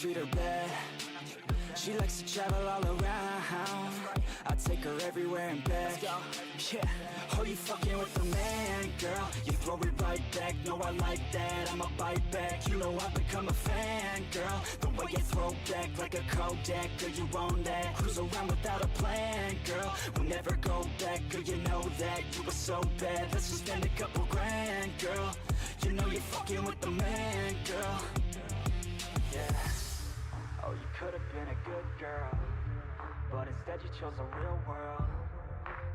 treat her bad. She likes to travel all around. I take her everywhere and back. Yeah, oh, you fucking with the man, girl. You throw it right back, no, I like that. I'ma bite back, you know I've become a fan, girl. The way you throw back like a Kodak, girl, you own that. Cruise around without a plan, girl. We'll never go back, girl, you know that. You were so bad, let's just spend a couple grand, girl. You know you're fucking with the man, girl. Yeah. Oh, you could have been a good girl, but instead you chose a real world.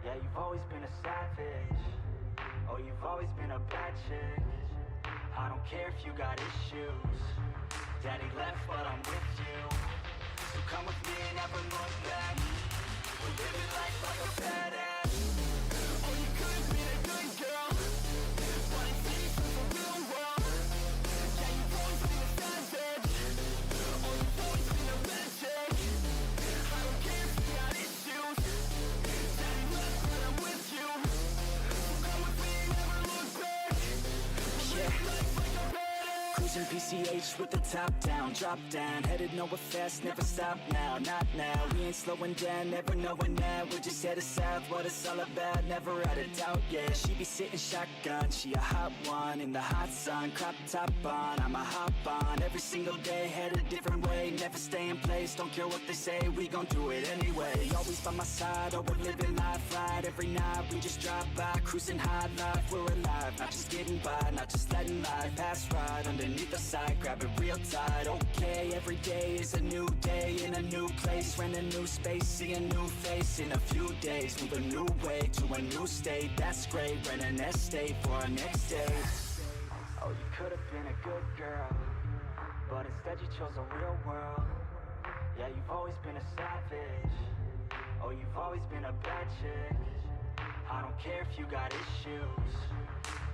Yeah, you've always been a savage. Oh, you've always been a bad chick. I don't care if you got issues. Daddy left, but I'm with you. So come with me and never look back. We're living life like a badass. Oh, you could have been a good girl, but instead you chose a real world. Yeah, you've always been a savage. Oh, you've always been a bad chick. I don't care if you got issues. Daddy left, but I'm with you. So come with me and never look back. Yeah. Life like a badass. Cruising PCH with the top down, drop down. Headed nowhere fast, never stop now, not now. We ain't slowing down, never knowing that. We're just headed south, what it's all about, never out of doubt, yeah. She be sitting shotgun, she a hot one. In the hot sun, crop top on, I'ma hop on. Every single day, head a different way. Never stay in place, don't care what they say. We gon' do it anyway. Always by my side, oh, we're living life right. Every night, we just drive by, cruising high life. We're alive, not just getting by, not just letting life pass right underneath the side, grab it real tight. Okay, every day is a new day in a new place. Rent a new space, see a new face in a few days. Move a new way to a new state, that's great. Rent an estate for our next day. Oh, you could have been a good girl, but instead you chose a real world. Yeah, you've always been a savage. Oh, you've always been a bad chick. I don't care if you got issues.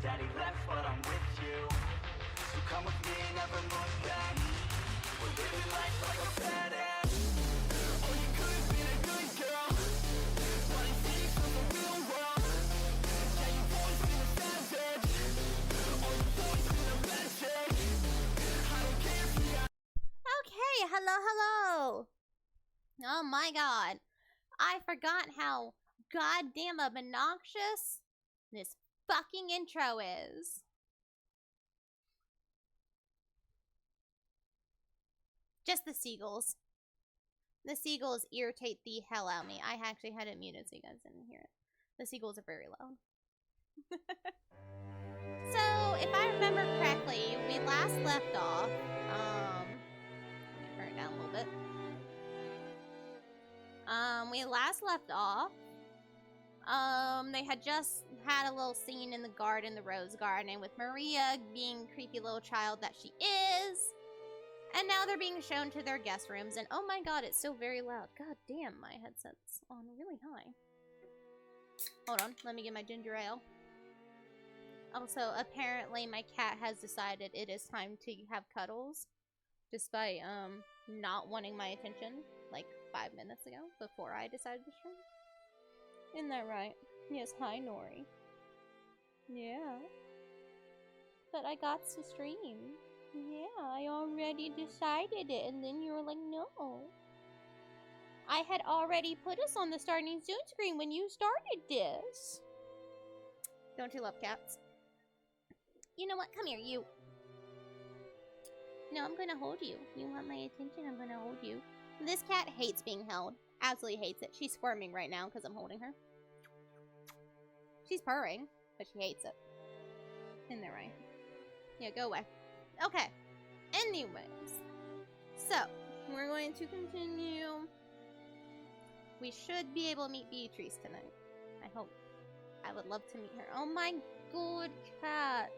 Daddy left, but I'm with you. So come with me and never look back. We're living life like a badass. Oh, you could have been a good girl, but instead you chose a real world. Yeah, you've always been a savage. Oh, you've always been a bad chick. I don't care if you got. Okay, hello. Oh my god. I forgot how goddamn obnoxious this fucking intro is. Just the seagulls. The seagulls irritate the hell out of me. I actually had it muted so you guys didn't hear it. The seagulls are very loud. So, if I remember correctly, we last left off, let me turn it down a little bit. We last left off, they had just had a little scene in the garden, the rose garden, with Maria being creepy little child that she is. And now they're being shown to their guest rooms, and oh my god, it's so very loud. God damn, my headset's on really high. Hold on, let me get my ginger ale. Also, apparently my cat has decided it is time to have cuddles, despite not wanting my attention like 5 minutes ago before I decided to stream. Isn't that right? Yes, hi Nori. Yeah. But I got to stream. Yeah, I already decided it, and then you were like, no. I had already put us on the starting soon screen when you started this. Don't you love cats? You know what? Come here, you. No, I'm gonna hold you. You want my attention? I'm gonna hold you. This cat hates being held. Absolutely hates it. She's squirming right now because I'm holding her. She's purring, but she hates it. Isn't that right? Yeah, go away. Okay. Anyways. So, we're going to continue. We should be able to meet Beatrice tonight. I hope. I would love to meet her. Oh my god, cat.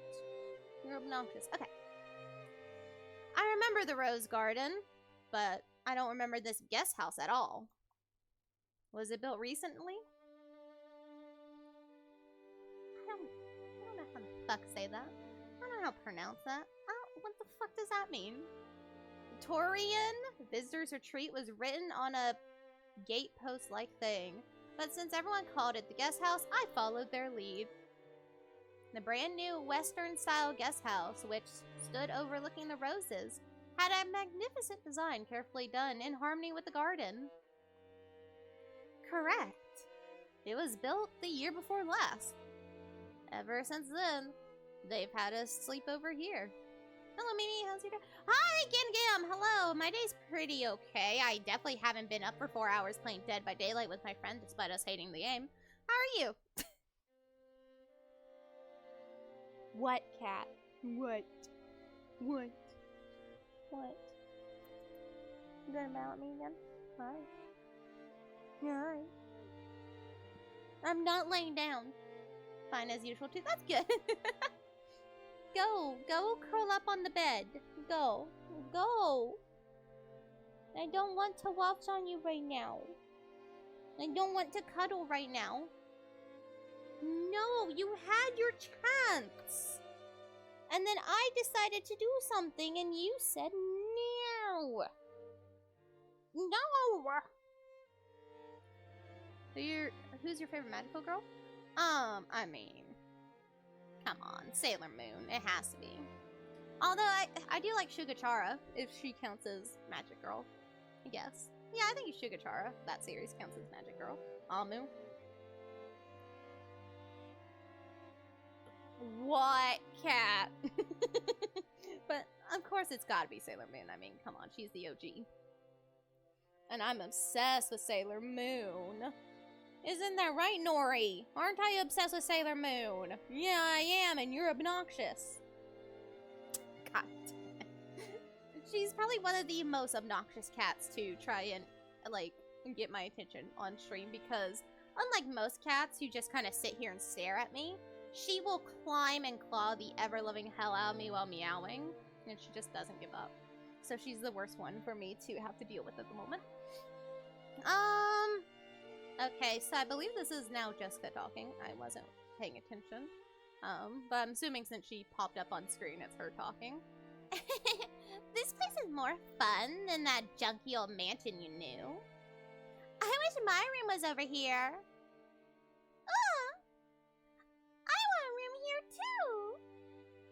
You're obnoxious. Okay. I remember the Rose Garden, but I don't remember this guest house at all. Was it built recently? I don't know how the fuck say that. I don't know how to pronounce that. What the fuck does that mean? Torian Visitor's Retreat was written on a gatepost-like thing, but since everyone called it the guest house, I followed their lead. The brand new Western-style guest house, which stood overlooking the roses, had a magnificent design carefully done in harmony with the garden. Correct. It was built the year before last. Ever since then, they've had us sleep over here. Hello, Mimi. How's your day? Hi, Gam. Hello. My day's pretty okay. I definitely haven't been up for 4 hours playing Dead by Daylight with my friend, despite us hating the game. How are you? What, cat? What? What? What? You gonna mount me again? Hi. Hi. I'm not laying down. Fine as usual too. That's good. Go curl up on the bed. Go. I don't want to waltz on you right now. I don't want to cuddle right now. No, you had your chance. And then I decided to do something and you said no. No. Who's your favorite magical girl? I mean, come on, Sailor Moon. It has to be. Although I do like Shugachara, if she counts as magic girl, I guess. Yeah, I think Shugachara, that series, counts as magic girl. Amu. What, cat? But of course it's gotta be Sailor Moon. I mean, come on, she's the OG. And I'm obsessed with Sailor Moon. Isn't that right, Nori? Aren't I obsessed with Sailor Moon? Yeah, I am, and you're obnoxious. God. She's probably one of the most obnoxious cats to try and, like, get my attention on stream because, unlike most cats who just kind of sit here and stare at me, she will climb and claw the ever-loving hell out of me while meowing, and she just doesn't give up. So she's the worst one for me to have to deal with at the moment. Okay, so I believe this is now Jessica talking. I wasn't paying attention. But I'm assuming since she popped up on screen, it's her talking. This place is more fun than that junky old mansion you knew. I wish my room was over here. I want a room here too.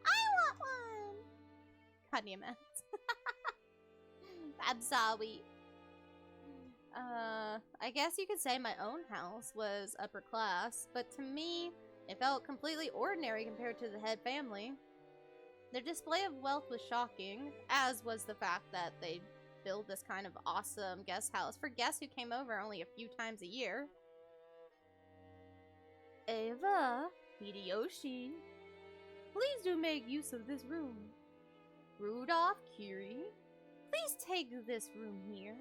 I want one. God damn it. I'm sorry. I guess you could say my own house was upper class, but to me, it felt completely ordinary compared to the head family. Their display of wealth was shocking, as was the fact that they built this kind of awesome guest house for guests who came over only a few times a year. Ava, Hideyoshi, please do make use of this room. Rudolph, Kiri, please take this room here.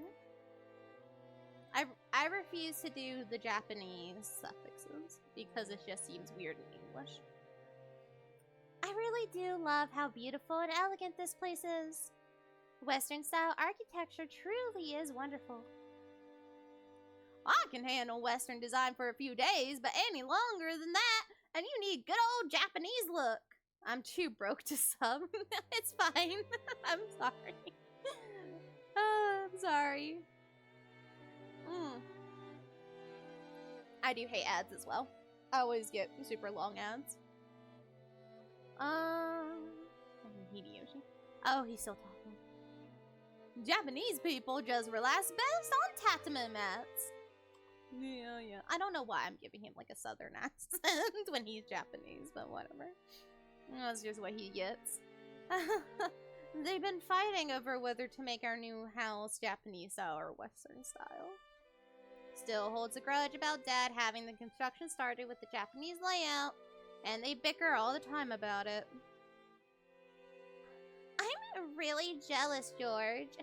I refuse to do the Japanese suffixes because it just seems weird in English. I really do love how beautiful and elegant this place is. Western style architecture truly is wonderful. I can handle Western design for a few days, but any longer than that, and you need good old Japanese look. I'm too broke to sub. It's fine. I'm sorry. I'm sorry. I do hate ads as well. I always get super long ads. Hideyoshi. Oh, he's still talking. Japanese people just relax best on tatami mats. Yeah. I don't know why I'm giving him like a southern accent when he's Japanese, but whatever. That's just what he gets. They've been fighting over whether to make our new house Japanese style or Western style. Still holds a grudge about Dad having the construction started with the Japanese layout, and they bicker all the time about it. I'm really jealous, George.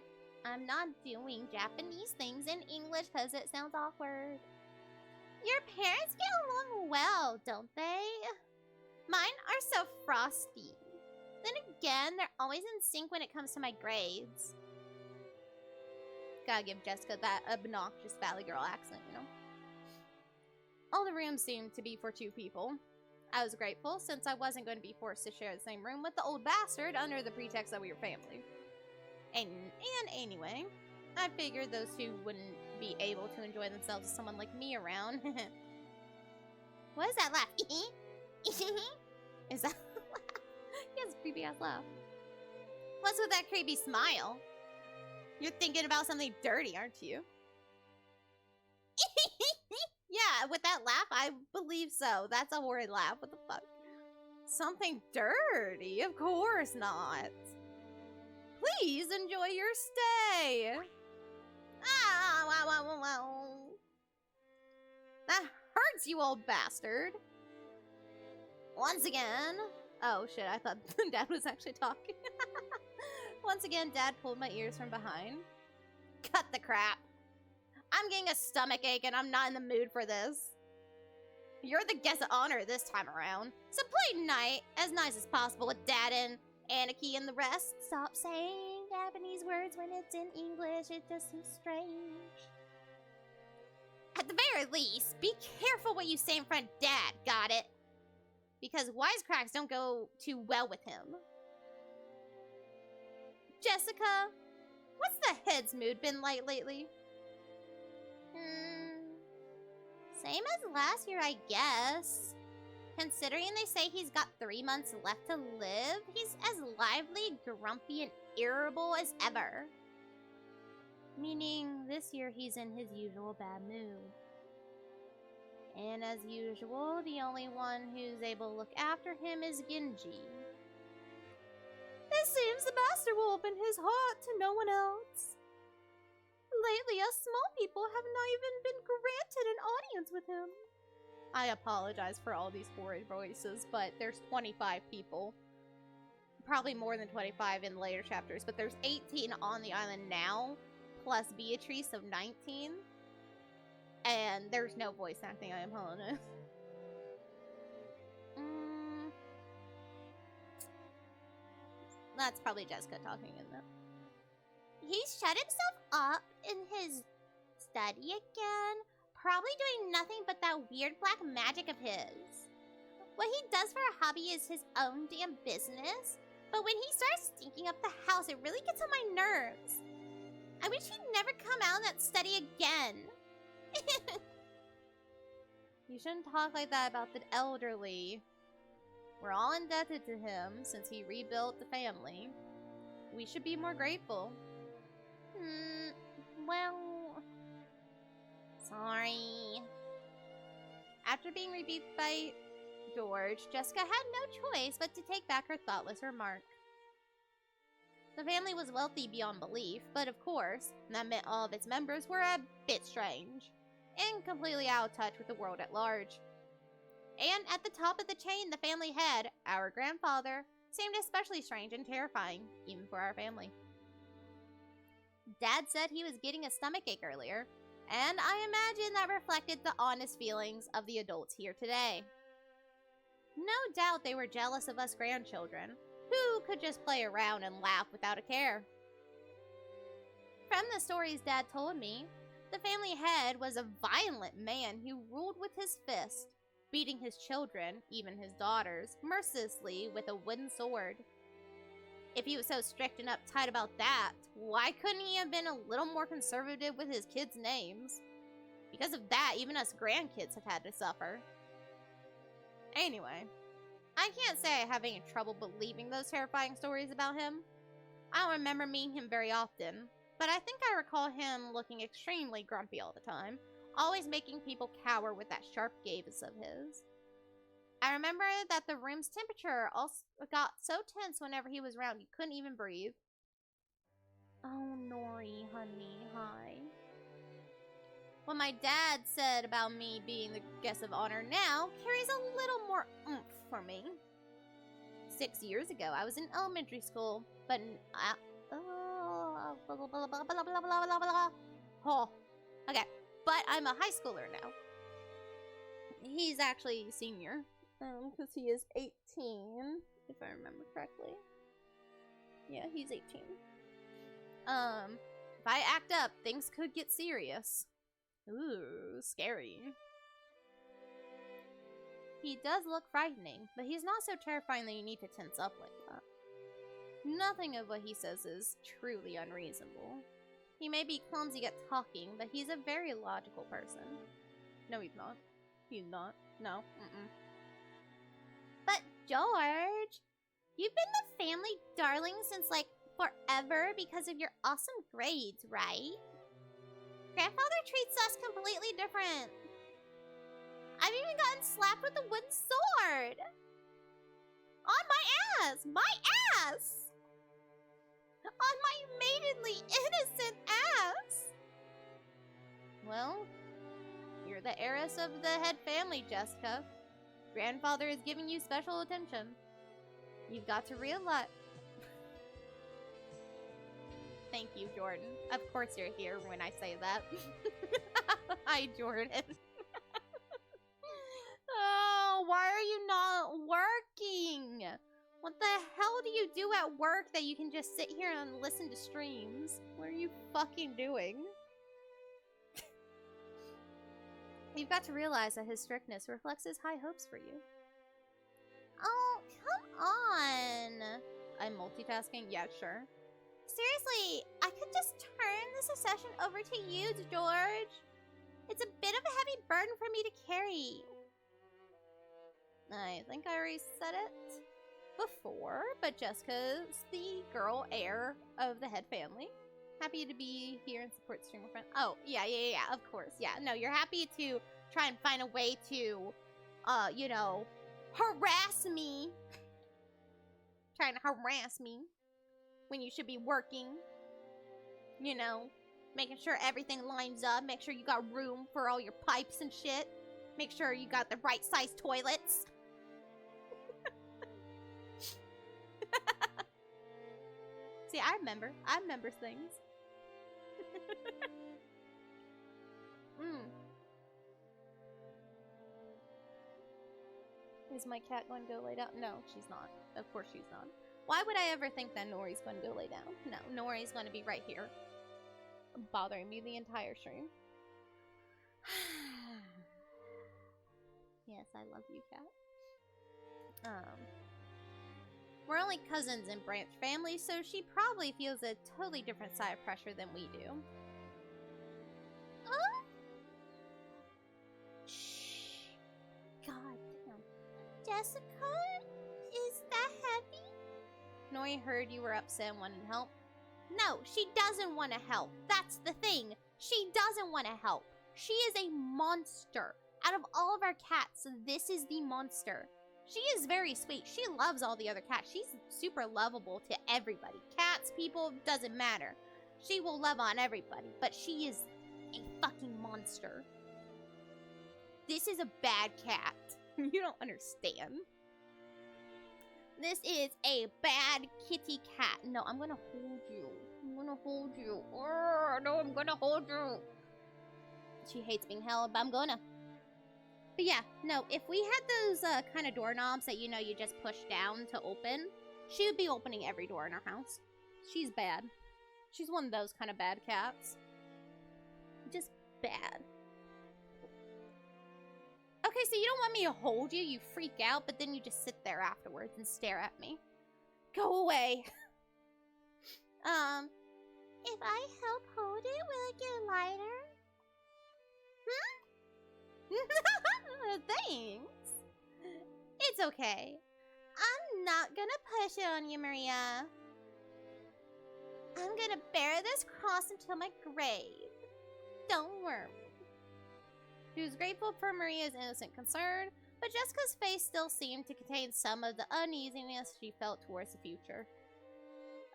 I'm not doing Japanese things in English because it sounds awkward. Your parents get along well, don't they? Mine are so frosty. Then again, they're always in sync when it comes to my grades. Gotta give Jessica that obnoxious Valley Girl accent, you know? All the rooms seemed to be for 2 people. I was grateful since I wasn't going to be forced to share the same room with the old bastard under the pretext that we were family. And anyway, I figured those 2 wouldn't be able to enjoy themselves with someone like me around. What is that laugh? Is that He has a creepy ass laugh. What's with that creepy smile? You're thinking about something dirty, aren't you? Yeah, with that laugh, I believe so. That's a horrid laugh. What the fuck? Something dirty? Of course not. Please enjoy your stay. Ah, wow, wow, wow, wow. That hurts, you old bastard. Once again. Oh shit, I thought Dad was actually talking. Once again, Dad pulled my ears from behind. Cut the crap. I'm getting a stomach ache and I'm not in the mood for this. You're the guest of honor this time around. So play as nice as possible with Dad and Anarchy and the rest. Stop saying Japanese words when it's in English. It just seems strange. At the very least, be careful what you say in front of Dad, got it? Because wisecracks don't go too well with him. Jessica, what's the head's mood been like lately? Same as last year, I guess. Considering they say he's got 3 months left to live, he's as lively, grumpy, and irritable as ever. Meaning, this year he's in his usual bad mood. And as usual, the only one who's able to look after him is Genji. It seems the master will open his heart to no one else. Lately, us small people have not even been granted an audience with him. I apologize for all these horrid voices, but there's 25 people. Probably more than 25 in later chapters, but there's 18 on the island now, plus Beatrice of 19. And there's no voice acting, I apologize. That's probably Jessica talking, isn't it? He's shut himself up in his study again, probably doing nothing but that weird black magic of his. What he does for a hobby is his own damn business, but when he starts stinking up the house, it really gets on my nerves. I wish he'd never come out in that study again. You shouldn't talk like that about the elderly. We're all indebted to him since he rebuilt the family. We should be more grateful. Well... Sorry. After being rebuked by George, Jessica had no choice but to take back her thoughtless remark. The family was wealthy beyond belief, but of course, that meant all of its members were a bit strange, and completely out of touch with the world at large. And at the top of the chain, the family head, our grandfather, seemed especially strange and terrifying, even for our family. Dad said he was getting a stomachache earlier, and I imagine that reflected the honest feelings of the adults here today. No doubt they were jealous of us grandchildren, who could just play around and laugh without a care. From the stories Dad told me, the family head was a violent man who ruled with his fist, beating his children, even his daughters, mercilessly with a wooden sword. If he was so strict and uptight about that, why couldn't he have been a little more conservative with his kids' names? Because of that, even us grandkids have had to suffer. Anyway, I can't say I have any trouble believing those terrifying stories about him. I don't remember meeting him very often, but I think I recall him looking extremely grumpy all the time, always making people cower with that sharp gaze of his. I remember that the room's temperature also got so tense whenever he was around you couldn't even breathe. Oh, Nori, honey, hi. What my dad said about me being the guest of honor now carries a little more oomph for me. 6 years ago, I was in elementary school, but oh, okay, but I'm a high schooler now. He's actually senior, because he is 18, if I remember correctly. Yeah, he's 18. If I act up, things could get serious. Ooh, scary. He does look frightening, but he's not so terrifying that you need to tense up like that. Nothing of what he says is truly unreasonable. He may be clumsy at talking, but he's a very logical person. No, he's not. He's not. No. But, George, you've been the family darling since, like, forever because of your awesome grades, right? Grandfather treats us completely different. I've even gotten slapped with a wooden sword. On my ass! My ass! On my maidenly, innocent ass! Well, you're the heiress of the head family, Jessica. Grandfather is giving you special attention. You've got to realize... Thank you, Jordan. Of course you're here when I say that. Hi, Jordan. Oh, why are you not working? What the hell do you do at work that you can just sit here and listen to streams? What are you fucking doing? You've got to realize that his strictness reflects his high hopes for you. Oh, come on. I'm multitasking? Yeah, sure. Seriously, I could just turn this session over to you, George. It's a bit of a heavy burden for me to carry. I think I already said it before, but Jessica's the girl heir of the head family. Happy to be here and support streamer friend. Oh, yeah, of course. Yeah, no, you're happy to try and find a way to, you know, harass me. Trying to harass me when you should be working. You know, making sure everything lines up. Make sure you got room for all your pipes and shit. Make sure you got the right size toilets. See, I remember things. Is my cat going to go lay down? No, she's not. Of course she's not. Why would I ever think that Nori's going to go lay down? No, Nori's going to be right here. Bothering me the entire stream. Yes, I love you, cat. We're only cousins in branch family, so she probably feels a totally different side of pressure than we do. Shh. God damn. Jessica? Is that heavy? Nori heard you were upset and wanted help. No, she doesn't want to help. That's the thing. She doesn't want to help. She is a monster. Out of all of our cats, this is the monster. She is very sweet. She loves all the other cats. She's super lovable to everybody. Cats, people, doesn't matter. She will love on everybody, but she is a fucking monster. This is a bad cat. You don't understand. This is a bad kitty cat. No, I'm gonna hold you. I'm gonna hold you. Oh, no, I'm gonna hold you. She hates being held, but I'm gonna. But yeah, no, if we had those kind of doorknobs that, you know, you just push down to open, she would be opening every door in our house. She's bad. She's one of those kind of bad cats. Just bad. Okay, so you don't want me to hold you, you freak out, but then you just sit there afterwards and stare at me. Go away. If I help hold it, will it get lighter? Thanks. It's okay. I'm not gonna push it on you, Maria. I'm gonna bear this cross until my grave. Don't worry. She was grateful for Maria's innocent concern, but Jessica's face still seemed to contain some of the uneasiness she felt towards the future.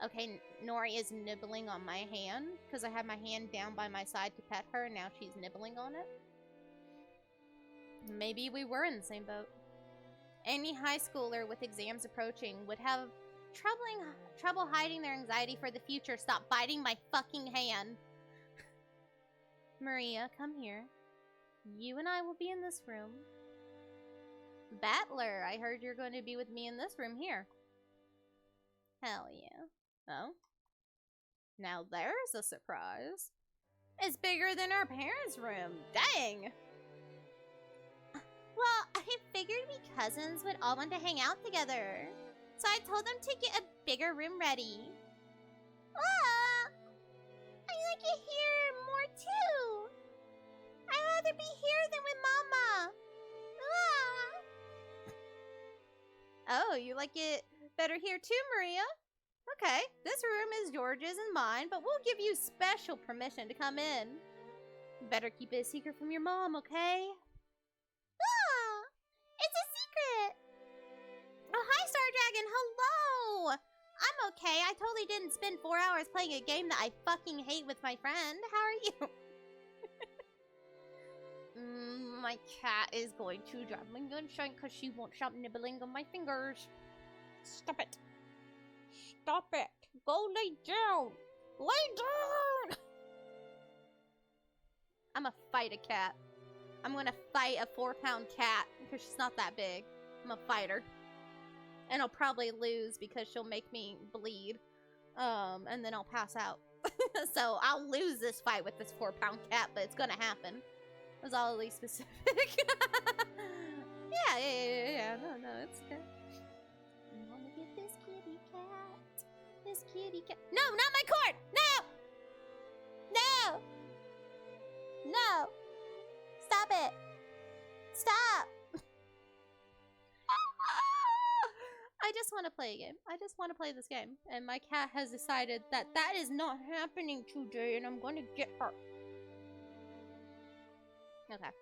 Okay, Nori is nibbling on my hand, because I had my hand down by my side to pet her, and now she's nibbling on it. Maybe we were in the same boat. Any high schooler with exams approaching would have trouble hiding their anxiety for the future. Stop biting my fucking hand. Maria, come here. You and I will be in this room. Battler, I heard you're going to be with me in this room here. Hell yeah. Oh? Now there's a surprise. It's bigger than our parents' room. Dang! Well, I figured we cousins would all want to hang out together. So I told them to get a bigger room ready. Ah! I like it here more too. I'd rather be here than with Mama. Ah! Oh, you like it better here too, Maria? Okay, this room is George's and mine, but we'll give you special permission to come in. Better keep it a secret from your mom, okay? Ah, it's a secret! Oh, hi, Star Dragon, hello! I'm okay, I totally didn't spend 4 hours playing a game that I fucking hate with my friend. How are you? My cat is going to drive me insane because she won't stop nibbling on my fingers. Stop it. Stop it. Go lay down. Lay down. I'm gonna fight a cat. I'm gonna fight a 4-pound cat because she's not that big. I'm a fighter. And I'll probably lose because she'll make me bleed. And then I'll pass out. So I'll lose this fight with this 4-pound cat, but it's gonna happen. It was all really specific. Yeah. No, it's good. I wanna get this kitty cat. This kitty cat. No, not my cord! No! No! Stop it! Stop! I just want to play a game. I just want to play this game. And my cat has decided that that is not happening today, and I'm going to get her. Okay.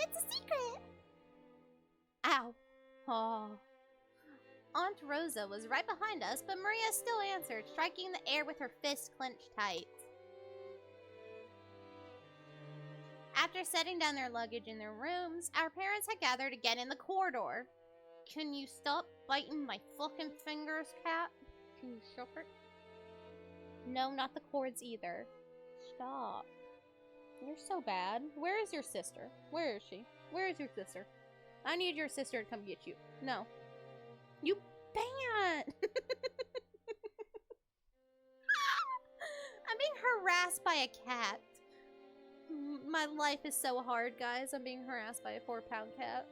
It's a secret! Ow. Oh. Aunt Rosa was right behind us, but Maria still answered, striking the air with her fist clenched tight. After setting down their luggage in their rooms, our parents had gathered again in the corridor. Can you stop biting my fucking fingers, cat? Can you stop it? No, not the cords either. Stop. You're so bad. Where is your sister? Where is she? Where is your sister? I need your sister to come get you. No. You banned! I'm being harassed by a cat. My life is so hard, guys. I'm being harassed by a 4-pound cat.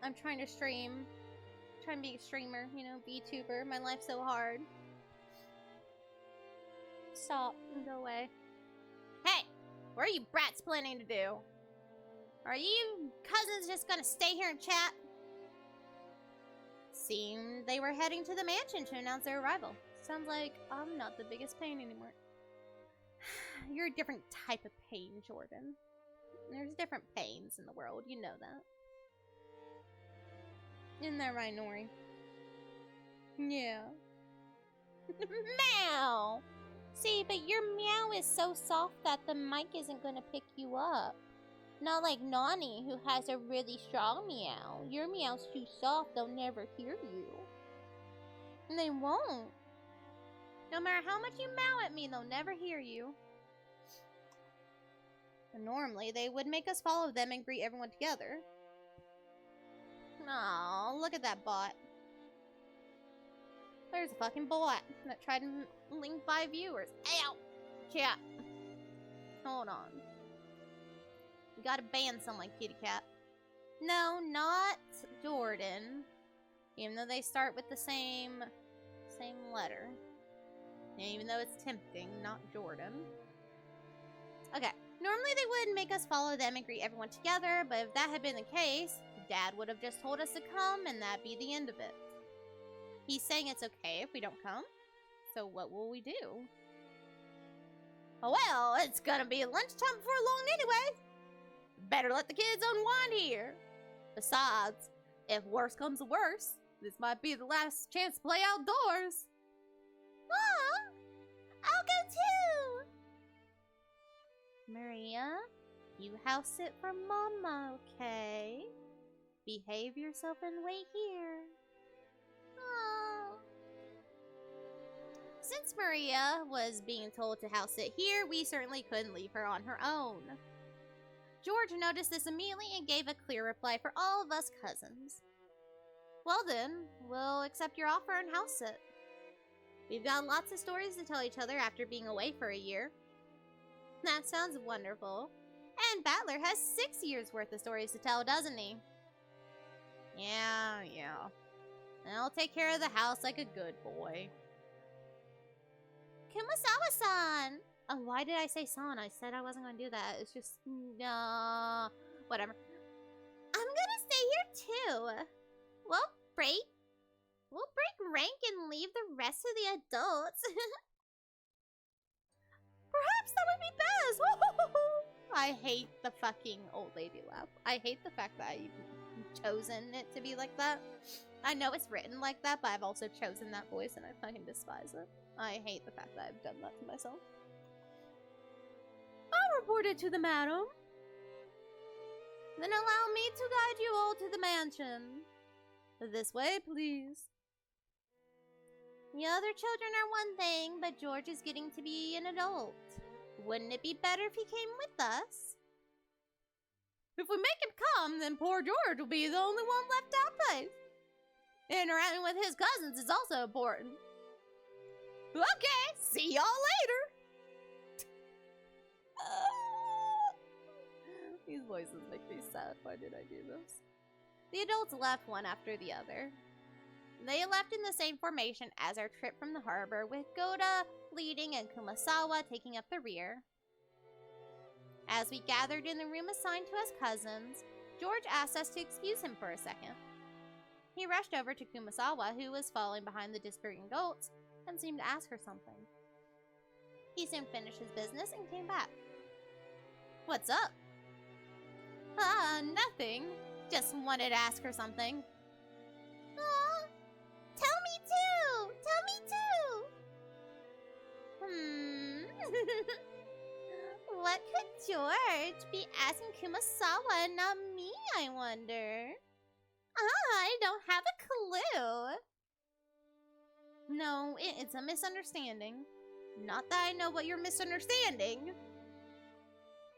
I'm trying to stream. I'm trying to be a streamer, you know, VTuber. My life's so hard. Stop and go away. Hey! What are you brats planning to do? Are you cousins just gonna stay here and chat? Seemed they were heading to the mansion to announce their arrival. Sounds like I'm not the biggest pain anymore. You're a different type of pain, Jordan. There's different pains in the world, you know that. Isn't that right, Nori? Yeah. Meow! See, but your meow is so soft that the mic isn't gonna pick you up. Not like Nani, who has a really strong meow. Your meow's too soft, they'll never hear you. And they won't. No matter how much you meow at me, they'll never hear you. And normally, they would make us follow them and greet everyone together. Aw, look at that bot. There's a fucking bot that tried to link 5 viewers. Ow! Cat. Hold on. We gotta ban someone, kitty cat. No, not Jordan. Even though they start with the same letter. And even though it's tempting, not Jordan. Okay. Normally they would make us follow them and greet everyone together, but if that had been the case, Dad would have just told us to come and that'd be the end of it. He's saying it's okay if we don't come. So what will we do? Oh well, it's gonna be lunchtime before long anyway. Better let the kids unwind here. Besides, if worse comes to worse, this might be the last chance to play outdoors. Aw, I'll go too. Maria, you house sit for Mama, okay? Behave yourself and wait here. Aww. Since Maria was being told to house sit here, we certainly couldn't leave her on her own. George noticed this immediately and gave a clear reply for all of us cousins. Well then, we'll accept your offer and house sit. We've got lots of stories to tell each other after being away for a year. That sounds wonderful. And Battler has 6 years worth of stories to tell, doesn't he? Yeah. And I'll take care of the house like a good boy. Kumasawa-san! Oh, why did I say san? I said I wasn't gonna do that. It's just, whatever. I'm gonna stay here too. break. We'll break rank and leave the rest of the adults. Perhaps that would be best. I hate the fucking old lady laugh. I hate the fact that I've chosen it to be like that. I know it's written like that, but I've also chosen that voice and I fucking despise it. I hate the fact that I've done that to myself. I'll report it to the madam. Then allow me to guide you all to the mansion. This way, please. The other children are one thing, but George is getting to be an adult. Wouldn't it be better if he came with us? If we make him come, then poor George will be the only one left outside. Interacting with his cousins is also important. Okay, see y'all later. These voices make me sad. Why did I do this? The adults left one after the other. They left in the same formation as our trip from the harbor, with Goda leading and Kumasawa taking up the rear. As we gathered in the room assigned to us cousins, George asked us to excuse him for a second. He rushed over to Kumasawa, who was following behind the dispersing goats, and seemed to ask her something. He soon finished his business and came back. What's up? Nothing. Just wanted to ask her something. Tell me too! Tell me too! What could George be asking Kumasawa and not me, I wonder? I don't have a clue. No, it's a misunderstanding. Not that I know what you're misunderstanding.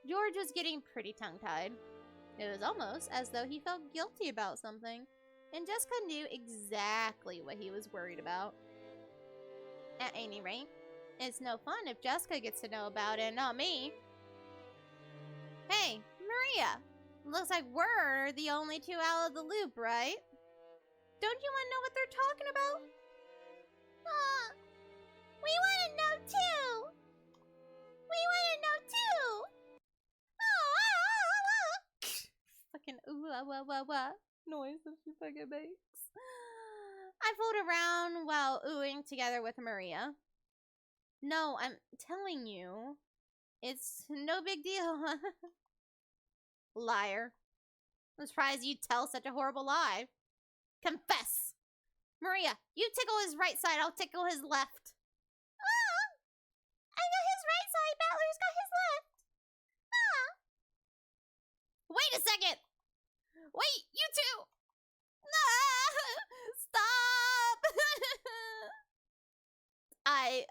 George was getting pretty tongue-tied. It was almost as though he felt guilty about something, and Jessica knew exactly what he was worried about. At any rate, it's no fun if Jessica gets to know about it and not me. Hey, Maria! Looks like we're the only two out of the loop, right? Don't you want to know what they're talking about? We want to know too! We want to know too! Fucking ooh, wah noise that she fucking makes. I fooled around while oohing together with Maria. No, I'm telling you. It's no big deal. Liar. I'm surprised you tell such a horrible lie. Confess. Maria, you tickle his right side, I'll tickle his left. I got his right side, Battler's got his left. Wait a second. Wait, you two. Stop.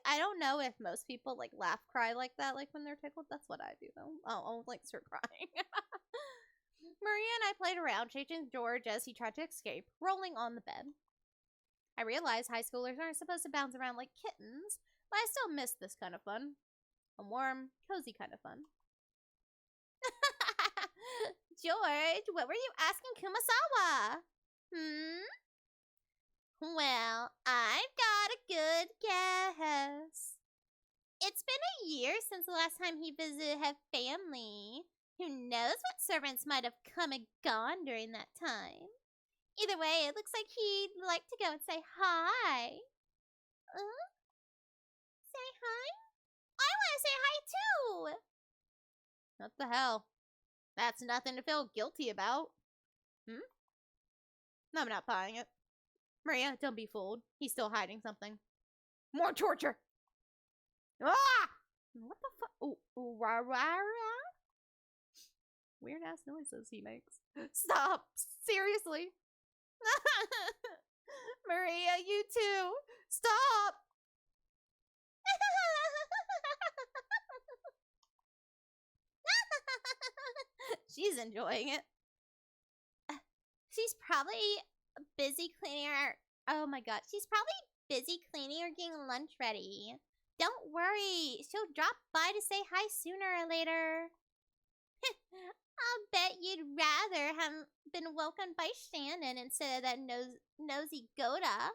I don't know if most people like laugh cry like that, like when they're tickled. That's what I do though. I'll like start crying. Maria and I played around, chasing George as he tried to escape, rolling on the bed. I realized high schoolers aren't supposed to bounce around like kittens, but I still miss this kind of fun. A warm, cozy kind of fun. George, what were you asking Kumasawa? Well, I've got a good guess. It's been a year since the last time he visited her family. Who knows what servants might have come and gone during that time. Either way, it looks like he'd like to go and say hi. Say hi? I want to say hi too! What the hell? That's nothing to feel guilty about. No, I'm not buying it. Maria, don't be fooled. He's still hiding something. More torture! Ah! What the fuck? Ooh, rah, rah, rah. Weird ass noises he makes. Stop! Seriously! Maria, you too! Stop! She's enjoying it. She's probably busy cleaning her. Oh my god, she's probably busy cleaning or getting lunch ready. Don't worry, she'll drop by to say hi sooner or later. I'll bet you'd rather have been welcomed by Shannon instead of that nosy Goda.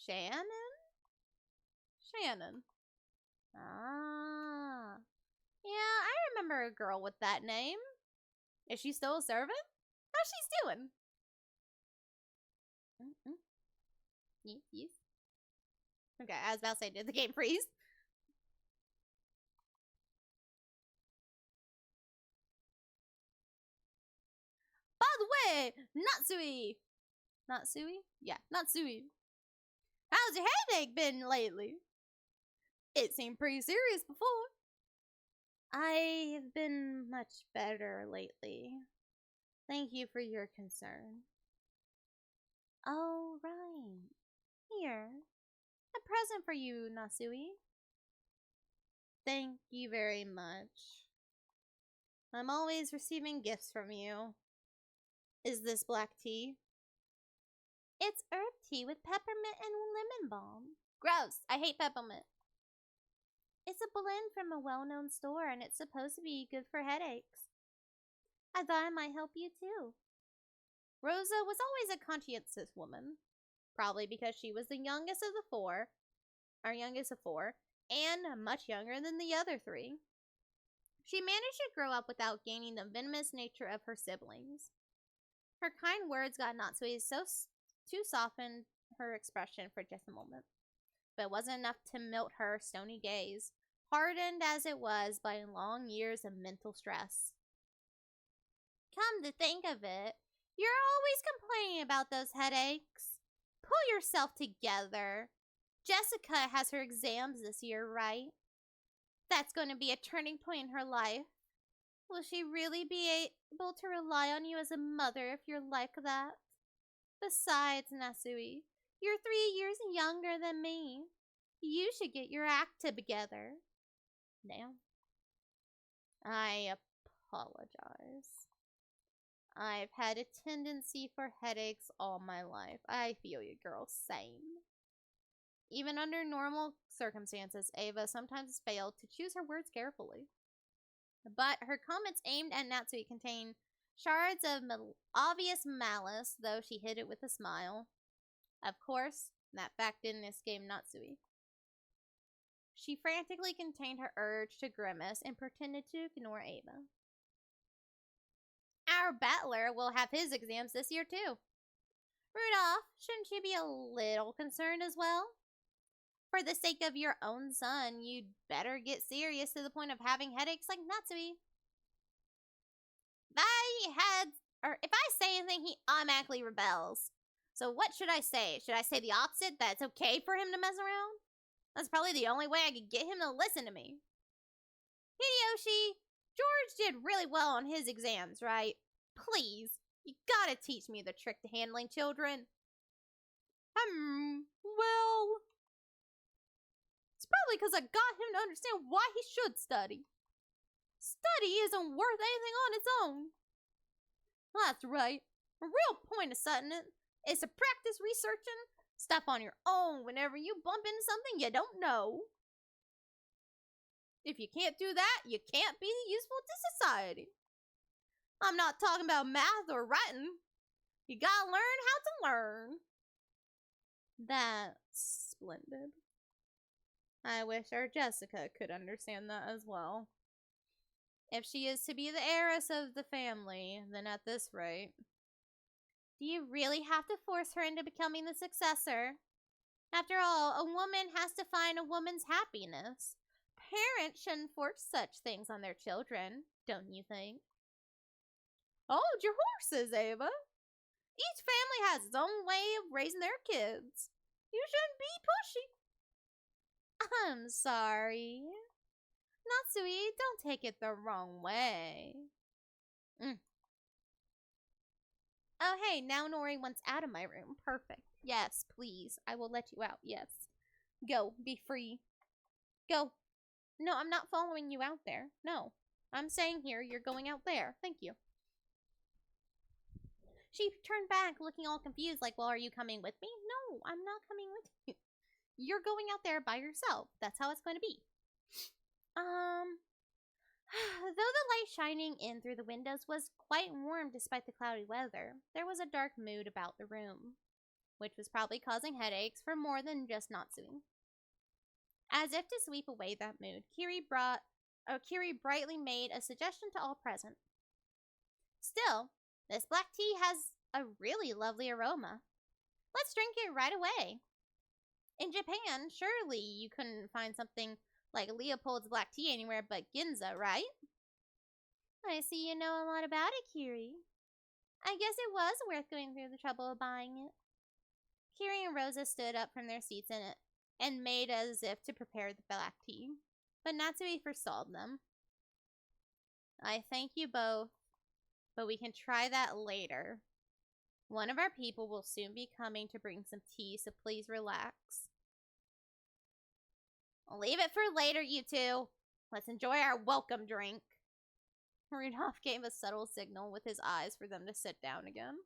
Shannon? Shannon. Ah. Yeah, I remember a girl with that name. Is she still a servant? How's she doing? Yes. Okay, I was about to say, did the game freeze? By the way, Natsui! Natsui? Yeah, Natsui. How's your headache been lately? It seemed pretty serious before. I've been much better lately. Thank you for your concern. Oh, right. Here. A present for you, Natsui. Thank you very much. I'm always receiving gifts from you. Is this black tea? It's herb tea with peppermint and lemon balm. Gross. I hate peppermint. It's a blend from a well-known store and it's supposed to be good for headaches. I thought it might help you too. Rosa was always a conscientious woman. Probably because she was the youngest of four, and much younger than the other three. She managed to grow up without gaining the venomous nature of her siblings. Her kind words got Natsui to soften her expression for just a moment, but it wasn't enough to melt her stony gaze, hardened as it was by long years of mental stress. Come to think of it, you're always complaining about those headaches. Pull yourself together. Jessica has her exams this year, right? That's going to be a turning point in her life. Will she really be able to rely on you as a mother if you're like that? Besides, Natsui, you're 3 years younger than me. You should get your act together. Now, I apologize. I've had a tendency for headaches all my life. I feel you, girl. Same. Even under normal circumstances, Ava sometimes failed to choose her words carefully. But her comments aimed at Natsui contained shards of obvious malice, though she hid it with a smile. Of course, that fact didn't escape Natsui. She frantically contained her urge to grimace and pretended to ignore Ava. Our battler will have his exams this year, too. Rudolph, shouldn't you be a little concerned as well? For the sake of your own son, you'd better get serious to the point of having headaches like Natsui. If I say anything, he automatically rebels. So what should I say? Should I say the opposite, that it's okay for him to mess around? That's probably the only way I could get him to listen to me. Hideyoshi, George did really well on his exams, right? Please, you gotta teach me the trick to handling children. Well, it's probably because I got him to understand why he should study. Study isn't worth anything on its own. That's right. The real point of studying it is to practice researching stuff on your own whenever you bump into something you don't know. If you can't do that, you can't be useful to society. I'm not talking about math or writing. You gotta learn how to learn. That's splendid. I wish our Jessica could understand that as well. If she is to be the heiress of the family, then at this rate. Do you really have to force her into becoming the successor? After all, a woman has to find a woman's happiness. Parents shouldn't force such things on their children, don't you think? Hold your horses, Ava. Each family has its own way of raising their kids. You shouldn't be pushy. I'm sorry. Natsui, don't take it the wrong way. Oh, hey, now Nori wants out of my room. Perfect. Yes, please. I will let you out. Yes. Go. Be free. Go. No, I'm not following you out there. No. I'm staying here. You're going out there. Thank you. She turned back, looking all confused, like, well, are you coming with me? No, I'm not coming with you. You're going out there by yourself. That's how it's going to be. Though the light shining in through the windows was quite warm despite the cloudy weather, there was a dark mood about the room, which was probably causing headaches for more than just Natsui. As if to sweep away that mood, Kiri brightly made a suggestion to all present. Still, this black tea has a really lovely aroma. Let's drink it right away. In Japan, surely you couldn't find something like Leopold's black tea anywhere but Ginza, right? I see you know a lot about it, Kiri. I guess it was worth going through the trouble of buying it. Kiri and Rosa stood up from their seats and made as if to prepare the black tea, but Natsui forestalled them. I thank you both, but we can try that later. One of our people will soon be coming to bring some tea, so please relax. Leave it for later, you two. Let's enjoy our welcome drink. Rudolph gave a subtle signal with his eyes for them to sit down again.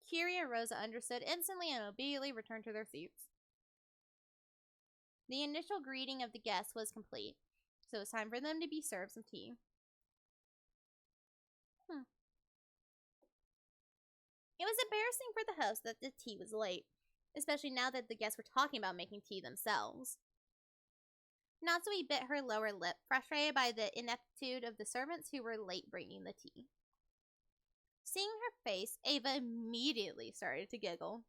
Kiri and Rosa understood instantly and obediently returned to their seats. The initial greeting of the guests was complete, so it was time for them to be served some tea. It was embarrassing for the host that the tea was late, especially now that the guests were talking about making tea themselves. Natsui bit her lower lip, frustrated by the ineptitude of the servants who were late bringing the tea. Seeing her face, Ava immediately started to giggle.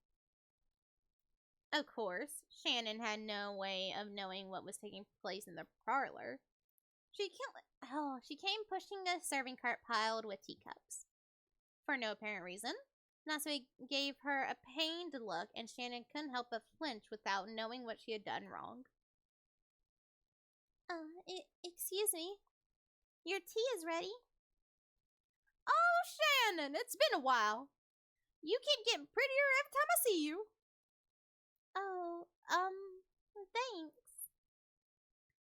Of course, Shannon had no way of knowing what was taking place in the parlor. She came pushing a serving cart piled with teacups. For no apparent reason, Natsui gave her a pained look, and Shannon couldn't help but flinch without knowing what she had done wrong. Excuse me. Your tea is ready. Oh, Shannon, it's been a while. You keep getting prettier every time I see you. Oh, thanks.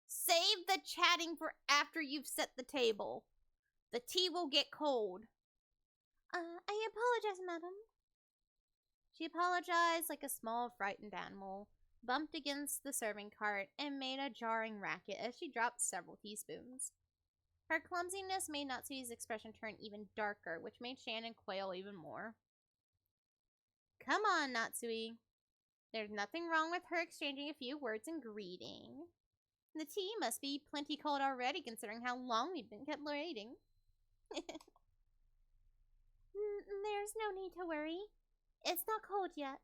Save the chatting for after you've set the table. The tea will get cold. I apologize, madam. She apologized like a small, frightened animal, bumped against the serving cart, and made a jarring racket as she dropped several teaspoons. Her clumsiness made Natsui's expression turn even darker, which made Shannon quail even more. Come on, Natsui. There's nothing wrong with her exchanging a few words and greeting. The tea must be plenty cold already, considering how long we've been kept waiting. There's no need to worry. It's not cold yet.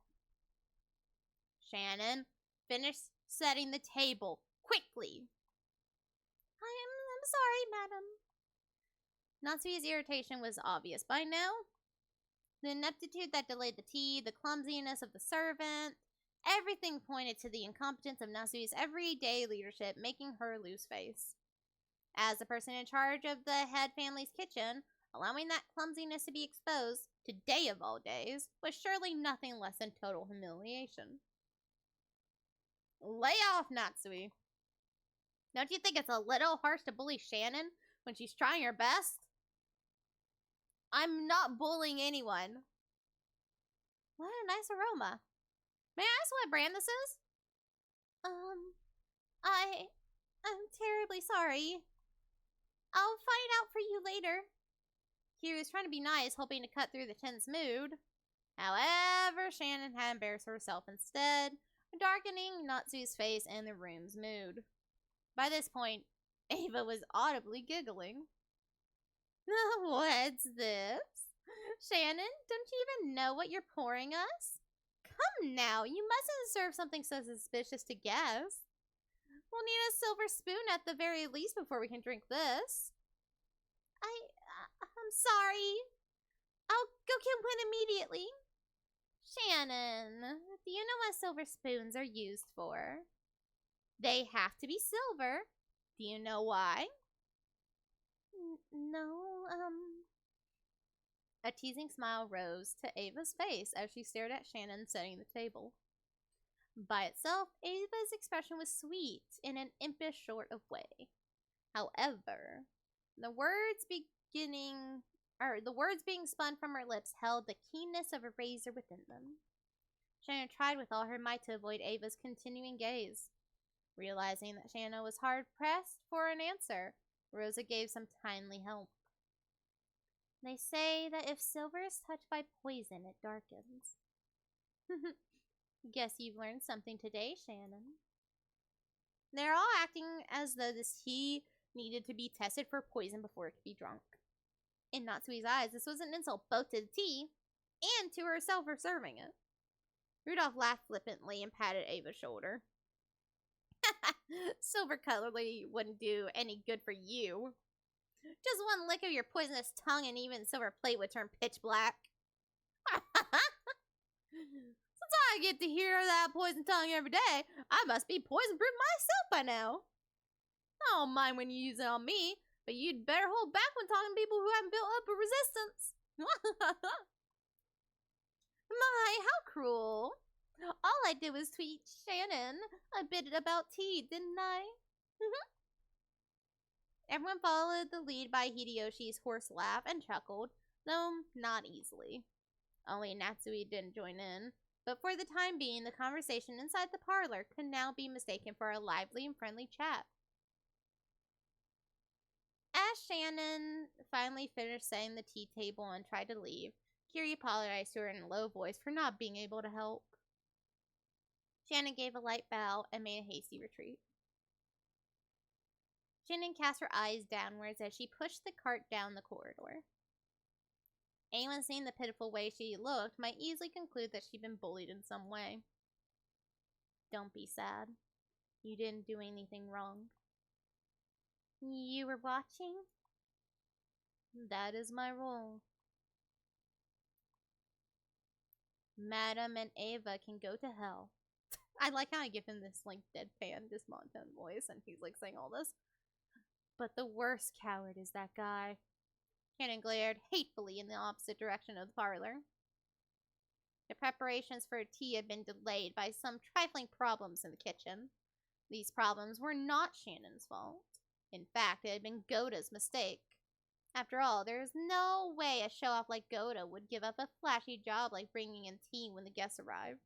Shannon, finish setting the table, quickly. I'm sorry, madam. Natsui's irritation was obvious by now. The ineptitude that delayed the tea, the clumsiness of the servant, everything pointed to the incompetence of Natsui's everyday leadership, making her lose face. As the person in charge of the head family's kitchen, allowing that clumsiness to be exposed, today of all days, was surely nothing less than total humiliation. Lay off, Natsui. Don't you think it's a little harsh to bully Shannon when she's trying her best? I'm not bullying anyone. What a nice aroma. May I ask what brand this is? I'm terribly sorry. I'll find out for you later. Kiri was trying to be nice, hoping to cut through the tense mood. However, Shannon had embarrassed herself instead, darkening Natsui's face and the room's mood. By this point, Ava was audibly giggling. What's this? Shannon, don't you even know what you're pouring us? Come now, you mustn't serve something so suspicious to guests. We'll need a silver spoon at the very least before we can drink this. I'm sorry. I'll go get one immediately. Shannon, do you know what silver spoons are used for? They have to be silver. Do you know why? No, A teasing smile rose to Ava's face as she stared at Shannon setting the table. By itself, Ava's expression was sweet in an impish sort of way. However, the words being spun from her lips held the keenness of a razor within them. Shannon tried with all her might to avoid Ava's continuing gaze. Realizing that Shannon was hard-pressed for an answer, Rosa gave some timely help. They say that if silver is touched by poison, it darkens. Guess you've learned something today, Shannon. They're all acting as though this tea needed to be tested for poison before it could be drunk. In Natsui's eyes, this was an insult both to the tea and to herself for serving it. Rudolph laughed flippantly and patted Ava's shoulder. Silver cutlery wouldn't do any good for you. Just one lick of your poisonous tongue and even silver plate would turn pitch black. Since I get to hear that poison tongue every day, I must be poison-proof myself by now. I don't mind when you use it on me, but you'd better hold back when talking to people who haven't built up a resistance. My, how cruel. All I did was tweet Shannon a bit about tea, didn't I? Everyone followed the lead by Hideyoshi's hoarse laugh and chuckled, though not easily. Only Natsui didn't join in, but for the time being, the conversation inside the parlor could now be mistaken for a lively and friendly chat. As Shannon finally finished setting the tea table and tried to leave, Kiri apologized to her in a low voice for not being able to help. Shannon gave a light bow and made a hasty retreat. Shannon cast her eyes downwards as she pushed the cart down the corridor. Anyone seeing the pitiful way she looked might easily conclude that she'd been bullied in some way. Don't be sad. You didn't do anything wrong. You were watching? That is my role. Madam and Ava can go to hell. I like how I give him this, like, deadpan, just monotone voice, and he's, like, saying all this. But the worst coward is that guy. Shannon glared hatefully in the opposite direction of the parlor. The preparations for tea had been delayed by some trifling problems in the kitchen. These problems were not Shannon's fault. In fact, it had been Goda's mistake. After all, there is no way a show-off like Goda would give up a flashy job like bringing in tea when the guests arrived.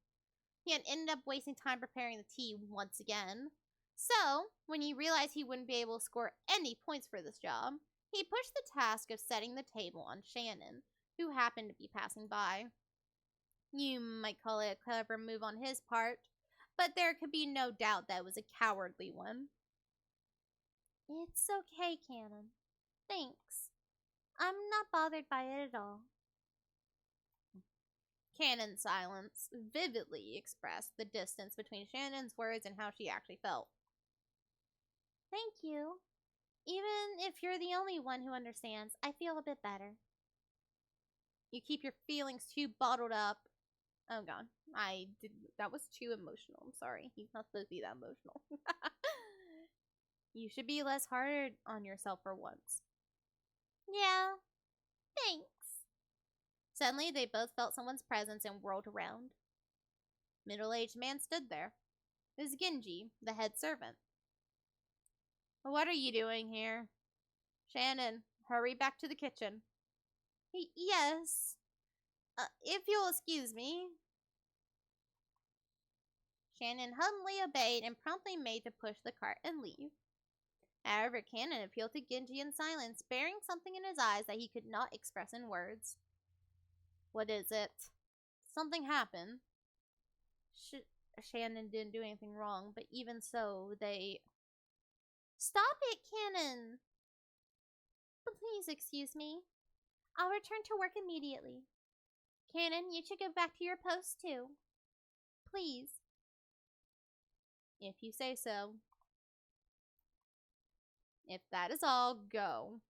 He had ended up wasting time preparing the tea once again. So, when he realized he wouldn't be able to score any points for this job, he pushed the task of setting the table on Shannon, who happened to be passing by. You might call it a clever move on his part, but there could be no doubt that it was a cowardly one. It's okay, Cannon. Thanks. I'm not bothered by it at all. Cannon's silence vividly expressed the distance between Shannon's words and how she actually felt. Thank you. Even if you're the only one who understands, I feel a bit better. You keep your feelings too bottled up. Oh god, that was too emotional. I'm sorry. He's not supposed to be that emotional. You should be less hard on yourself for once. Yeah, thanks. Suddenly, they both felt someone's presence and whirled around. Middle-aged man stood there. It was Genji, the head servant. What are you doing here? Shannon, hurry back to the kitchen. Yes. If you'll excuse me. Shannon humbly obeyed and promptly made to push the cart and leave. However, Cannon appealed to Genji in silence, bearing something in his eyes that he could not express in words. What is it? Something happened. Shannon didn't do anything wrong, but even so, they... Stop it, Cannon! Please excuse me. I'll return to work immediately. Cannon, you should go back to your post too. Please. If you say so. If that is all, go.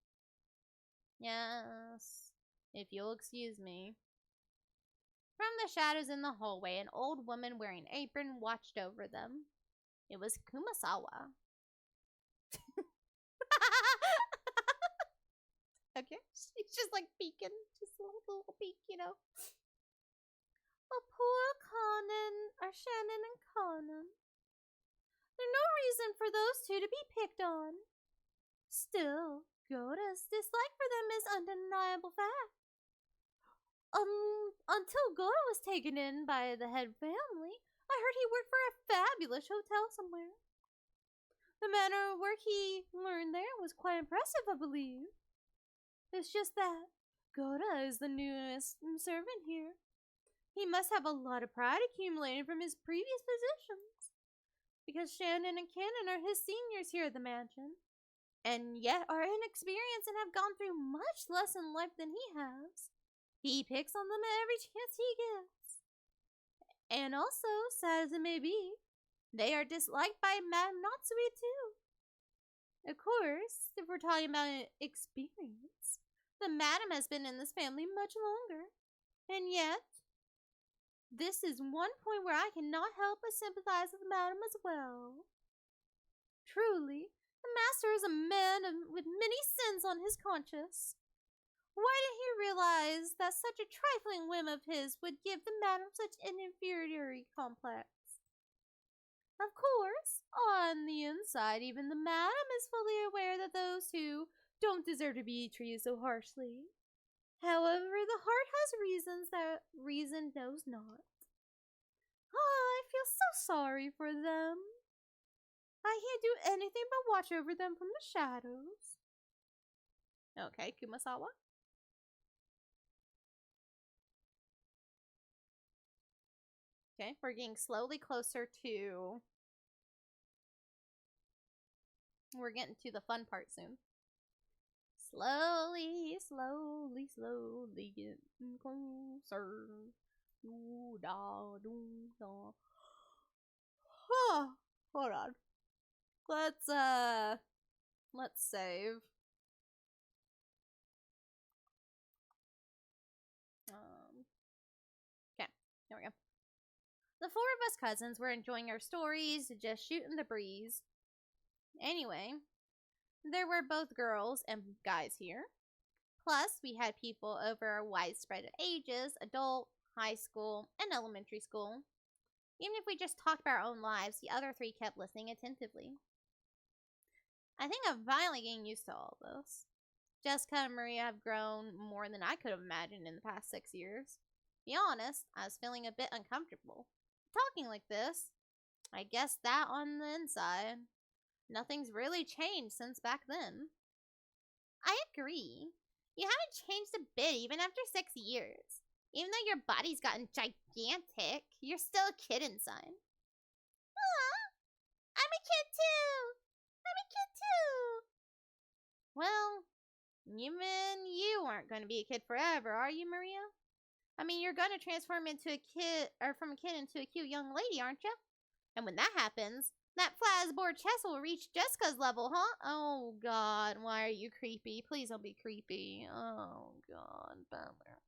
Yes. If you'll excuse me. From the shadows in the hallway, an old woman wearing an apron watched over them. It was Kumasawa. Okay, she's just like peeking, just a little peek, you know. Oh, poor Shannon and Conan. There's no reason for those two to be picked on. Still, Goda's dislike for them is undeniable fact. Until Goda was taken in by the head family, I heard he worked for a fabulous hotel somewhere. The manner of work he learned there was quite impressive, I believe. It's just that Goda is the newest servant here. He must have a lot of pride accumulated from his previous positions, because Shannon and Cannon are his seniors here at the mansion, and yet are inexperienced and have gone through much less in life than he has. He picks on them at every chance he gets. And also, sad as it may be, they are disliked by Madame Natsui too. Of course, if we're talking about an experience, the Madame has been in this family much longer. And yet, this is one point where I cannot help but sympathize with Madame as well. Truly, the master is a man with many sins on his conscience. Why didn't he realize that such a trifling whim of his would give the Madame such an inferiority complex? Of course, on the inside, even the Madame is fully aware that those who don't deserve to be treated so harshly. However, the heart has reasons that reason knows not. Oh, I feel so sorry for them. I can't do anything but watch over them from the shadows. Okay, Kumasawa. Okay, we're getting slowly closer to... We're getting to the fun part soon. Slowly, slowly, slowly getting closer. Doo-da-doo-da. Hold on. Let's save. Okay, here we go. The four of us cousins were enjoying our stories, just shooting the breeze. Anyway, there were both girls and guys here. Plus, we had people over a wide spread of ages, adult, high school, and elementary school. Even if we just talked about our own lives, the other three kept listening attentively. I think I'm finally getting used to all of this. Jessica and Maria have grown more than I could have imagined in the past 6 years. To be honest, I was feeling a bit uncomfortable. Talking like this, I guess that on the inside, nothing's really changed since back then. I agree. You haven't changed a bit even after 6 years. Even though your body's gotten gigantic, you're still a kid inside. Aw, I'm a kid too! I'm a kid too! Well, even you aren't going to be a kid forever, are you, Maria? I mean, you're going to transform into a kid, or from a kid into a cute young lady, aren't you? And when that happens, that flat as board chest will reach Jessica's level, huh? Oh, God, why are you creepy? Please don't be creepy. Oh, God, bummer.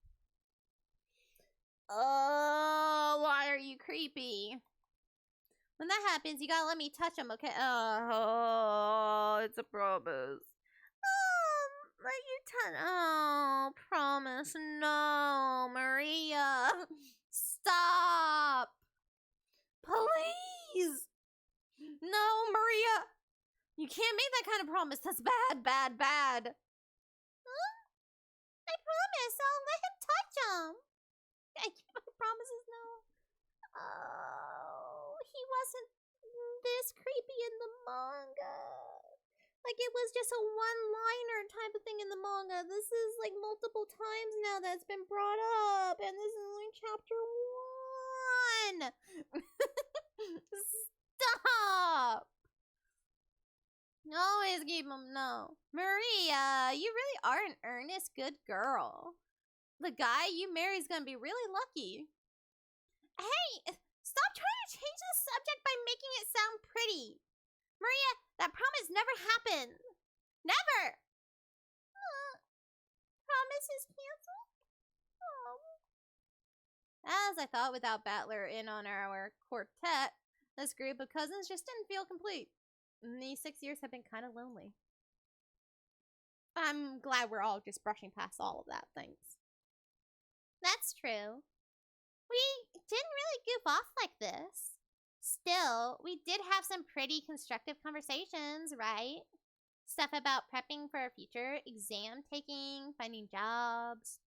Oh, why are you creepy? When that happens, you gotta let me touch him, okay? Oh, it's a promise. Let you touch. Oh, promise. No, Maria. Stop. Please. No, Maria. You can't make that kind of promise. That's bad, bad, bad. Huh? I promise I'll let him touch him. I keep my promises, no. Oh, he wasn't this creepy in the manga. Like, it was just a one-liner type of thing in the manga. This is, like, multiple times now that's been brought up. And this is only chapter 1. Stop. Always keep him, no. Maria, you really are an earnest, good girl. The guy you marry is gonna be really lucky. Hey, stop trying to change the subject by making it sound pretty. Maria, that promise never happened. Never. Promise is canceled? Oh. As I thought, without Battler in on our quartet, this group of cousins just didn't feel complete. And these 6 years have been kind of lonely. I'm glad we're all just brushing past all of that, thanks. That's true. We didn't really goof off like this. Still, we did have some pretty constructive conversations, right? Stuff about prepping for a future exam taking, finding jobs.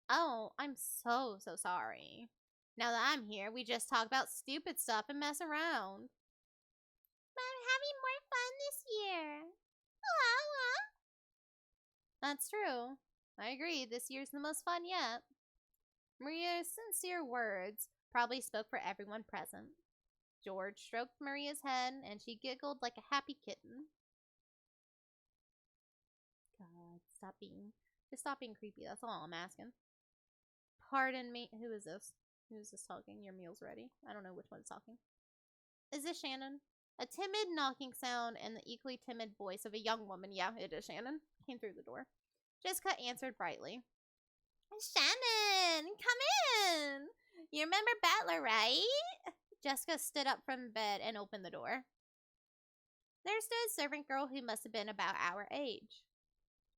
Oh, I'm so sorry. Now that I'm here, we just talk about stupid stuff and mess around. But I'm having more fun this year. That's true. I agree, this year's the most fun yet. Maria's sincere words probably spoke for everyone present. George stroked Maria's head, and she giggled like a happy kitten. God, stop being creepy. That's all I'm asking. Pardon me. Who is this? Who's this talking? Your meal's ready. I don't know which one's talking. Is this Shannon? A timid knocking sound and the equally timid voice of a young woman. Yeah, it is Shannon. Came through the door. Jessica answered brightly. Shannon, come in. You remember Battler, right? Jessica stood up from bed and opened the door. There stood a servant girl who must have been about our age.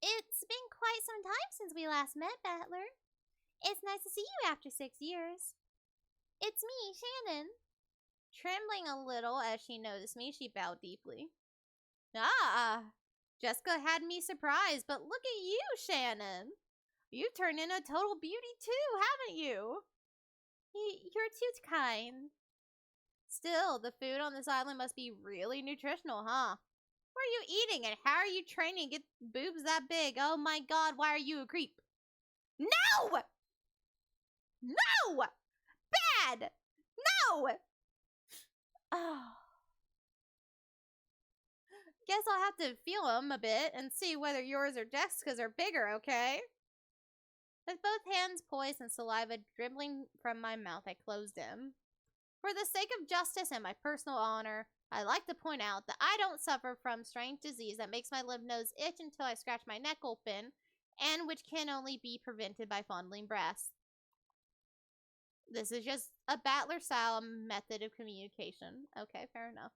It's been quite some time since we last met, Battler. It's nice to see you after 6 years. It's me, Shannon. Trembling a little as she noticed me, she bowed deeply. Ah, Jessica had me surprised, but look at you, Shannon. You've turned into a total beauty too, haven't you? You're too kind. Still, the food on this island must be really nutritional, huh? What are you eating and how are you training to get boobs that big? Oh my god, why are you a creep? No! No! Bad! No! Oh. Guess I'll have to feel them a bit and see whether yours or Jessica's are bigger, okay? With both hands poised and saliva dribbling from my mouth, I closed them. For the sake of justice and my personal honor, I like to point out that I don't suffer from strange disease that makes my lymph nodes itch until I scratch my neck open, and which can only be prevented by fondling breasts. This is just a battler-style method of communication. Okay, fair enough.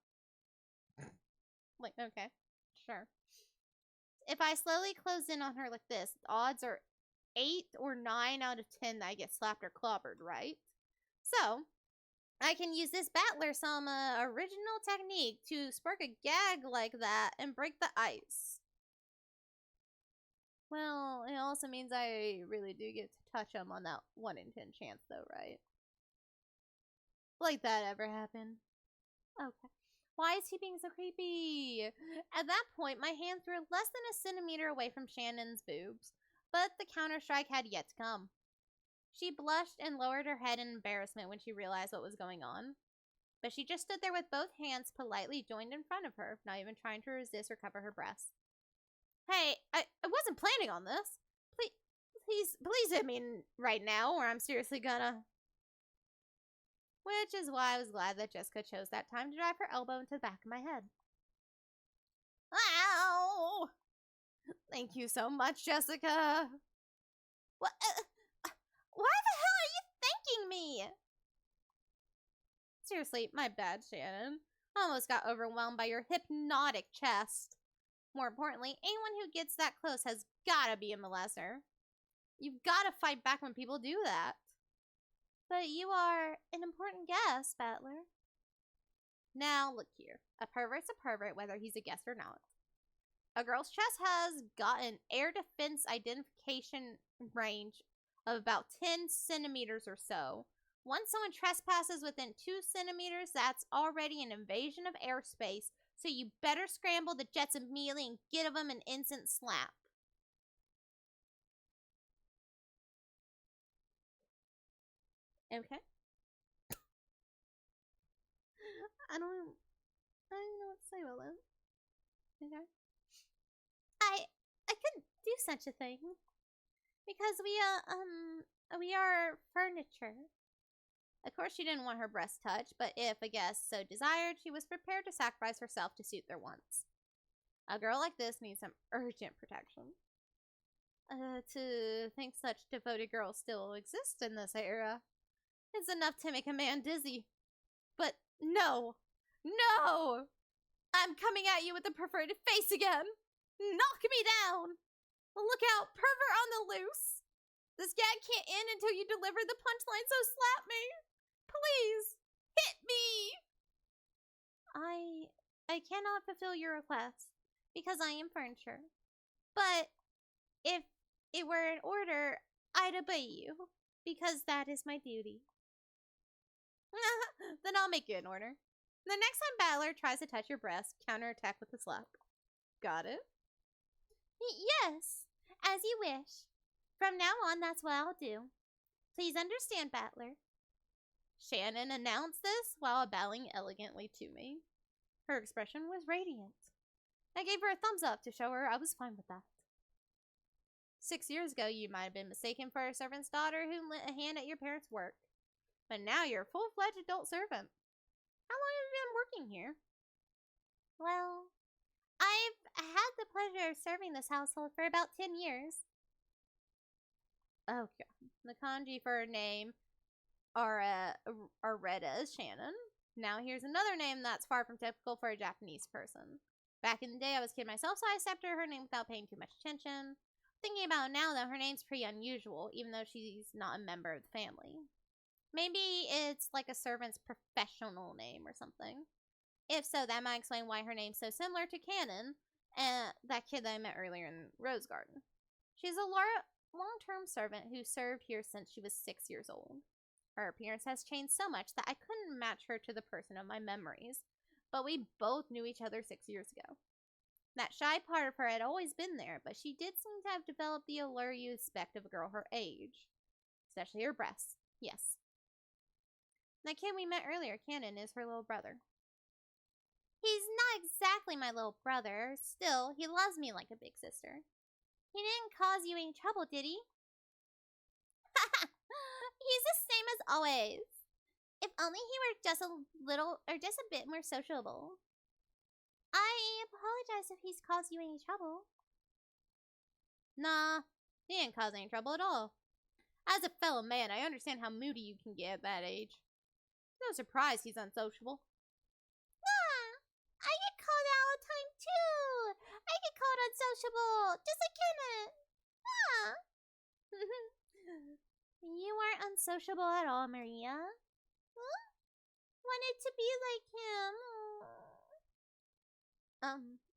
Like, okay, sure. If I slowly close in on her like this, the odds are 8 or 9 out of 10 that I get slapped or clobbered, right? So, I can use this battler some original technique to spark a gag like that and break the ice. Well, it also means I really do get to touch him on that 1 in 10 chance though, right? Like that ever happened? Okay. Why is he being so creepy? At that point, my hands were less than a centimeter away from Shannon's boobs, but the counter-strike had yet to come. She blushed and lowered her head in embarrassment when she realized what was going on. But she just stood there with both hands politely joined in front of her, not even trying to resist or cover her breasts. Hey, I wasn't planning on this. Please hit me right now, or I'm seriously gonna... Which is why I was glad that Jessica chose that time to drive her elbow into the back of my head. Ow! Thank you so much, Jessica. What? Why the hell are you thanking me? Seriously, my bad, Shannon. I almost got overwhelmed by your hypnotic chest. More importantly, anyone who gets that close has gotta be a molester. You've gotta fight back when people do that. But you are an important guest, Battler. Now, look here. A pervert's a pervert, whether he's a guest or not. A girl's chest has got an air defense identification range of about 10 centimeters or so. Once someone trespasses within 2 centimeters, that's already an invasion of airspace, so you better scramble the jets immediately and give them an instant slap. Okay. I don't know what to say about that. Okay. I couldn't do such a thing. Because we are furniture. Of course she didn't want her breast touched, but if a guest so desired, she was prepared to sacrifice herself to suit their wants. A girl like this needs some urgent protection. To think such devoted girls still exist in this era. It's enough to make a man dizzy. But no! No! I'm coming at you with a perverted face again! Knock me down! Look out, pervert on the loose! This gag can't end until you deliver the punchline, so slap me! Please! Hit me! I cannot fulfill your request, because I am furniture. But, if it were an order, I'd obey you, because that is my duty. Then I'll make you an order. The next time Battler tries to touch your breast, counterattack with a slap. Got it? Yes, as you wish. From now on, that's what I'll do. Please understand, Battler. Shannon announced this while bowing elegantly to me. Her expression was radiant. I gave her a thumbs up to show her I was fine with that. 6 years ago, you might have been mistaken for a servant's daughter who lent a hand at your parents' work. But now you're a full-fledged adult servant. How long have you been working here? Well, I've had the pleasure of serving this household for about 10 years. Okay. The kanji for her name are read as Shannon. Now here's another name that's far from typical for a Japanese person. Back in the day, I was a kid myself, so I accepted her name without paying too much attention. Thinking about it now, though, her name's pretty unusual, even though she's not a member of the family. Maybe it's like a servant's professional name or something. If so, that might explain why her name's so similar to Cannon, that kid that I met earlier in Rose Garden. She's a long-term servant who served here since she was 6 years old. Her appearance has changed so much that I couldn't match her to the person of my memories, but we both knew each other 6 years ago. That shy part of her had always been there, but she did seem to have developed the allure you expect of a girl her age. Especially her breasts, yes. That kid we met earlier, Cannon, is her little brother. He's not exactly my little brother. Still, he loves me like a big sister. He didn't cause you any trouble, did he? He's the same as always. If only he were just a bit more sociable. I apologize if he's caused you any trouble. Nah, he didn't cause any trouble at all. As a fellow man, I understand how moody you can get at that age. It's no surprise he's unsociable. Nah, I get called out all the time too. I get called unsociable, just like Kenneth. Nah. You aren't unsociable at all, Maria. Huh? Wanted to be like him.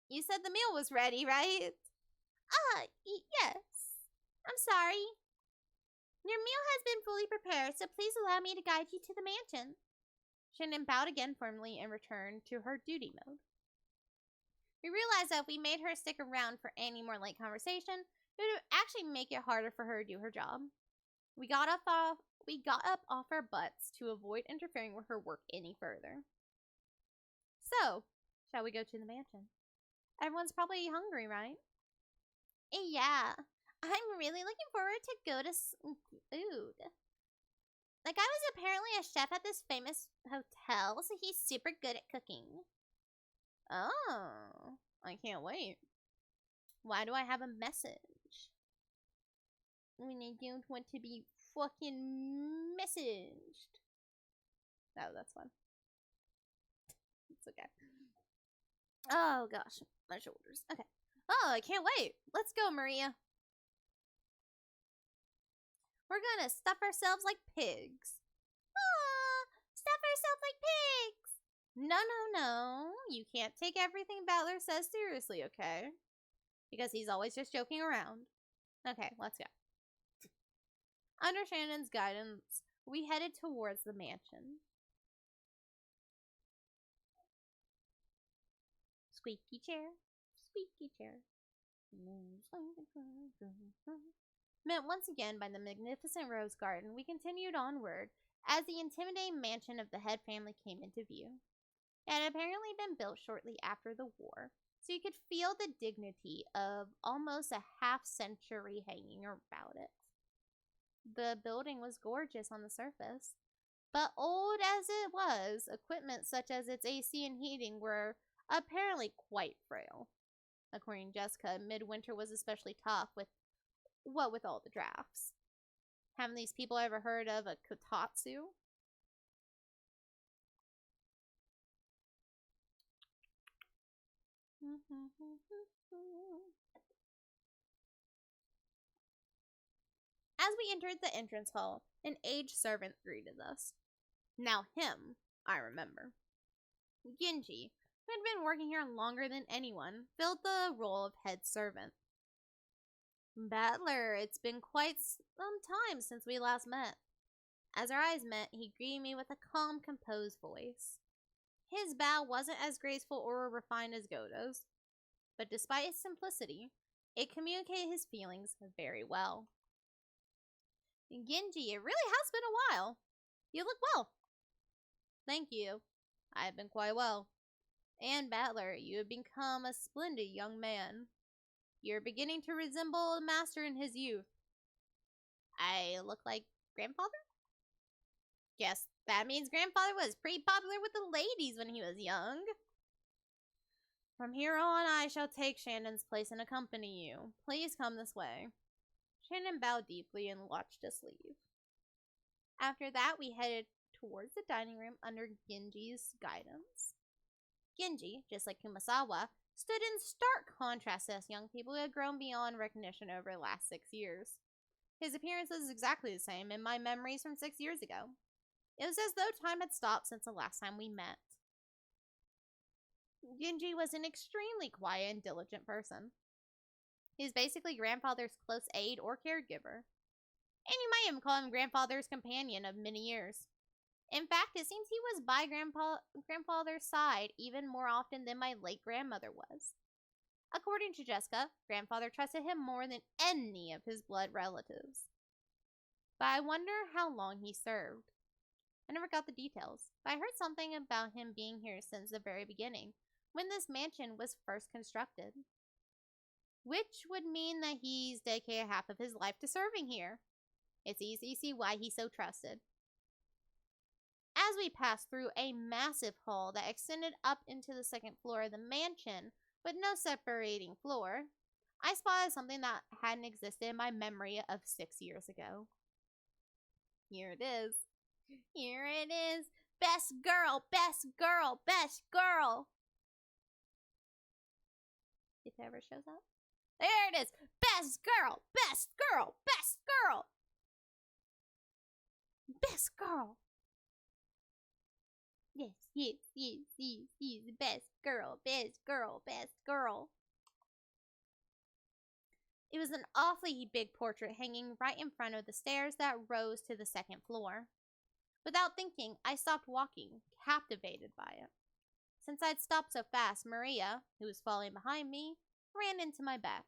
You said the meal was ready, right? Yes. I'm sorry. Your meal has been fully prepared, so please allow me to guide you to the mansion. Shannon bowed again firmly and returned to her duty mode. We realized that if we made her stick around for any more late conversation, it would actually make it harder for her to do her job. We got up off our butts to avoid interfering with her work any further. So, shall we go to the mansion? Everyone's probably hungry, right? Yeah, I'm really looking forward to go to food. The guy was apparently a chef at this famous hotel, so he's super good at cooking. Oh, I can't wait. Why do I have a message? When I don't want to be fucking messaged. Oh, that's fun. It's okay. Oh gosh, my shoulders. Okay. Oh, I can't wait. Let's go, Maria. We're gonna stuff ourselves like pigs. Stuff ourselves like pigs. No. You can't take everything Battler says seriously, okay? Because he's always just joking around. Okay, let's go. Under Shannon's guidance, we headed towards the mansion. Squeaky chair, squeaky chair. Met once again by the magnificent rose garden, we continued onward as the intimidating mansion of the head family came into view. It had apparently been built shortly after the war, so you could feel the dignity of almost a half-century hanging about it. The building was gorgeous on the surface, but old as it was, equipment such as its AC and heating were apparently quite frail. According to Jessica, midwinter was especially tough with all the drafts. Haven't these people ever heard of a kotatsu? As we entered the entrance hall, an aged servant greeted us. Now him, I remember. Genji, who had been working here longer than anyone, filled the role of head servant. Battler, it's been quite some time since we last met. As our eyes met, he greeted me with a calm, composed voice. His bow wasn't as graceful or refined as Goto's, but despite its simplicity, it communicated his feelings very well. Genji, it really has been a while. You look well. Thank you. I have been quite well. And Battler, you have become a splendid young man. You're beginning to resemble a master in his youth. I look like grandfather? Guess that means grandfather was pretty popular with the ladies when he was young. From here on, I shall take Shannon's place and accompany you. Please come this way. Shannon bowed deeply and watched us leave. After that, we headed towards the dining room under Genji's guidance. Genji, just like Kumasawa, stood in stark contrast to us young people who had grown beyond recognition over the last 6 years. His appearance was exactly the same in my memories from 6 years ago. It was as though time had stopped since the last time we met. Genji was an extremely quiet and diligent person. He was basically grandfather's close aide or caregiver. And you might even call him grandfather's companion of many years. In fact, it seems he was by grandfather's side even more often than my late grandmother was. According to Jessica, grandfather trusted him more than any of his blood relatives. But I wonder how long he served. I never got the details, but I heard something about him being here since the very beginning, when this mansion was first constructed. Which would mean that he's dedicated half of his life to serving here. It's easy to see why he's so trusted. As we passed through a massive hall that extended up into the second floor of the mansion with no separating floor, I spotted something that hadn't existed in my memory of 6 years ago. Here it is. Here it is. Best girl, best girl, best girl. If it ever shows up. There it is. Best girl, best girl, best girl. Best girl. Yes, yes, yes, yes, yes. Best girl, best girl, best girl. It was an awfully big portrait hanging right in front of the stairs that rose to the second floor. Without thinking, I stopped walking, captivated by it. Since I'd stopped so fast, Maria, who was following behind me, ran into my back.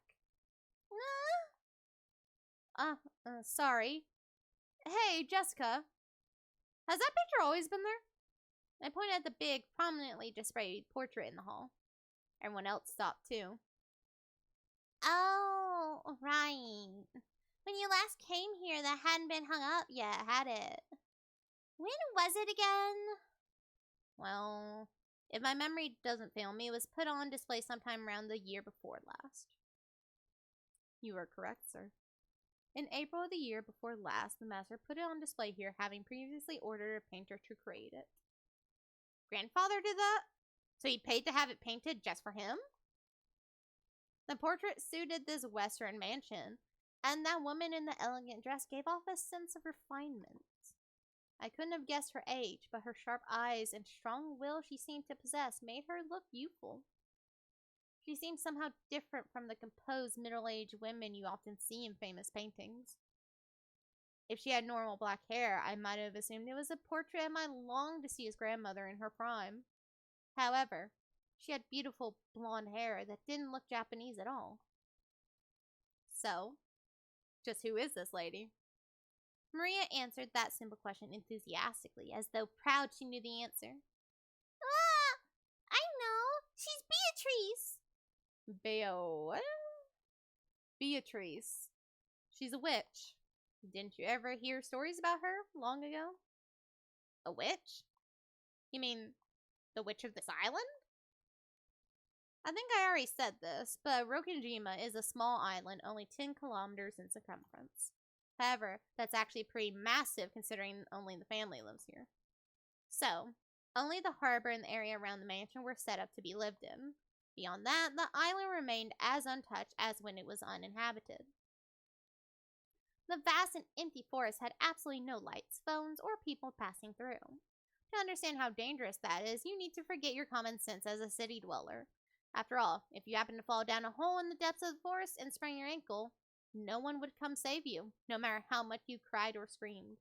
Sorry. Hey, Jessica. Has that picture always been there? I pointed at the big, prominently displayed portrait in the hall. Everyone else stopped too. Oh, right. When you last came here, that hadn't been hung up yet, had it? When was it again? Well, if my memory doesn't fail me, it was put on display sometime around the year before last. You are correct, sir. In April of the year before last, the master put it on display here, having previously ordered a painter to create it. Grandfather did that? So he paid to have it painted just for him? The portrait suited this western mansion, and that woman in the elegant dress gave off a sense of refinement. I couldn't have guessed her age, but her sharp eyes and strong will she seemed to possess made her look youthful. She seemed somehow different from the composed middle-aged women you often see in famous paintings. If she had normal black hair, I might have assumed it was a portrait of my long-deceased grandmother in her prime. However, she had beautiful blonde hair that didn't look Japanese at all. So, just who is this lady? Maria answered that simple question enthusiastically, as though proud she knew the answer. Ah! I know! She's Beatrice! What? Beatrice. She's a witch. Didn't you ever hear stories about her long ago? A witch? You mean the witch of this island? I think I already said this, but Rokujima is a small island only 10 kilometers in circumference. However, that's actually pretty massive considering only the family lives here. So, only the harbor and the area around the mansion were set up to be lived in. Beyond that, the island remained as untouched as when it was uninhabited. The vast and empty forest had absolutely no lights, phones, or people passing through. To understand how dangerous that is, you need to forget your common sense as a city dweller. After all, if you happen to fall down a hole in the depths of the forest and sprain your ankle, no one would come save you, no matter how much you cried or screamed.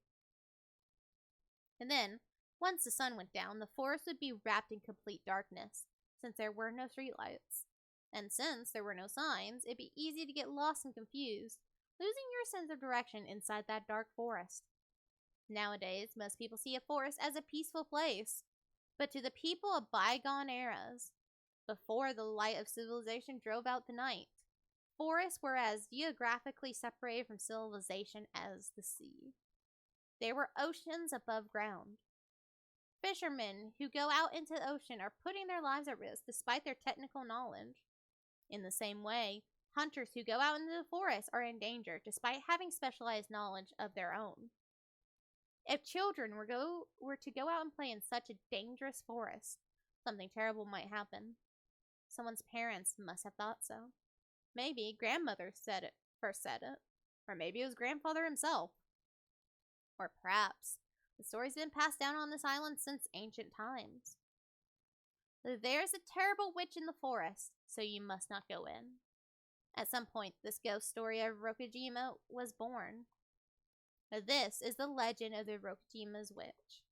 And then, once the sun went down, the forest would be wrapped in complete darkness, since there were no streetlights. And since there were no signs, it'd be easy to get lost and confused, losing your sense of direction inside that dark forest. Nowadays, most people see a forest as a peaceful place, but to the people of bygone eras, before the light of civilization drove out the night, forests were as geographically separated from civilization as the sea. There were oceans above ground. Fishermen who go out into the ocean are putting their lives at risk despite their technical knowledge. In the same way, hunters who go out into the forest are in danger despite having specialized knowledge of their own. If children were to go out and play in such a dangerous forest, something terrible might happen. Someone's parents must have thought so. Maybe grandmother first said it. Or maybe it was grandfather himself. Or perhaps the story's been passed down on this island since ancient times. There's a terrible witch in the forest, so you must not go in. At some point, this ghost story of Rokujima was born. This is the legend of the Rokujima's witch.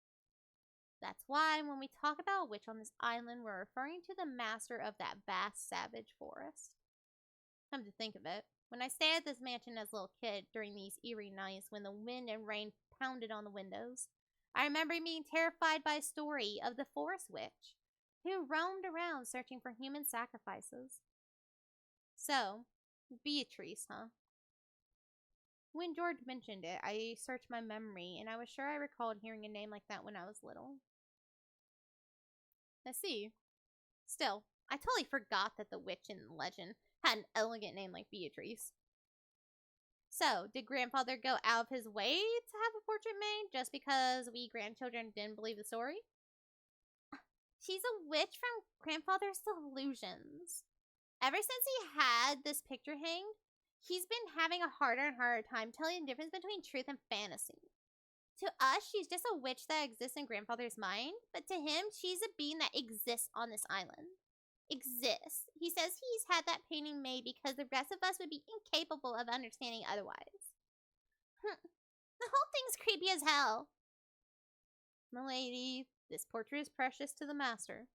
That's why when we talk about a witch on this island, we're referring to the master of that vast savage forest. Come to think of it, when I stayed at this mansion as a little kid during these eerie nights when the wind and rain pounded on the windows, I remember being terrified by a story of the forest witch who roamed around searching for human sacrifices. So, Beatrice, huh? When George mentioned it, I searched my memory, and I was sure I recalled hearing a name like that when I was little. I see. Still, I totally forgot that the witch in the legend had an elegant name like Beatrice. So, did grandfather go out of his way to have a portrait made just because we grandchildren didn't believe the story? She's a witch from grandfather's delusions. Ever since he had this picture hanged, he's been having a harder and harder time telling the difference between truth and fantasy. To us, she's just a witch that exists in grandfather's mind, but to him, she's a being that exists on this island. Exists. He says he's had that painting made because the rest of us would be incapable of understanding otherwise. The whole thing's creepy as hell. Milady, this portrait is precious to the master.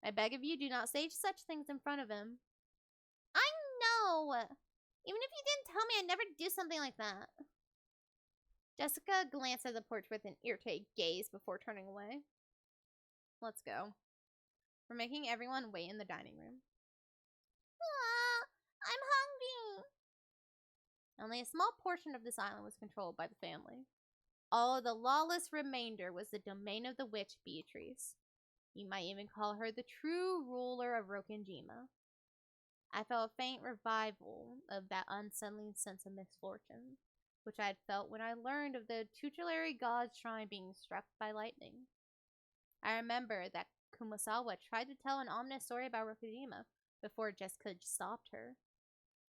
I beg of you, do not say such things in front of him. I know! Even if you didn't tell me, I'd never do something like that. Jessica glanced at the portrait with an irritated gaze before turning away. Let's go. We're making everyone wait in the dining room. I'm hungry. Only a small portion of this island was controlled by the family. All of the lawless remainder was the domain of the witch Beatrice. You might even call her the true ruler of Rokujima. I felt a faint revival of that unsettling sense of misfortune, which I had felt when I learned of the tutelary god's shrine being struck by lightning. I remember that Kumasawa tried to tell an ominous story about Rokujima before Jessica stopped her.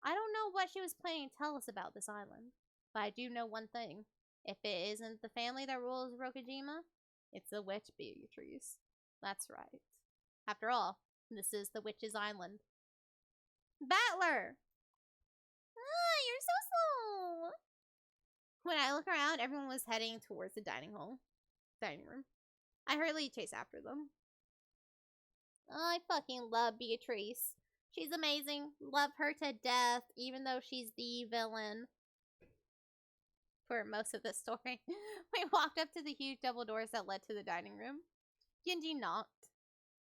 I don't know what she was planning to tell us about this island, but I do know one thing. If it isn't the family that rules Rokujima, it's the witch Beatrice. That's right. After all, this is the witch's island. Battler! You're so slow! When I look around, everyone was heading towards the dining room. I hurriedly chased after them. I fucking love Beatrice. She's amazing. Love her to death, even though she's the villain for most of the story. We walked up to the huge double doors that led to the dining room. Genji knocked.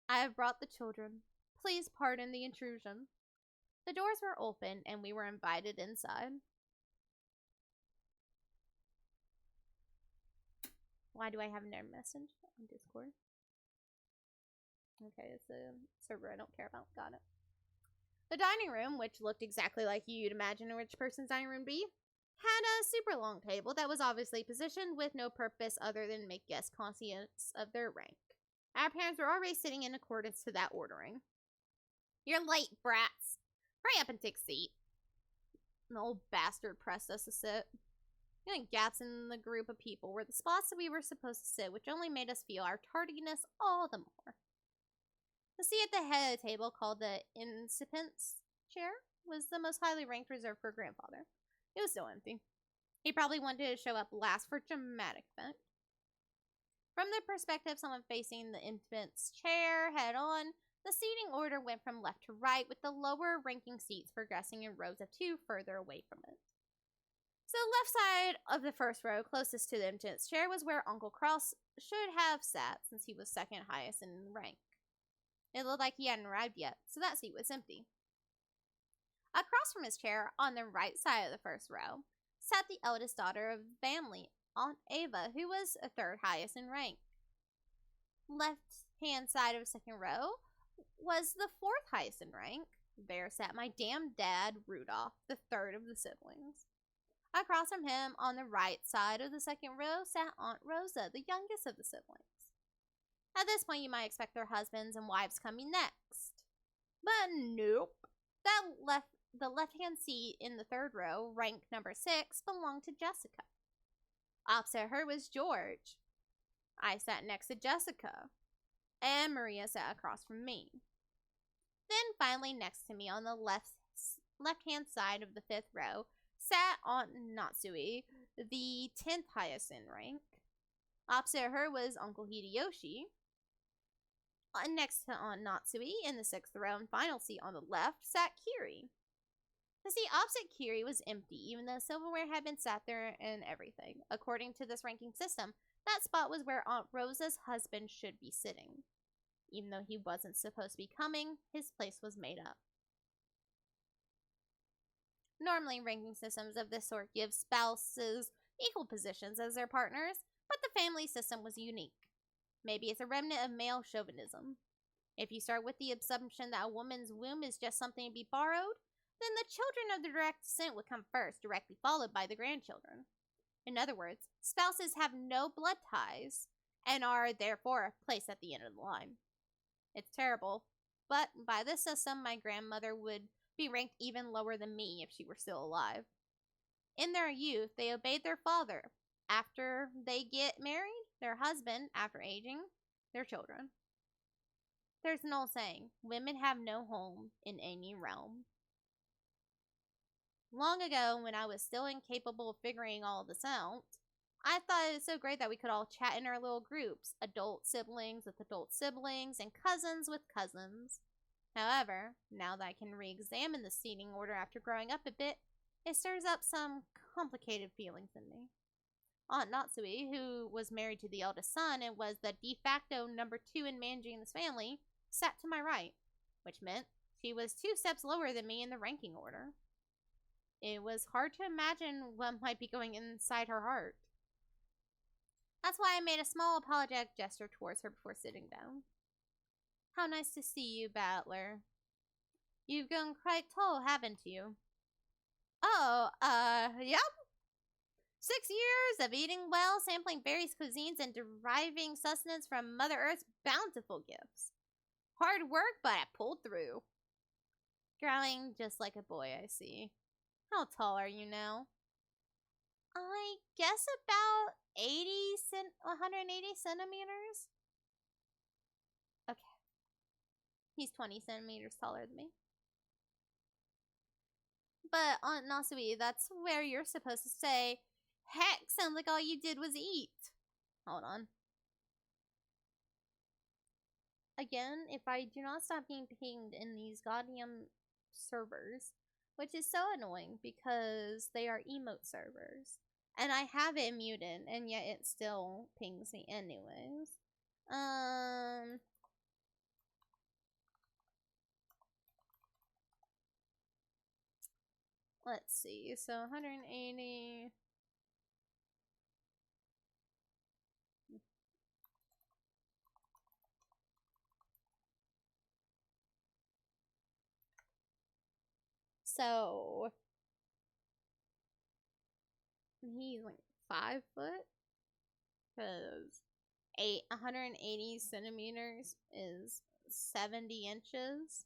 I have brought the children. Please pardon the intrusion. The doors were open, and we were invited inside. Why do I have no message on Discord? Okay, it's a server I don't care about. Got it. The dining room, which looked exactly like you'd imagine a rich person's dining room be, had a super long table that was obviously positioned with no purpose other than make guests conscious of their rank. Our parents were already sitting in accordance to that ordering. You're late, brats. Hurry up and take a seat. The old bastard pressed us to sit. Feeling gaps in the group of people were the spots that we were supposed to sit, which only made us feel our tardiness all the more. The seat at the head of the table, called the incipent's chair, was the most highly ranked reserved for grandfather. It was still empty. He probably wanted to show up last for dramatic effect. From the perspective of someone facing the infant's chair head on, the seating order went from left to right, with the lower ranking seats progressing in rows of two further away from it. So the left side of the first row, closest to the infant's chair, was where Uncle Kraus should have sat, since he was second highest in rank. It looked like he hadn't arrived yet, so that seat was empty. Across from his chair, on the right side of the first row, sat the eldest daughter of the family, Aunt Ava, who was a third highest in rank. Left hand side of the second row was the fourth highest in rank. There sat my damn dad, Rudolph, the third of the siblings. Across from him, on the right side of the second row, sat Aunt Rosa, the youngest of the siblings. At this point, you might expect their husbands and wives coming next. But nope. The left-hand seat in the third row, rank number 6, belonged to Jessica. Opposite her was George. I sat next to Jessica, and Maria sat across from me. Then finally next to me on the left-hand side of the fifth row sat Aunt Natsui, the 10th highest in rank. Opposite her was Uncle Hideyoshi. Next to Aunt Natsui in the 6th row and final seat on the left sat Kiri. The seat opposite Kiri was empty, even though silverware had been sat there and everything. According to this ranking system, that spot was where Aunt Rosa's husband should be sitting. Even though he wasn't supposed to be coming, his place was made up. Normally, ranking systems of this sort give spouses equal positions as their partners, but the family system was unique. Maybe it's a remnant of male chauvinism. If you start with the assumption that a woman's womb is just something to be borrowed, then the children of the direct descent would come first, directly followed by the grandchildren. In other words, spouses have no blood ties and are therefore placed at the end of the line. It's terrible, but by this system, my grandmother would be ranked even lower than me if she were still alive. In their youth, they obeyed their father. After they get married, their husband, after aging, their children. There's an old saying, women have no home in any realm. Long ago, when I was still incapable of figuring all this out, I thought it was so great that we could all chat in our little groups, adult siblings with adult siblings, and cousins with cousins. However, now that I can re-examine the seating order after growing up a bit, it stirs up some complicated feelings in me. Aunt Natsui, who was married to the eldest son and was the de facto number 2 in managing this family, sat to my right, which meant she was 2 steps lower than me in the ranking order. It was hard to imagine what might be going inside her heart. That's why I made a small apologetic gesture towards her before sitting down. How nice to see you, Battler. You've grown quite tall, haven't you? Oh, yep. 6 years of eating well, sampling various cuisines, and deriving sustenance from Mother Earth's bountiful gifts. Hard work, but I pulled through. Growing just like a boy, I see. How tall are you now? I guess about 180 centimeters. Okay. He's 20 centimeters taller than me. But Aunt Nasui, that's where you're supposed to say, heck, sounds like all you did was eat. Hold on. Again, if I do not stop being pinged in these goddamn servers, which is so annoying because they are emote servers. And I have it muted, and yet it still pings me anyways. Let's see. So 180. So he's like 5 foot, because 180 centimeters is 70 inches.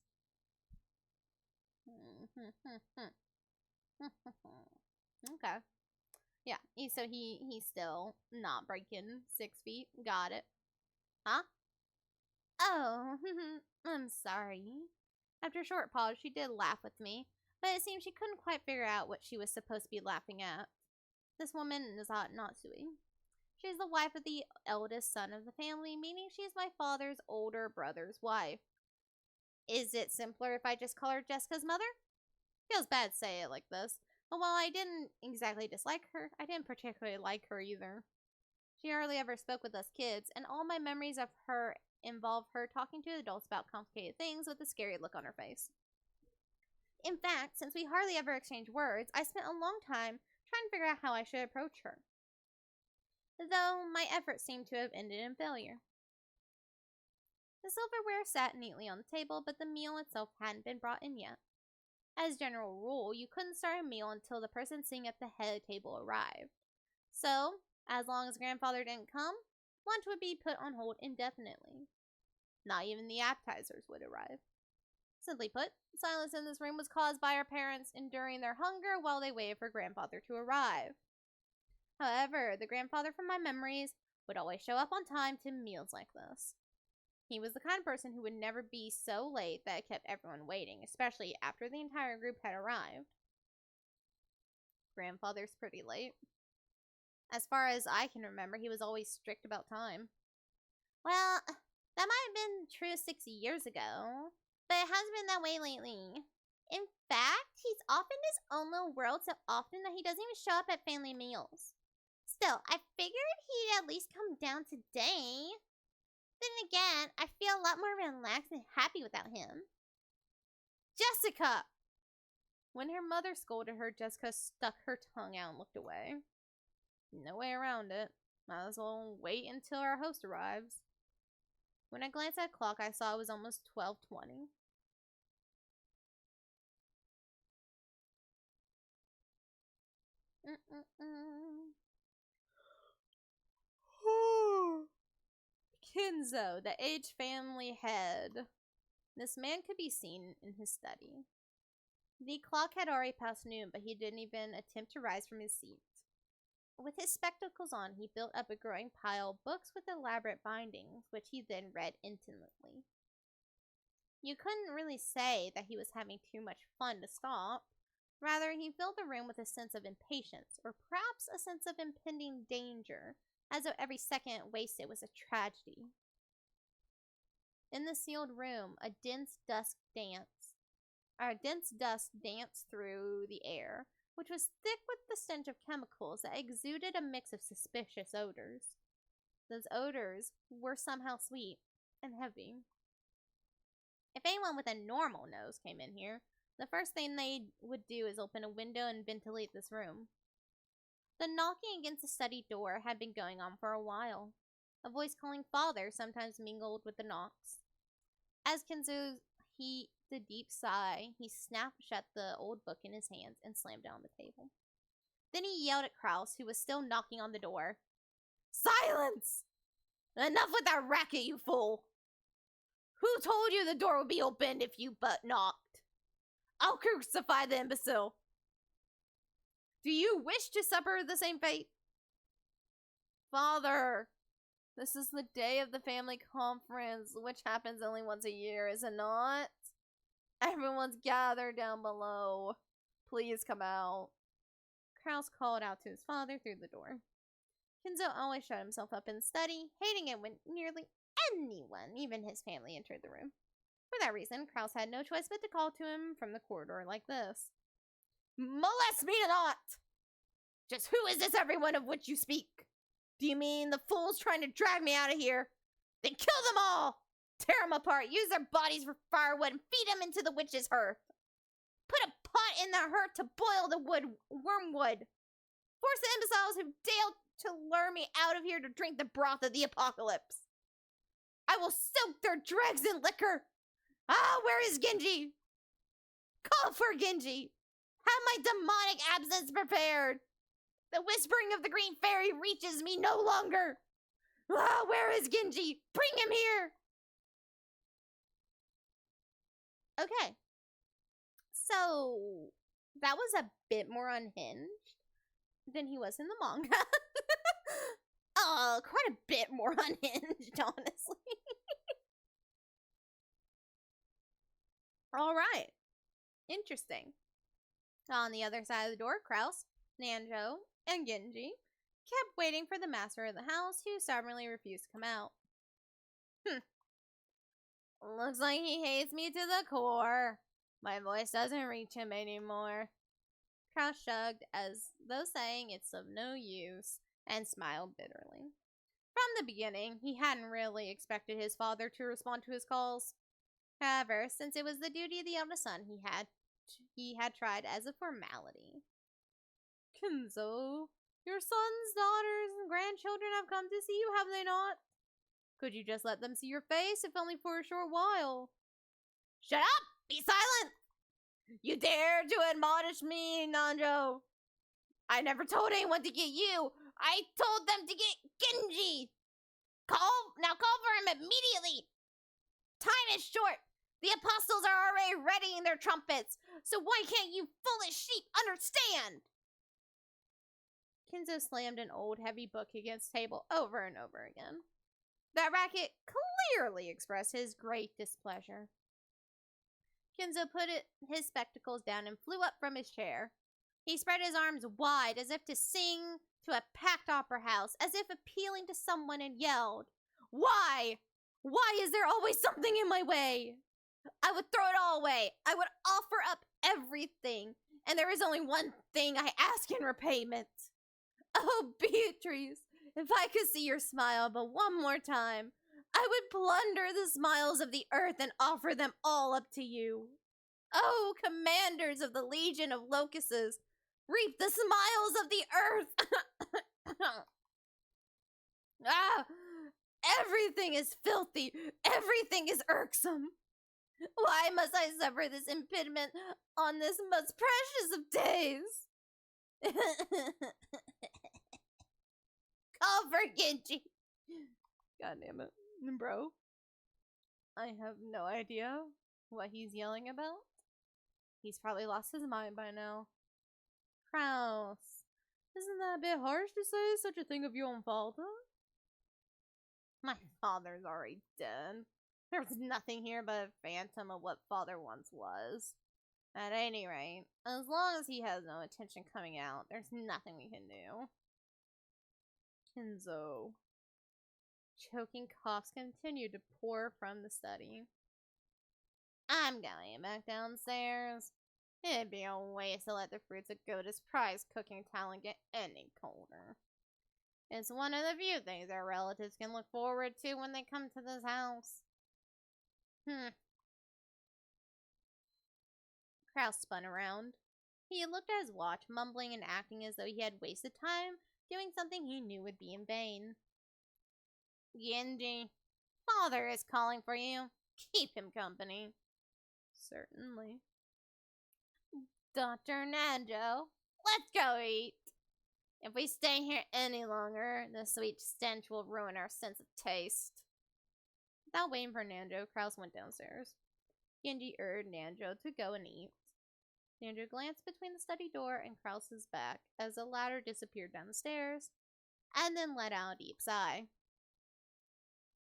Okay. Yeah, he's still not breaking 6 feet. Got it. Huh? Oh, I'm sorry. After a short pause, she did laugh with me, but it seemed she couldn't quite figure out what she was supposed to be laughing at. This woman is Aunt Natsui. She is the wife of the eldest son of the family, meaning she is my father's older brother's wife. Is it simpler if I just call her Jessica's mother? Feels bad to say it like this, but while I didn't exactly dislike her, I didn't particularly like her either. She hardly ever spoke with us kids, and all my memories of her involve her talking to adults about complicated things with a scary look on her face. In fact, since we hardly ever exchanged words, I spent a long time trying to figure out how I should approach her. though my efforts seemed to have ended in failure. The silverware sat neatly on the table, but the meal itself hadn't been brought in yet. As a general rule, you couldn't start a meal until the person sitting at the head table arrived. So, as long as grandfather didn't come, lunch would be put on hold indefinitely. Not even the appetizers would arrive. Simply put, silence in this room was caused by our parents enduring their hunger while they waited for grandfather to arrive. However, the grandfather from my memories would always show up on time to meals like this. He was the kind of person who would never be so late that it kept everyone waiting, especially after the entire group had arrived. Grandfather's pretty late. As far as I can remember, he was always strict about time. Well, that might have been true 60 years ago, but it hasn't been that way lately. In fact, he's off in his own little world so often that he doesn't even show up at family meals. Still, I figured he'd at least come down today. Then again, I feel a lot more relaxed and happy without him. Jessica! When her mother scolded her, Jessica stuck her tongue out and looked away. No way around it. Might as well wait until our host arrives. When I glanced at the clock, I saw it was almost 12:20. Kinzo, the aged family head. This man could be seen in his study. The clock had already passed noon, but he didn't even attempt to rise from his seat. With his spectacles on, he built up a growing pile of books with elaborate bindings, which he then read intently. You couldn't really say that he was having too much fun to stop. Rather, he filled the room with a sense of impatience, or perhaps a sense of impending danger, as though every second wasted was a tragedy. In the sealed room, a dense dust danced through the air, which was thick with the stench of chemicals that exuded a mix of suspicious odors. Those odors were somehow sweet and heavy. If anyone with a normal nose came in here, the first thing they would do is open a window and ventilate this room. The knocking against the study door had been going on for a while. A voice calling father sometimes mingled with the knocks. As Kenzo heaved a deep sigh, he snapped shut the old book in his hands and slammed it on the table. Then he yelled at Kraus, who was still knocking on the door. Silence! Enough with that racket, you fool! Who told you the door would be opened if you but knocked? I'll crucify the imbecile. Do you wish to suffer the same fate? Father, this is the day of the family conference, which happens only once a year, is it not? Everyone's gathered down below. Please come out. Kraus called out to his father through the door. Kenzo always shut himself up in the study, hating it when nearly anyone, even his family, entered the room. For that reason, Kraus had no choice but to call to him from the corridor like this. Molest me not! Just who is this everyone of which you speak? Do you mean the fools trying to drag me out of here? Then kill them all! Tear them apart, use their bodies for firewood, and feed them into the witch's hearth. Put a pot in the hearth to boil the wormwood. Force the imbeciles who dare to lure me out of here to drink the broth of the apocalypse. I will soak their dregs in liquor. Ah, where is Genji? Call for Genji. Have my demonic absence prepared. The whispering of the green fairy reaches me no longer. Ah, where is Genji? Bring him here. Okay. So, that was a bit more unhinged than he was in the manga. Quite a bit more unhinged, honestly. Alright. Interesting. On the other side of the door, Kraus, Nanjo, and Genji kept waiting for the master of the house, who stubbornly refused to come out. Looks like he hates me to the core. My voice doesn't reach him anymore. Kraus shrugged as though saying it's of no use, and smiled bitterly. From the beginning, he hadn't really expected his father to respond to his calls. However, since it was the duty of the eldest son, he had tried as a formality. Kenzo, Your sons, daughters, and grandchildren have come to see you, have they not? Could you just let them see your face, if only for a short while? Shut up! Be silent! You dare to admonish me, Nanjo? I never told anyone to get you. I told them to get Genji. Now call for him immediately. Time is short. The apostles are already readying their trumpets. So why can't you foolish sheep understand? Kinzo slammed an old heavy book against the table over and over again. That racket clearly expressed his great displeasure. Kinzo put his spectacles down and flew up from his chair. He spread his arms wide as if to sing to a packed opera house, as if appealing to someone, and yelled, Why? Why is there always something in my way? I would throw it all away. I would offer up everything, and there is only one thing I ask in repayment. Oh, Beatrice, if I could see your smile but one more time, I would plunder the smiles of the earth and offer them all up to you. Oh, commanders of the Legion of Locusts, reap the smiles of the earth. Ah, everything is filthy. Everything is irksome. Why must I suffer this impediment on this most precious of days? Call for Genji. God damn it, bro. I have no idea what he's yelling about. He's probably lost his mind by now. Kraus, isn't that a bit harsh to say such a thing of your own father? My father's already dead. There's nothing here but a phantom of what father once was. At any rate, as long as he has no attention coming out, there's nothing we can do. Kinzo. Choking coughs continued to pour from the study. I'm going back downstairs. It'd be a waste to let the fruits of Goda's prize cooking talent get any colder. It's one of the few things our relatives can look forward to when they come to this house. Kraus spun around. He looked at his watch, mumbling and acting as though he had wasted time doing something he knew would be in vain. Genji, father is calling for you. Keep him company. Certainly. Dr. Nanjo, let's go eat. If we stay here any longer, the sweet stench will ruin our sense of taste. Without waiting for Nanjo, Kraus went downstairs. Genji urged Nanjo to go and eat. Nanjo glanced between the study door and Kraus's back as the latter disappeared down the stairs, and then let out a deep sigh.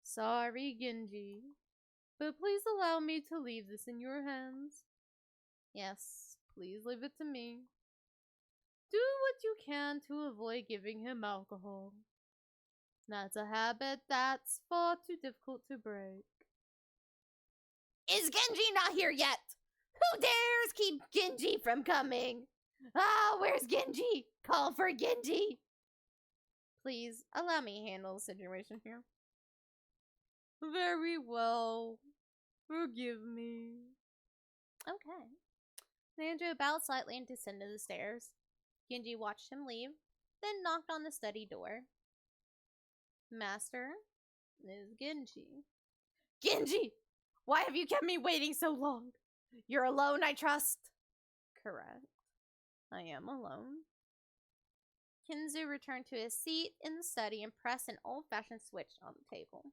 Sorry, Genji, but please allow me to leave this in your hands. Yes, please leave it to me. Do what you can to avoid giving him alcohol. That's a habit that's far too difficult to break. Is Genji not here yet? Who dares keep Genji from coming? Ah, where's Genji? Call for Genji. Please, allow me to handle the situation here. Very well. Forgive me. Okay. Nanjo bowed slightly and descended the stairs. Genji watched him leave, then knocked on the study door. Master, this is Genji. Genji! Why have you kept me waiting so long? You're alone, I trust. Correct. I am alone. Kinzu returned to his seat in the study and pressed an old-fashioned switch on the table.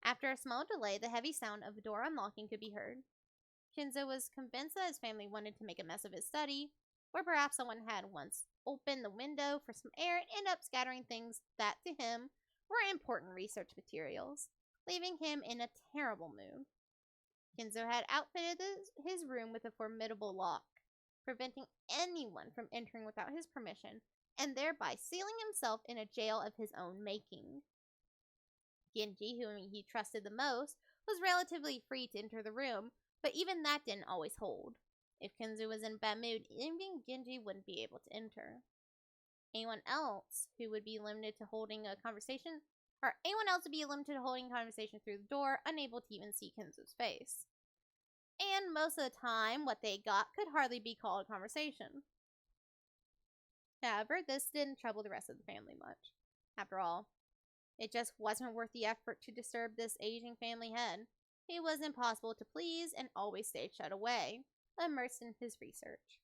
After a small delay, the heavy sound of a door unlocking could be heard. Kinzo was convinced that his family wanted to make a mess of his study, or perhaps someone had once opened the window for some air and ended up scattering things that, to him, were important research materials, leaving him in a terrible mood. Kinzo had outfitted his room with a formidable lock, preventing anyone from entering without his permission, and thereby sealing himself in a jail of his own making. Genji, whom he trusted the most, was relatively free to enter the room, but even that didn't always hold. If Kinzu was in a bad mood, even Genji wouldn't be able to enter. Anyone else would be limited to holding a conversation through the door, unable to even see Kinzu's face. And most of the time, what they got could hardly be called a conversation. However, this didn't trouble the rest of the family much. After all, it just wasn't worth the effort to disturb this aging family head. He was impossible to please and always stayed shut away, immersed in his research.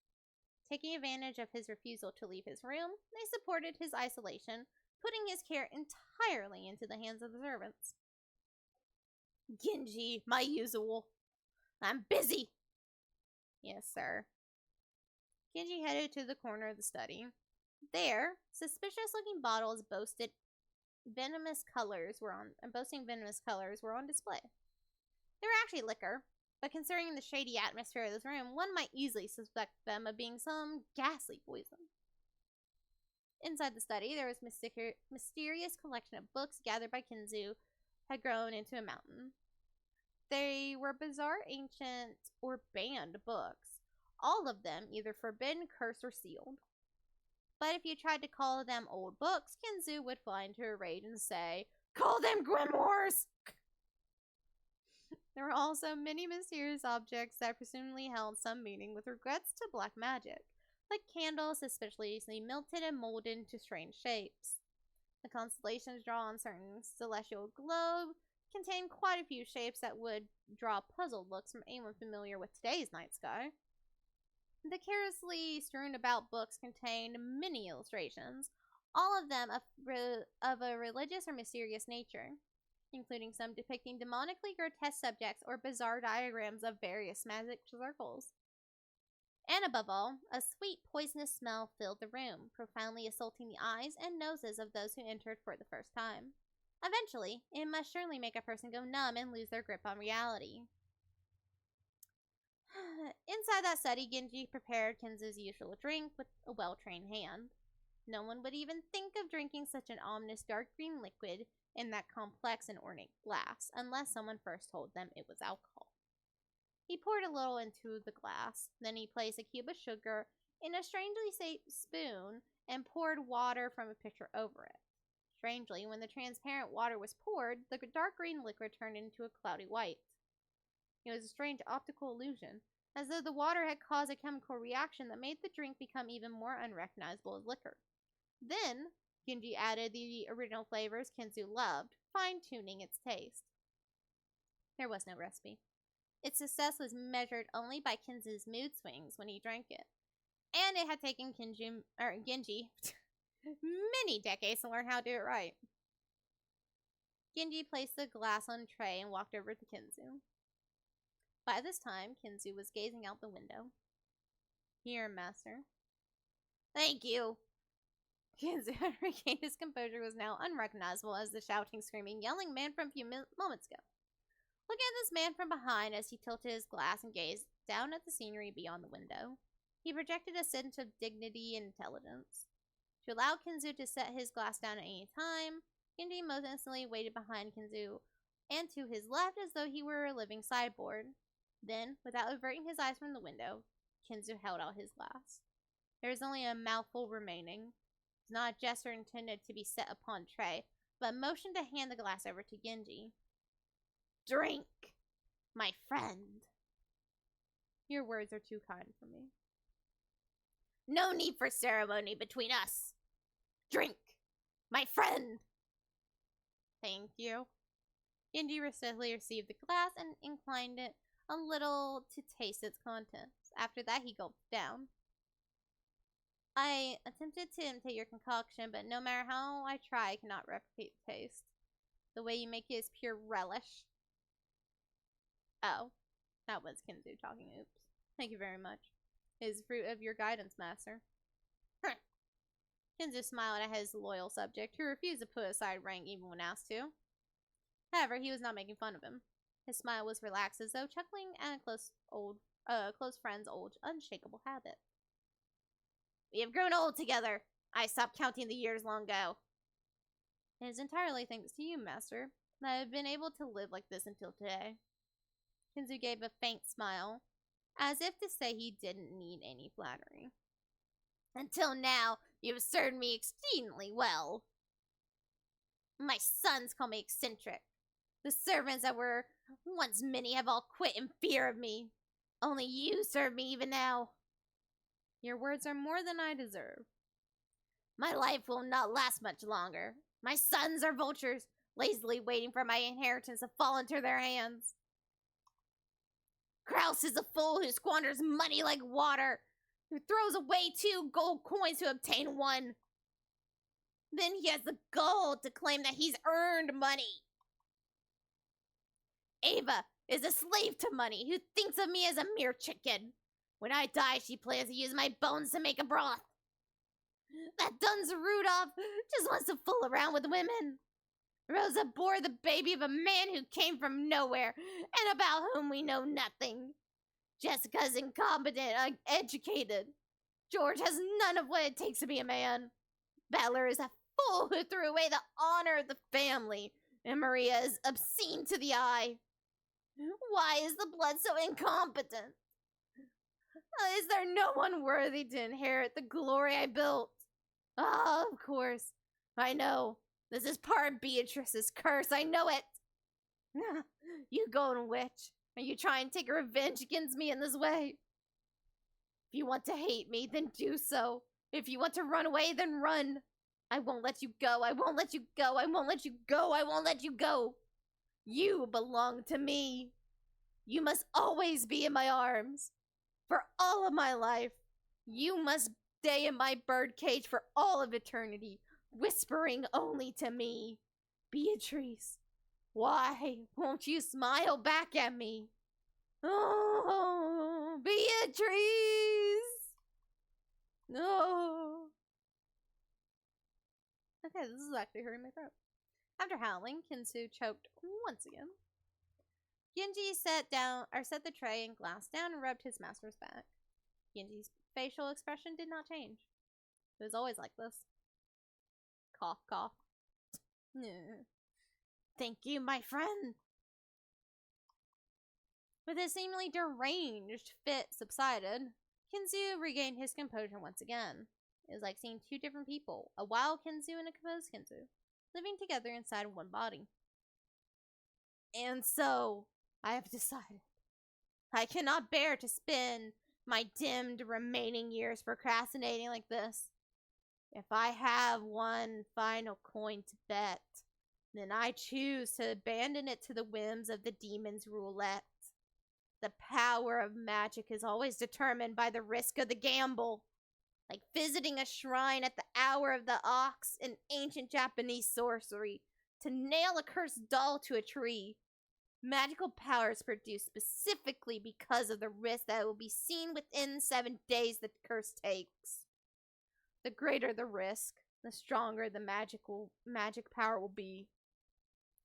Taking advantage of his refusal to leave his room, they supported his isolation, putting his care entirely into the hands of the servants. Genji, my usual. I'm busy. Yes, sir. Genji headed to the corner of the study. There, suspicious-looking bottles boasting venomous colors were on display. They were actually liquor, but considering the shady atmosphere of this room, one might easily suspect them of being some ghastly poison. Inside the study, there was a mysterious collection of books gathered by Kinzu had grown into a mountain. They were bizarre, ancient, or banned books, all of them either forbidden, cursed, or sealed. But if you tried to call them old books, Kinzu would fly into a rage and say, "Call them grimoires!" There were also many mysterious objects that presumably held some meaning with regrets to black magic, like candles suspiciously melted and molded into strange shapes. The constellations drawn on certain celestial globe contained quite a few shapes that would draw puzzled looks from anyone familiar with today's night sky. The carelessly strewn about books contained many illustrations, all of them of a religious or mysterious nature, including some depicting demonically grotesque subjects or bizarre diagrams of various magic circles. And above all, a sweet, poisonous smell filled the room, profoundly assaulting the eyes and noses of those who entered for the first time. Eventually, it must surely make a person go numb and lose their grip on reality. Inside that study, Genji prepared Kinzu's usual drink with a well-trained hand. No one would even think of drinking such an ominous dark green liquid in that complex and ornate glass, unless someone first told them it was alcohol. He poured a little into the glass, then he placed a cube of sugar in a strangely shaped spoon and poured water from a pitcher over it. Strangely, when the transparent water was poured, the dark green liquid turned into a cloudy white. It was a strange optical illusion, as though the water had caused a chemical reaction that made the drink become even more unrecognizable as liquor. Then, Genji added the original flavors Kinzu loved, fine-tuning its taste. There was no recipe. Its success was measured only by Kinzu's mood swings when he drank it, and it had taken Genji many decades to learn how to do it right. Genji placed the glass on a tray and walked over to Kinzu. By this time, Kinzu was gazing out the window. "Here, master." "Thank you." Kinzu had regained his composure, was now unrecognizable as the shouting, screaming, yelling man from a few moments ago. Looking at this man from behind as he tilted his glass and gazed down at the scenery beyond the window, he projected a sense of dignity and intelligence. To allow Kinzu to set his glass down at any time, Genji modestly waited behind Kinzu and to his left as though he were a living sideboard. Then, without averting his eyes from the window, Kinzu held out his glass. There was only a mouthful remaining. It was not a gesture intended to be set upon tray, but motioned to hand the glass over to Genji. "Drink, my friend." "Your words are too kind for me." "No need for ceremony between us. Drink, my friend." "Thank you." Genji receptively received the glass and inclined it a little to taste its contents. After that, he gulped down. "I attempted to imitate your concoction, but no matter how I try, I cannot replicate the taste. The way you make it is pure relish." Oh, that was Kinzu talking. Oops. "Thank you very much. It is fruit of your guidance, master." Kinzu smiled at his loyal subject, who refused to put aside rank even when asked to. However, he was not making fun of him. His smile was relaxed, as though chuckling at a close friend's old, unshakable habit. "We have grown old together. I stopped counting the years long ago." "It is entirely thanks to you, master, that I have been able to live like this until today." Kinzu gave a faint smile, as if to say he didn't need any flattery. "Until now, you have served me exceedingly well. My sons call me eccentric. The servants that were once many have all quit in fear of me. Only you serve me even now." "Your words are more than I deserve." My life will not last much longer. My sons are vultures, lazily waiting for my inheritance to fall into their hands. Kraus is a fool who squanders money like water, who throws away 2 gold coins to obtain 1. Then he has the gall to claim that he's earned money. Ava is a slave to money who thinks of me as a mere chicken. When I die, she plans to use my bones to make a broth. That dunce Rudolph just wants to fool around with women. Rosa bore the baby of a man who came from nowhere and about whom we know nothing. Jessica's incompetent, uneducated. George has none of what it takes to be a man. Butler is a fool who threw away the honor of the family, and Maria is obscene to the eye. Why is the blood so incompetent? Is there no one worthy to inherit the glory I built? Ah, of course. I know. This is part Beatrice's curse. I know it. You golden witch. Are you trying to take revenge against me in this way? If you want to hate me, then do so. If you want to run away, then run. I won't let you go. I won't let you go. I won't let you go. I won't let you go. You belong to me. You must always be in my arms. For all of my life. You must stay in my birdcage for all of eternity, whispering only to me. Beatrice, why won't you smile back at me? Oh, Beatrice! No. Okay, this is actually hurting my throat. After howling, Kinsu choked once again. Genji set the tray and glass down and rubbed his master's back. Genji's facial expression did not change. It was always like this. Cough, cough. Thank you, my friend. With his seemingly deranged fit subsided, Kinsu regained his composure once again. It was like seeing 2 different people, a wild Kinsu and a composed Kinsu, living together inside one body. And so, I have decided. I cannot bear to spend my dimmed remaining years procrastinating like this. If I have one final coin to bet, then I choose to abandon it to the whims of the demon's roulette. The power of magic is always determined by the risk of the gamble. Like visiting a shrine at the hour of the ox in ancient Japanese sorcery, to nail a cursed doll to a tree. Magical power is produced specifically because of the risk that it will be seen within 7 days the curse takes. The greater the risk, the stronger the magic power will be.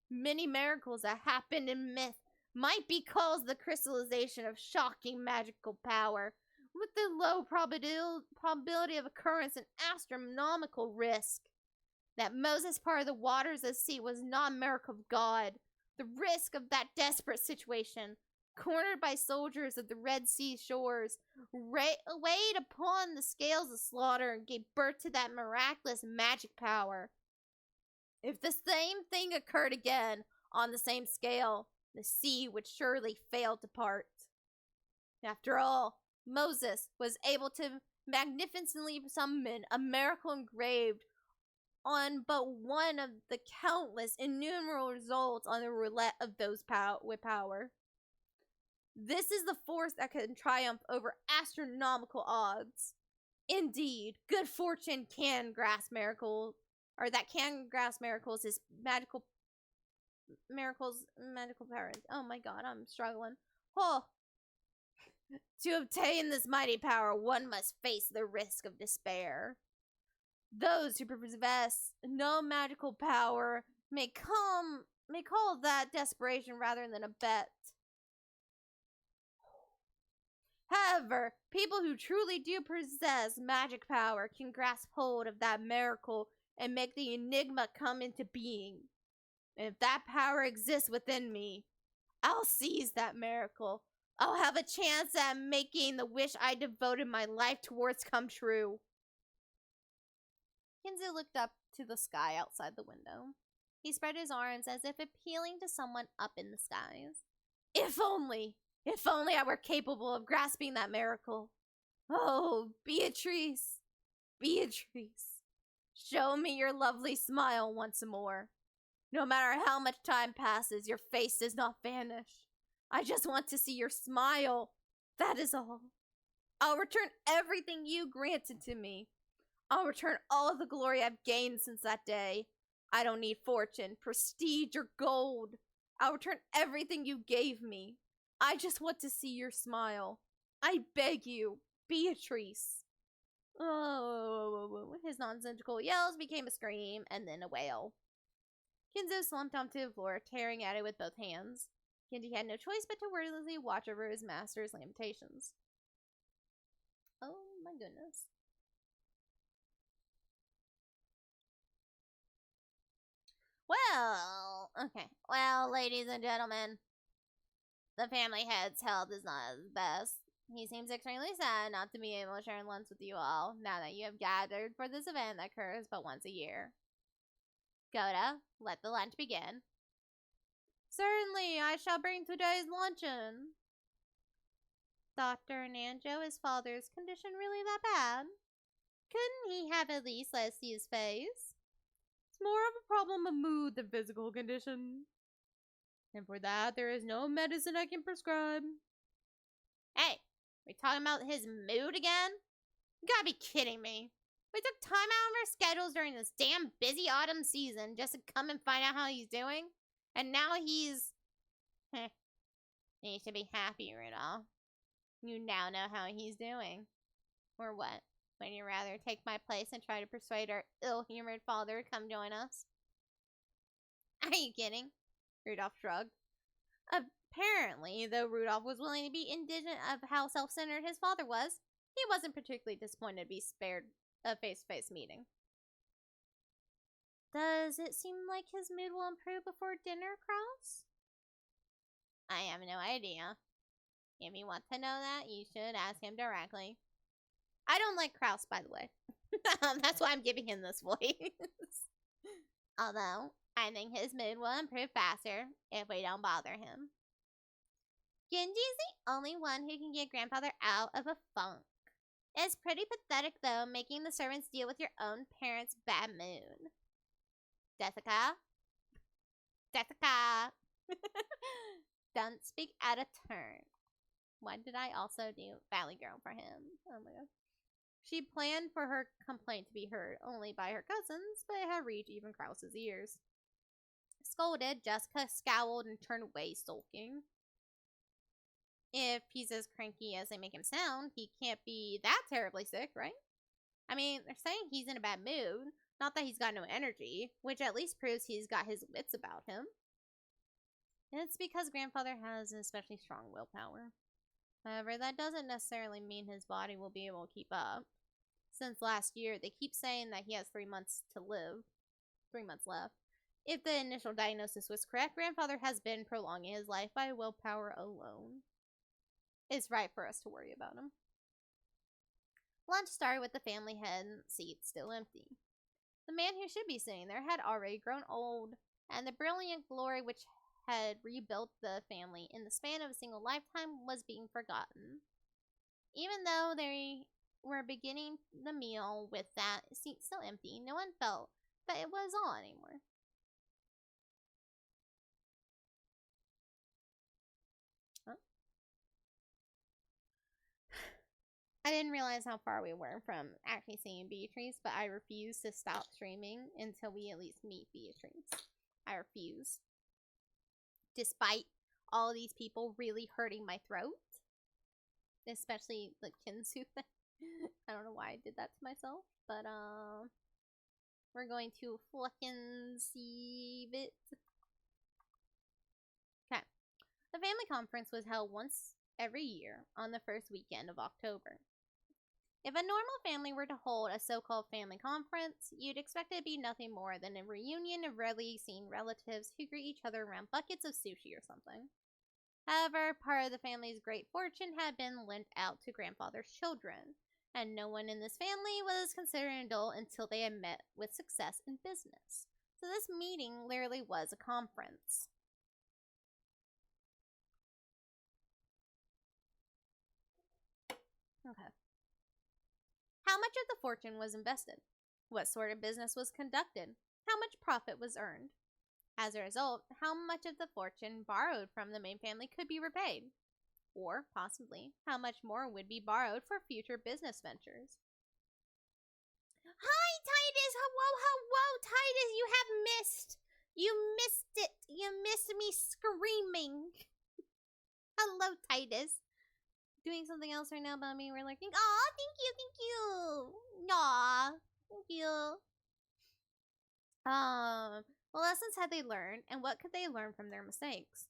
Many miracles that happen in myth might be caused the crystallization of shocking magical power, with the low probability of occurrence and astronomical risk. That Moses parted the waters of the sea was not a miracle of God. The risk of that desperate situation, cornered by soldiers of the Red Sea shores, weighed upon the scales of slaughter and gave birth to that miraculous magic power. If the same thing occurred again on the same scale, the sea would surely fail to part. After all, Moses was able to magnificently summon a miracle engraved on but one of the countless innumerable results on the roulette of those with power. This is the force that can triumph over astronomical odds. Indeed, good fortune can grasp miracles, or that can grasp miracles is magical power. Oh my god, I'm struggling. Oh. To obtain this mighty power, one must face the risk of despair. Those who possess no magical power may call that desperation rather than a bet. However, people who truly do possess magic power can grasp hold of that miracle and make the enigma come into being. And if that power exists within me, I'll seize that miracle. I'll have a chance at making the wish I devoted my life towards come true. Kinzu looked up to the sky outside the window. He spread his arms as if appealing to someone up in the skies. If only I were capable of grasping that miracle. Oh, Beatrice, Beatrice. Show me your lovely smile once more. No matter how much time passes, your face does not vanish. I just want to see your smile. That is all. I'll return everything you granted to me. I'll return all of the glory I've gained since that day. I don't need fortune, prestige, or gold. I'll return everything you gave me. I just want to see your smile. I beg you, Beatrice. Oh, his nonsensical yells became a scream and then a wail. Kenzo slumped onto the floor, tearing at it with both hands. Genji had no choice but to wordlessly watch over his master's lamentations. Oh my goodness. Well, okay. Well, ladies and gentlemen, the family head's health is not his best. He seems extremely sad not to be able to share lunch with you all, now that you have gathered for this event that occurs but once a year. Goda, let the lunch begin. Certainly, I shall bring today's luncheon. Dr. Nanjo, his father's condition really that bad? Couldn't he have at least let us see his face? It's more of a problem of mood than physical condition. And for that, there is no medicine I can prescribe. Hey, we talking about his mood again? You gotta be kidding me. We took time out of our schedules during this damn busy autumn season just to come and find out how he's doing. And now he's... You should be happy, Rudolph. You now know how he's doing. Or what? Would you rather take my place and try to persuade our ill-humored father to come join us? Are you kidding? Rudolph shrugged. Apparently, though Rudolph was willing to be indignant of how self-centered his father was, he wasn't particularly disappointed to be spared a face-to-face meeting. Does it seem like his mood will improve before dinner, Kraus? I have no idea. If you want to know that, you should ask him directly. I don't like Kraus, by the way. That's why I'm giving him this voice. Although, I think his mood will improve faster if we don't bother him. Genji's the only one who can get grandfather out of a funk. It's pretty pathetic, though, making the servants deal with your own parents' bad mood. Jessica? Jessica! Don't speak out of turn. What did I also do? Valley Girl for him. Oh my god. She planned for her complaint to be heard only by her cousins, but it had reached even Kraus's ears. Scolded, Jessica scowled and turned away, sulking. If he's as cranky as they make him sound, he can't be that terribly sick, right? I mean, they're saying he's in a bad mood, not that he's got no energy, which at least proves he's got his wits about him. And it's because grandfather has an especially strong willpower. However, that doesn't necessarily mean his body will be able to keep up. Since last year, they keep saying that he has 3 months to live. 3 months left. If the initial diagnosis was correct, grandfather has been prolonging his life by willpower alone. It's right for us to worry about him. Lunch started with the family head seat still empty. The man who should be sitting there had already grown old, and the brilliant glory which had rebuilt the family in the span of a single lifetime was being forgotten. Even though they were beginning the meal with that seat still empty, no one felt that it was on anymore. Huh? I didn't realize how far we were from actually seeing Beatrice, but I refuse to stop streaming until we at least meet Beatrice. I refuse. Despite all these people really hurting my throat. Especially the Kinsu thing. I don't know why I did that to myself. But, we're going to fucking see it. Okay. The family conference was held once every year on the first weekend of October. If a normal family were to hold a so-called family conference, you'd expect it to be nothing more than a reunion of rarely seen relatives who greet each other around buckets of sushi or something. However, part of the family's great fortune had been lent out to grandfather's children, and no one in this family was considered an adult until they had met with success in business. So this meeting literally was a conference. Okay. How much of the fortune was invested? what sort of business was conducted, how much profit was earned. As a result, how much of the fortune borrowed from the main family could be repaid, or possibly how much more would be borrowed for future business ventures. Hi, Titus! Whoa, Titus, you have missed! You missed it! You missed me screaming! Hello, Titus. Doing something else right now about me? We're like, aw, thank you! Aw, thank you. What lessons had they learned, and what could they learn from their mistakes?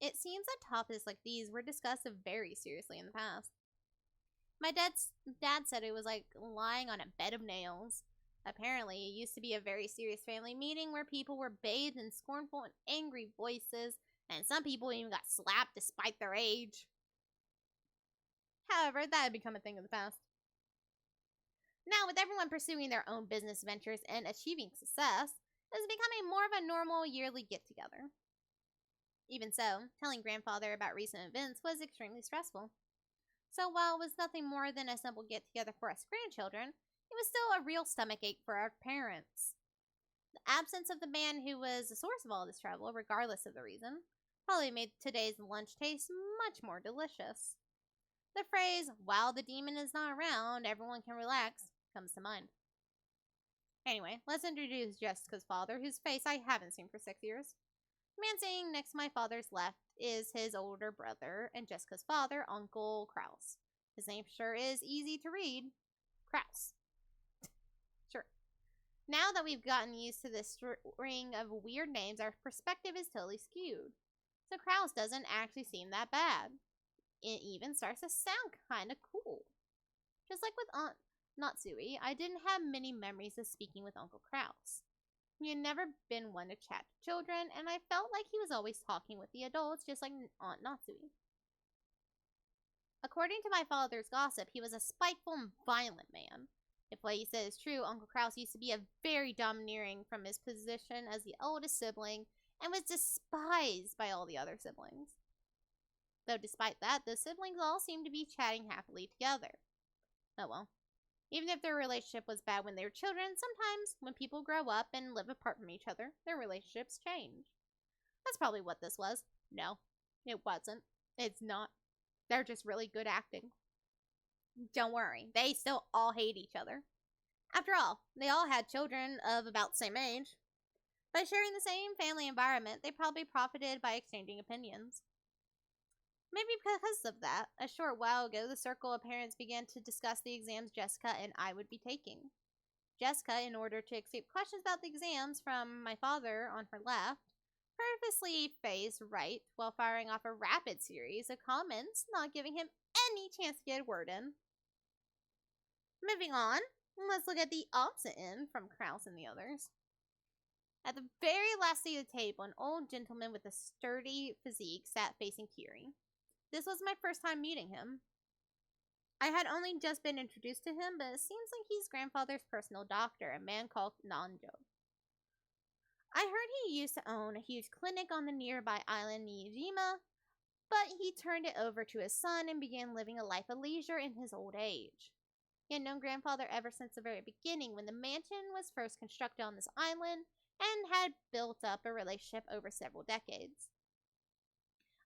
It seems that topics like these were discussed very seriously in the past. My dad said it was like lying on a bed of nails. Apparently, it used to be a very serious family meeting where people were bathed in scornful and angry voices, and some people even got slapped despite their age. However, that had become a thing of the past. Now, with everyone pursuing their own business ventures and achieving success, it was becoming more of a normal yearly get-together. Even so, telling grandfather about recent events was extremely stressful. So while it was nothing more than a simple get-together for us grandchildren, it was still a real stomachache for our parents. The absence of the man who was the source of all this trouble, regardless of the reason, probably made today's lunch taste much more delicious. The phrase, while the demon is not around, everyone can relax, comes to mind. Anyway, let's introduce Jessica's father, whose face I haven't seen for 6 years. The man sitting next to my father's left is his older brother and Jessica's father, Uncle Kraus. His name sure is easy to read. Kraus. Sure. Now that we've gotten used to this string of weird names, our perspective is totally skewed. So Kraus doesn't actually seem that bad. It even starts to sound kinda cool. Just like with Aunt Natsui, I didn't have many memories of speaking with Uncle Kraus. He had never been one to chat to children, and I felt like he was always talking with the adults, just like Aunt Natsui. According to my father's gossip, he was a spiteful and violent man. If what he said is true, Uncle Kraus used to be very domineering from his position as the oldest sibling, and was despised by all the other siblings. Though despite that, the siblings all seemed to be chatting happily together. Oh well. Even if their relationship was bad when they were children, sometimes when people grow up and live apart from each other, their relationships change. That's probably what this was. No, it wasn't. It's not. They're just really good acting. Don't worry, they still all hate each other. After all, they all had children of about the same age. By sharing the same family environment, they probably profited by exchanging opinions. Maybe because of that, a short while ago, the circle of parents began to discuss the exams Jessica and I would be taking. Jessica, in order to escape questions about the exams from my father on her left, purposely faced right while firing off a rapid series of comments, not giving him any chance to get a word in. Moving on, let's look at the opposite end from Kraus and the others. At the very last seat of the table, an old gentleman with a sturdy physique sat facing Kiri. This was my first time meeting him. I had only just been introduced to him, but it seems like he's grandfather's personal doctor, a man called Nanjo. I heard he used to own a huge clinic on the nearby island Niijima, but he turned it over to his son and began living a life of leisure in his old age. He had known grandfather ever since the very beginning when the mansion was first constructed on this island and had built up a relationship over several decades.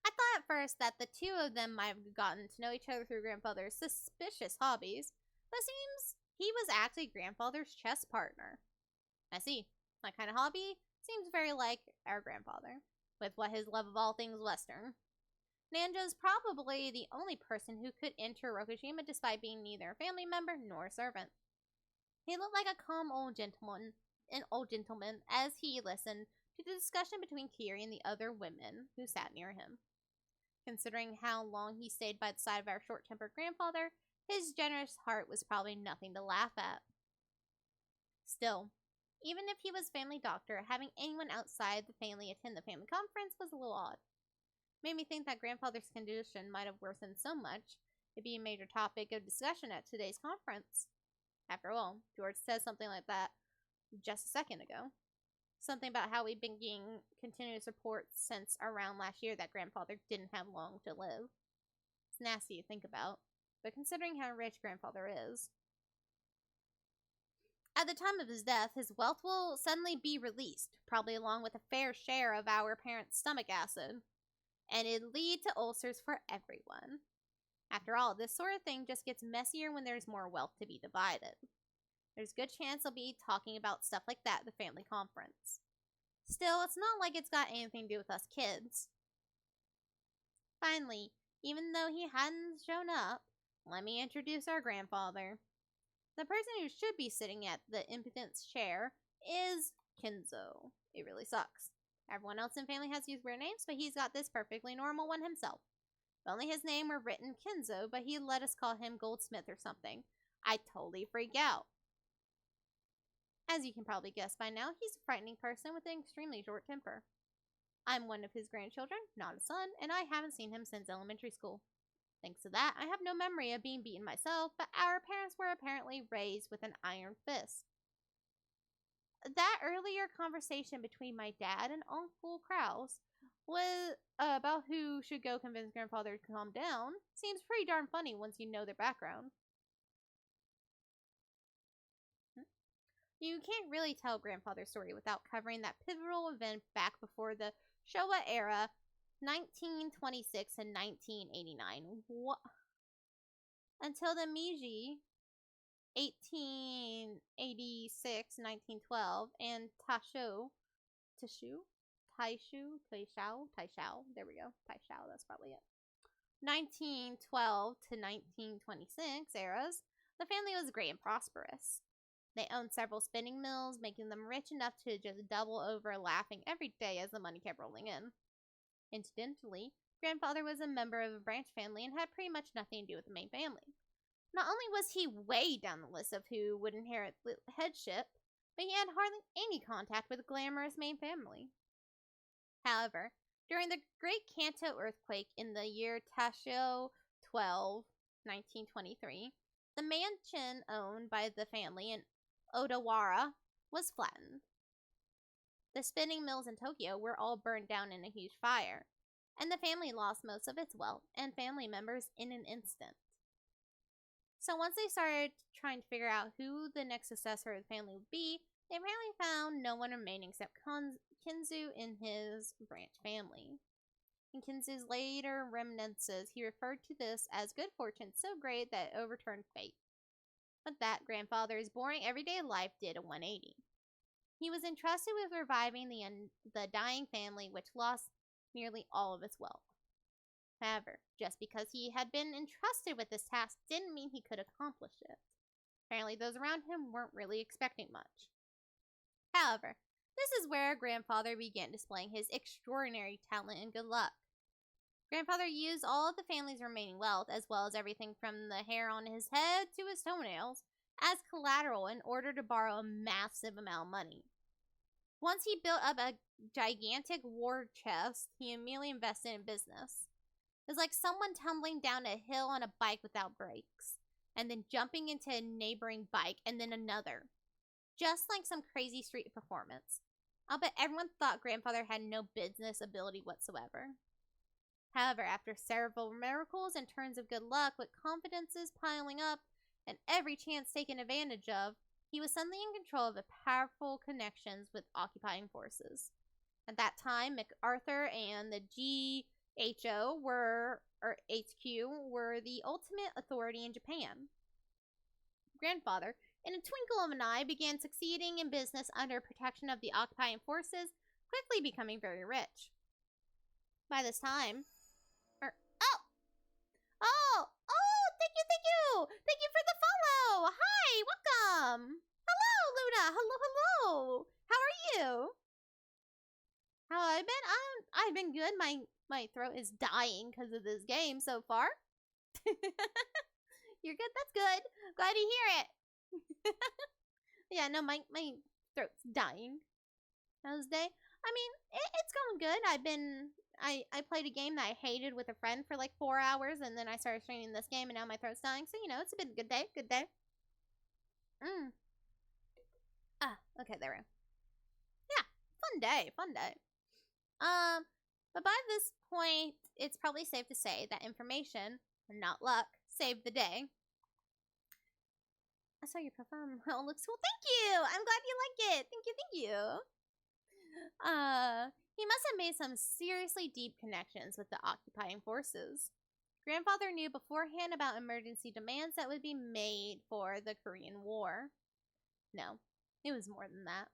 I thought at first that the two of them might have gotten to know each other through grandfather's suspicious hobbies, but it seems he was actually grandfather's chess partner. I see. My kind of hobby seems very like our grandfather, with what his love of all things Western. Nanjo's probably the only person who could enter Rokujima despite being neither a family member nor a servant. He looked like a calm old gentleman as he listened to the discussion between Kiri and the other women who sat near him. Considering how long he stayed by the side of our short-tempered grandfather, his generous heart was probably nothing to laugh at. Still, even if he was family doctor, having anyone outside the family attend the family conference was a little odd. Made me think that grandfather's condition might have worsened so much it'd be a major topic of discussion at today's conference. After all, George said something like that just a second ago. Something about how we've been getting continuous reports since around last year that grandfather didn't have long to live. It's nasty to think about, but considering how rich grandfather is. At the time of his death, his wealth will suddenly be released, probably along with a fair share of our parents' stomach acid, and it'd lead to ulcers for everyone. After all, this sort of thing just gets messier when there's more wealth to be divided. There's a good chance they'll be talking about stuff like that at the family conference. Still, it's not like it's got anything to do with us kids. Finally, even though he hadn't shown up, let me introduce our grandfather. The person who should be sitting at the impotent's chair is Kenzo. It really sucks. Everyone else in the family has used weird names, but he's got this perfectly normal one himself. If only his name were written Kenzo, but he let us call him Goldsmith or something. I'd totally freak out. As you can probably guess by now, he's a frightening person with an extremely short temper. I'm one of his grandchildren, not a son, and I haven't seen him since elementary school. Thanks to that, I have no memory of being beaten myself, but our parents were apparently raised with an iron fist. That earlier conversation between my dad and Uncle Kraus was about who should go convince grandfather to calm down seems pretty darn funny once you know their background. You can't really tell grandfather's story without covering that pivotal event back before the Showa era, 1926 and 1989. What? Until the Meiji, 1886, 1912, and Taisho, there we go, Taisho, that's probably it. 1912 to 1926 eras, the family was great and prosperous. They owned several spinning mills, making them rich enough to just double over laughing every day as the money kept rolling in. Incidentally, grandfather was a member of a branch family and had pretty much nothing to do with the main family. Not only was he way down the list of who would inherit the headship, but he had hardly any contact with the glamorous main family. However, during the Great Kanto earthquake in the year Taisho 12, 1923, the mansion owned by the family in Odawara was flattened. The spinning mills in Tokyo were all burned down in a huge fire, and the family lost most of its wealth and family members in an instant. So once they started trying to figure out who the next successor of the family would be, they apparently found no one remaining except Kinzu in his branch family. In Kinzu's later reminiscences, he referred to this as good fortune so great that it overturned fate. But that grandfather's boring everyday life did a 180. He was entrusted with reviving the dying family, which lost nearly all of its wealth. However, just because he had been entrusted with this task didn't mean he could accomplish it. Apparently, those around him weren't really expecting much. However, this is where grandfather began displaying his extraordinary talent and good luck. Grandfather used all of the family's remaining wealth, as well as everything from the hair on his head to his toenails, as collateral in order to borrow a massive amount of money. Once he built up a gigantic war chest, he immediately invested in business. It was like someone tumbling down a hill on a bike without brakes, and then jumping into a neighboring bike, and then another. Just like some crazy street performance. I'll bet everyone thought grandfather had no business ability whatsoever. However, after several miracles and turns of good luck, with confidences piling up and every chance taken advantage of, he was suddenly in control of the powerful connections with occupying forces. At that time, MacArthur and the GHQ were the ultimate authority in Japan. Grandfather, in a twinkle of an eye, began succeeding in business under protection of the occupying forces, quickly becoming very rich. By this time, thank you for the follow. Hi, welcome. Hello, Luna. Hello. How are you? How have I been? I've been good. My throat is dying because of this game so far. You're good. That's good. Glad to hear it. Yeah, no, my throat's dying. How's day? I mean, it's going good. I played a game that I hated with a friend for like 4 hours, and then I started streaming this game, and now my throat's dying. So, it's been a good day. Good day. Okay, there we go. Yeah, fun day. But by this point, it's probably safe to say that information, not luck, saved the day. I saw your profile. Oh, it looks cool. Thank you. I'm glad you like it. Thank you. Thank you. He must have made some seriously deep connections with the occupying forces. Grandfather knew beforehand about emergency demands that would be made for the Korean War. No, it was more than that.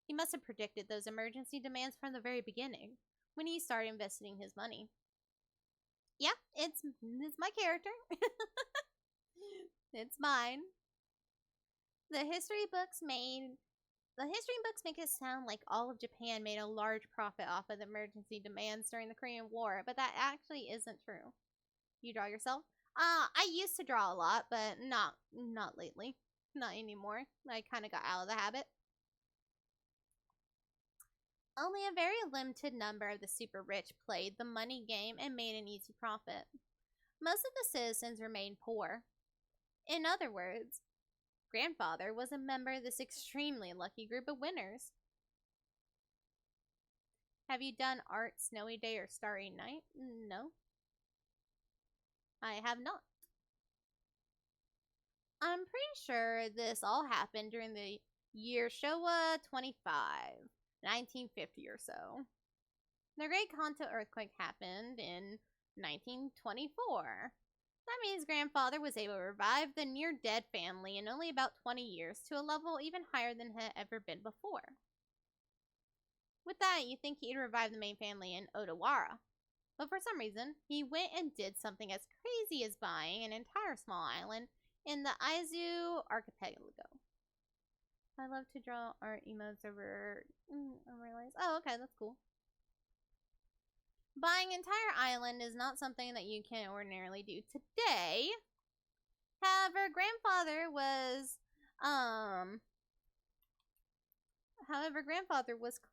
He must have predicted those emergency demands from the very beginning, when he started investing his money. Yeah, it's my character. It's mine. The history books make it sound like all of Japan made a large profit off of the emergency demands during the Korean War, but that actually isn't true. You draw yourself? I used to draw a lot, but not lately. Not anymore. I kind of got out of the habit. Only a very limited number of the super rich played the money game and made an easy profit. Most of the citizens remained poor. In other words, Grandfather was a member of this extremely lucky group of winners. Have you done art Snowy Day or Starry Night? No. I have not. I'm pretty sure this all happened during the year Showa 25, 1950 or so. The Great Kanto earthquake happened in 1924. That means Grandfather was able to revive the near-dead family in only about 20 years to a level even higher than had ever been before. With that, you think he'd revive the main family in Odawara. But for some reason, he went and did something as crazy as buying an entire small island in the Izu archipelago. I love to draw art emotes over overlays. Oh, okay, that's cool. Buying an entire island is not something that you can ordinarily do today. However, Grandfather was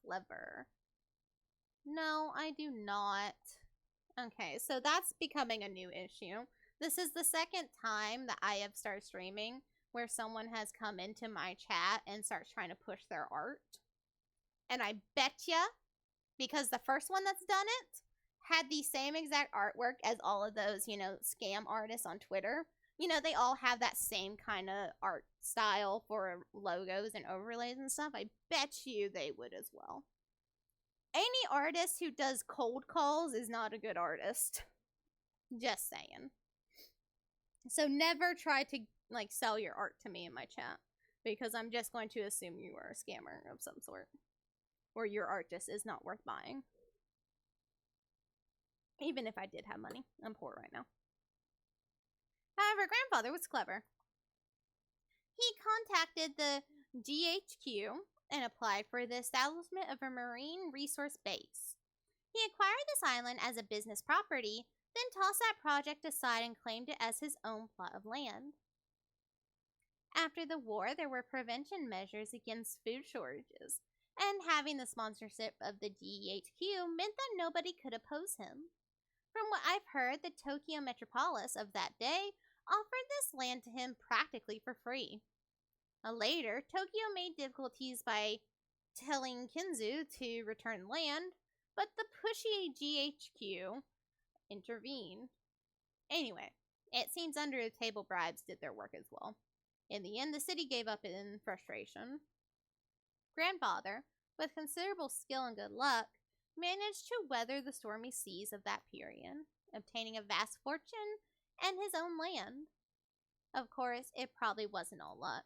clever. No, I do not. Okay, so that's becoming a new issue. This is the second time that I have started streaming where someone has come into my chat and starts trying to push their art. And I bet ya, because the first one that's done it had the same exact artwork as all of those, scam artists on Twitter. They all have that same kind of art style for logos and overlays and stuff. I bet you they would as well. Any artist who does cold calls is not a good artist. Just saying. So never try to, sell your art to me in my chat, because I'm just going to assume you are a scammer of some sort. Or your art just is not worth buying. Even if I did have money. I'm poor right now. However, Grandfather was clever. He contacted the GHQ and applied for the establishment of a marine resource base. He acquired this island as a business property, then tossed that project aside and claimed it as his own plot of land. After the war, there were prevention measures against food shortages, and having the sponsorship of the GHQ meant that nobody could oppose him. From what I've heard, the Tokyo metropolis of that day offered this land to him practically for free. Later, Tokyo made difficulties by telling Kinzu to return land, but the pushy GHQ intervened. Anyway, it seems under-the-table bribes did their work as well. In the end, the city gave up in frustration. Grandfather, with considerable skill and good luck, managed to weather the stormy seas of that period, obtaining a vast fortune and his own land. Of course, it probably wasn't all luck.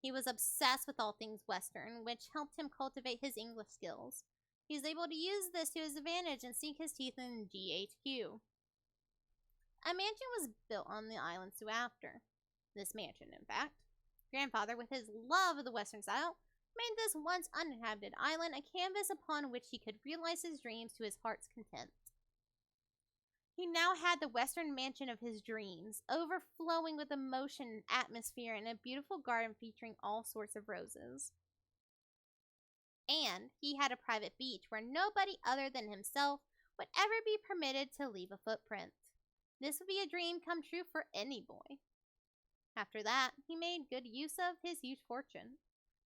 He was obsessed with all things Western, which helped him cultivate his English skills. He was able to use this to his advantage and sink his teeth in GHQ. A mansion was built on the island soon after. This mansion, in fact. Grandfather, with his love of the Western style, made this once uninhabited island a canvas upon which he could realize his dreams to his heart's content. He now had the Western mansion of his dreams, overflowing with emotion and atmosphere, and a beautiful garden featuring all sorts of roses. And he had a private beach where nobody other than himself would ever be permitted to leave a footprint. This would be a dream come true for any boy. After that, he made good use of his huge fortune,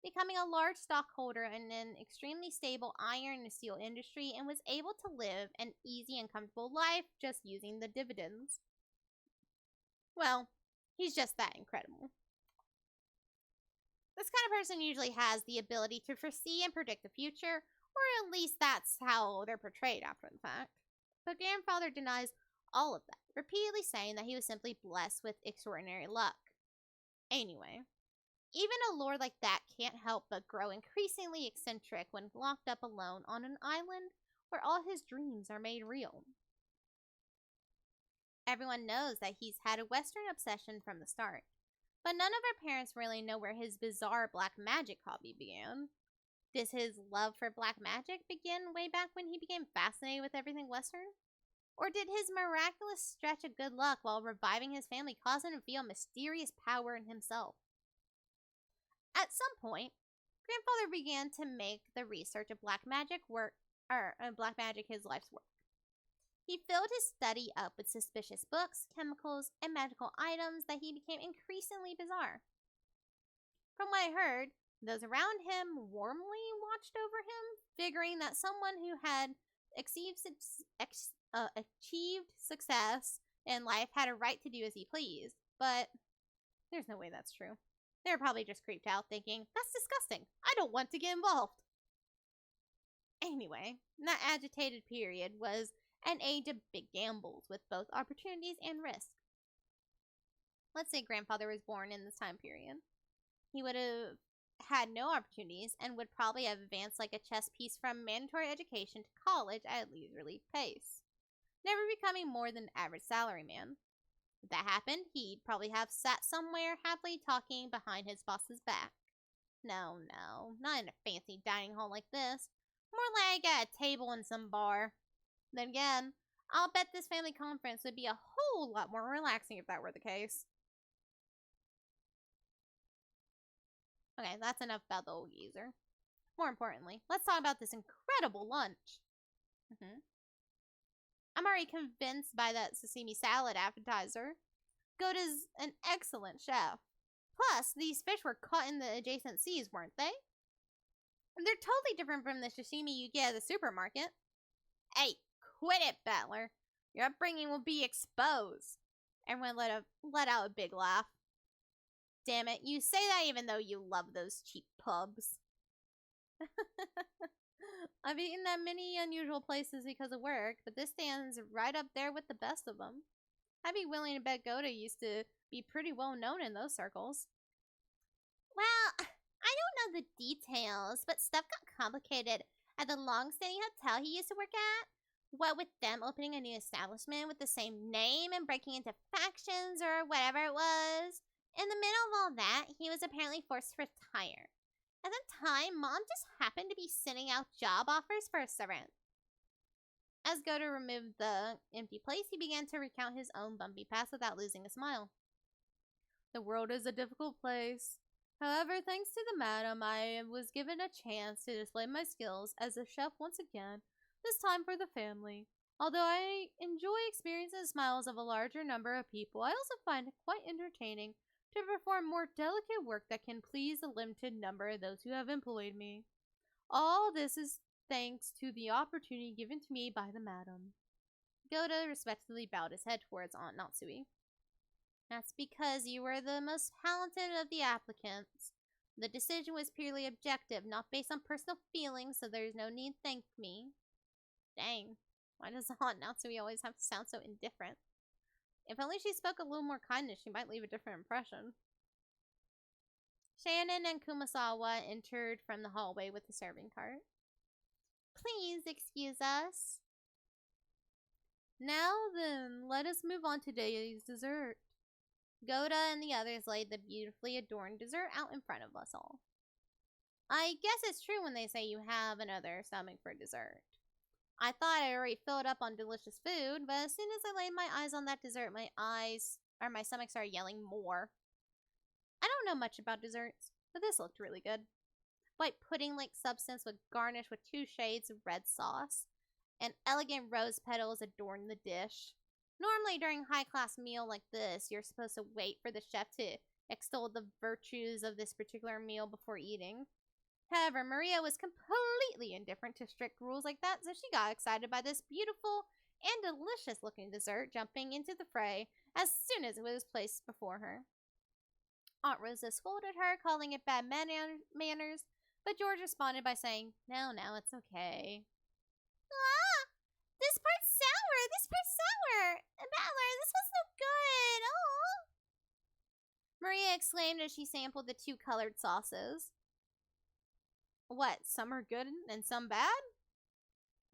becoming a large stockholder in an extremely stable iron and steel industry, and was able to live an easy and comfortable life just using the dividends. Well, he's just that incredible. This kind of person usually has the ability to foresee and predict the future, or at least that's how they're portrayed after the fact. But grandfather denies all of that, repeatedly saying that he was simply blessed with extraordinary luck. Anyway, even a lord like that can't help but grow increasingly eccentric when locked up alone on an island where all his dreams are made real. Everyone knows that he's had a Western obsession from the start, but none of our parents really know where his bizarre black magic hobby began. Does his love for black magic begin way back when he became fascinated with everything Western? Or did his miraculous stretch of good luck while reviving his family cause him to feel mysterious power in himself? At some point, grandfather began to make the research of black magic his life's work. He filled his study up with suspicious books, chemicals, and magical items that he became increasingly bizarre. From what I heard, those around him warmly watched over him, figuring that someone who had achieved success in life had a right to do as he pleased. But there's no way that's true. They were probably just creeped out, thinking, that's disgusting. I don't want to get involved. Anyway, that agitated period was an age of big gambles with both opportunities and risk. Let's say grandfather was born in this time period. He would have had no opportunities and would probably have advanced like a chess piece from mandatory education to college at a leisurely pace, never becoming more than an average salaryman. If that happened, he'd probably have sat somewhere happily talking behind his boss's back. No, not in a fancy dining hall like this. More like at a table in some bar. Then again, I'll bet this family conference would be a whole lot more relaxing if that were the case. Okay, that's enough about the old geezer. More importantly, let's talk about this incredible lunch. I'm already convinced by that sashimi salad appetizer. Goda's an excellent chef. Plus, these fish were caught in the adjacent seas, weren't they? And they're totally different from the sashimi you get at the supermarket. Hey, quit it, Battler. Your upbringing will be exposed. Everyone let out a big laugh. Damn it, you say that even though you love those cheap pubs. I've eaten at many unusual places because of work, but this stands right up there with the best of them. I'd be willing to bet Goda used to be pretty well known in those circles. Well, I don't know the details, but stuff got complicated at the long-standing hotel he used to work at. What with them opening a new establishment with the same name and breaking into factions or whatever it was. In the middle of all that, he was apparently forced to retire. At the time, Mom just happened to be sending out job offers for a servant. As Goda removed the empty place, he began to recount his own bumpy past without losing a smile. The world is a difficult place. However, thanks to the madam, I was given a chance to display my skills as a chef once again, this time for the family. Although I enjoy experiencing the smiles of a larger number of people, I also find it quite entertaining to perform more delicate work that can please a limited number of those who have employed me. All this is thanks to the opportunity given to me by the madam. Goda respectfully bowed his head towards Aunt Natsui. That's because you were the most talented of the applicants. The decision was purely objective, not based on personal feelings, so there's no need to thank me. Dang, why does Aunt Natsui always have to sound so indifferent? If only she spoke a little more kindness, she might leave a different impression. Shannon and Kumasawa entered from the hallway with the serving cart. Please excuse us. Now then, let us move on to today's dessert. Goda and the others laid the beautifully adorned dessert out in front of us all. I guess it's true when they say you have another stomach for dessert. I thought I already filled up on delicious food, but as soon as I laid my eyes on that dessert, my stomach started yelling more. I don't know much about desserts, but this looked really good. White pudding-like substance was garnished with 2 shades of red sauce, and elegant rose petals adorned the dish. Normally, during a high-class meal like this, you're supposed to wait for the chef to extol the virtues of this particular meal before eating. However, Maria was completely indifferent to strict rules like that, so she got excited by this beautiful and delicious-looking dessert, jumping into the fray as soon as it was placed before her. Aunt Rosa scolded her, calling it bad manners, but George responded by saying, No, it's okay. Ah! This part's sour! This part's sour! Battler, this was no good! Oh! Maria exclaimed as she sampled the two colored sauces. What, some are good and some bad?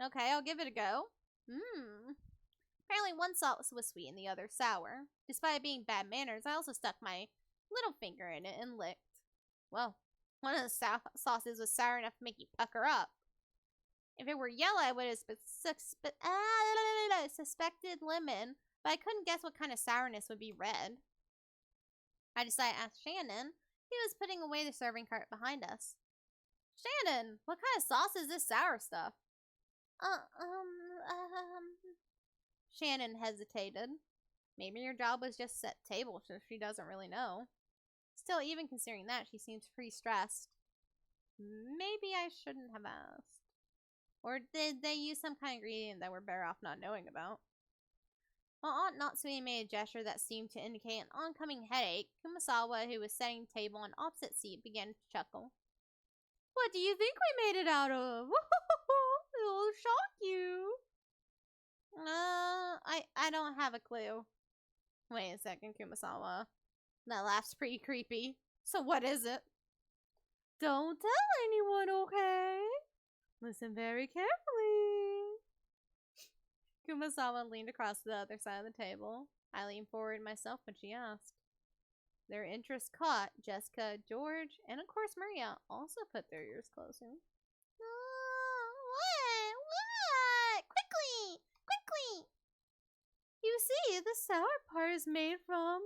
Okay, I'll give it a go. Apparently one sauce was sweet and the other sour. Despite being bad manners, I also stuck my little finger in it and licked. Well, one of the sauces was sour enough to make you pucker up. If it were yellow, I would have suspected lemon, but I couldn't guess what kind of sourness would be red. I decided to ask Shannon. He was putting away the serving cart behind us. Shannon, what kind of sauce is this sour stuff? Shannon hesitated. Maybe your job was just set table, so she doesn't really know. Still, even considering that, she seems pretty stressed. Maybe I shouldn't have asked. Or did they use some kind of ingredient that we're better off not knowing about? While Aunt Natsui made a gesture that seemed to indicate an oncoming headache, Kumasawa, who was setting the table on opposite seat, began to chuckle. What do you think we made it out of? It'll shock you. I don't have a clue. Wait a second, Kumasawa. That laugh's pretty creepy. So what is it? Don't tell anyone, okay? Listen very carefully. Kumasawa leaned across to the other side of the table. I leaned forward myself when she asked. Their interest caught. Jessica, George, and of course Maria also put their ears closer. What? Quickly! You see, the sour part is made from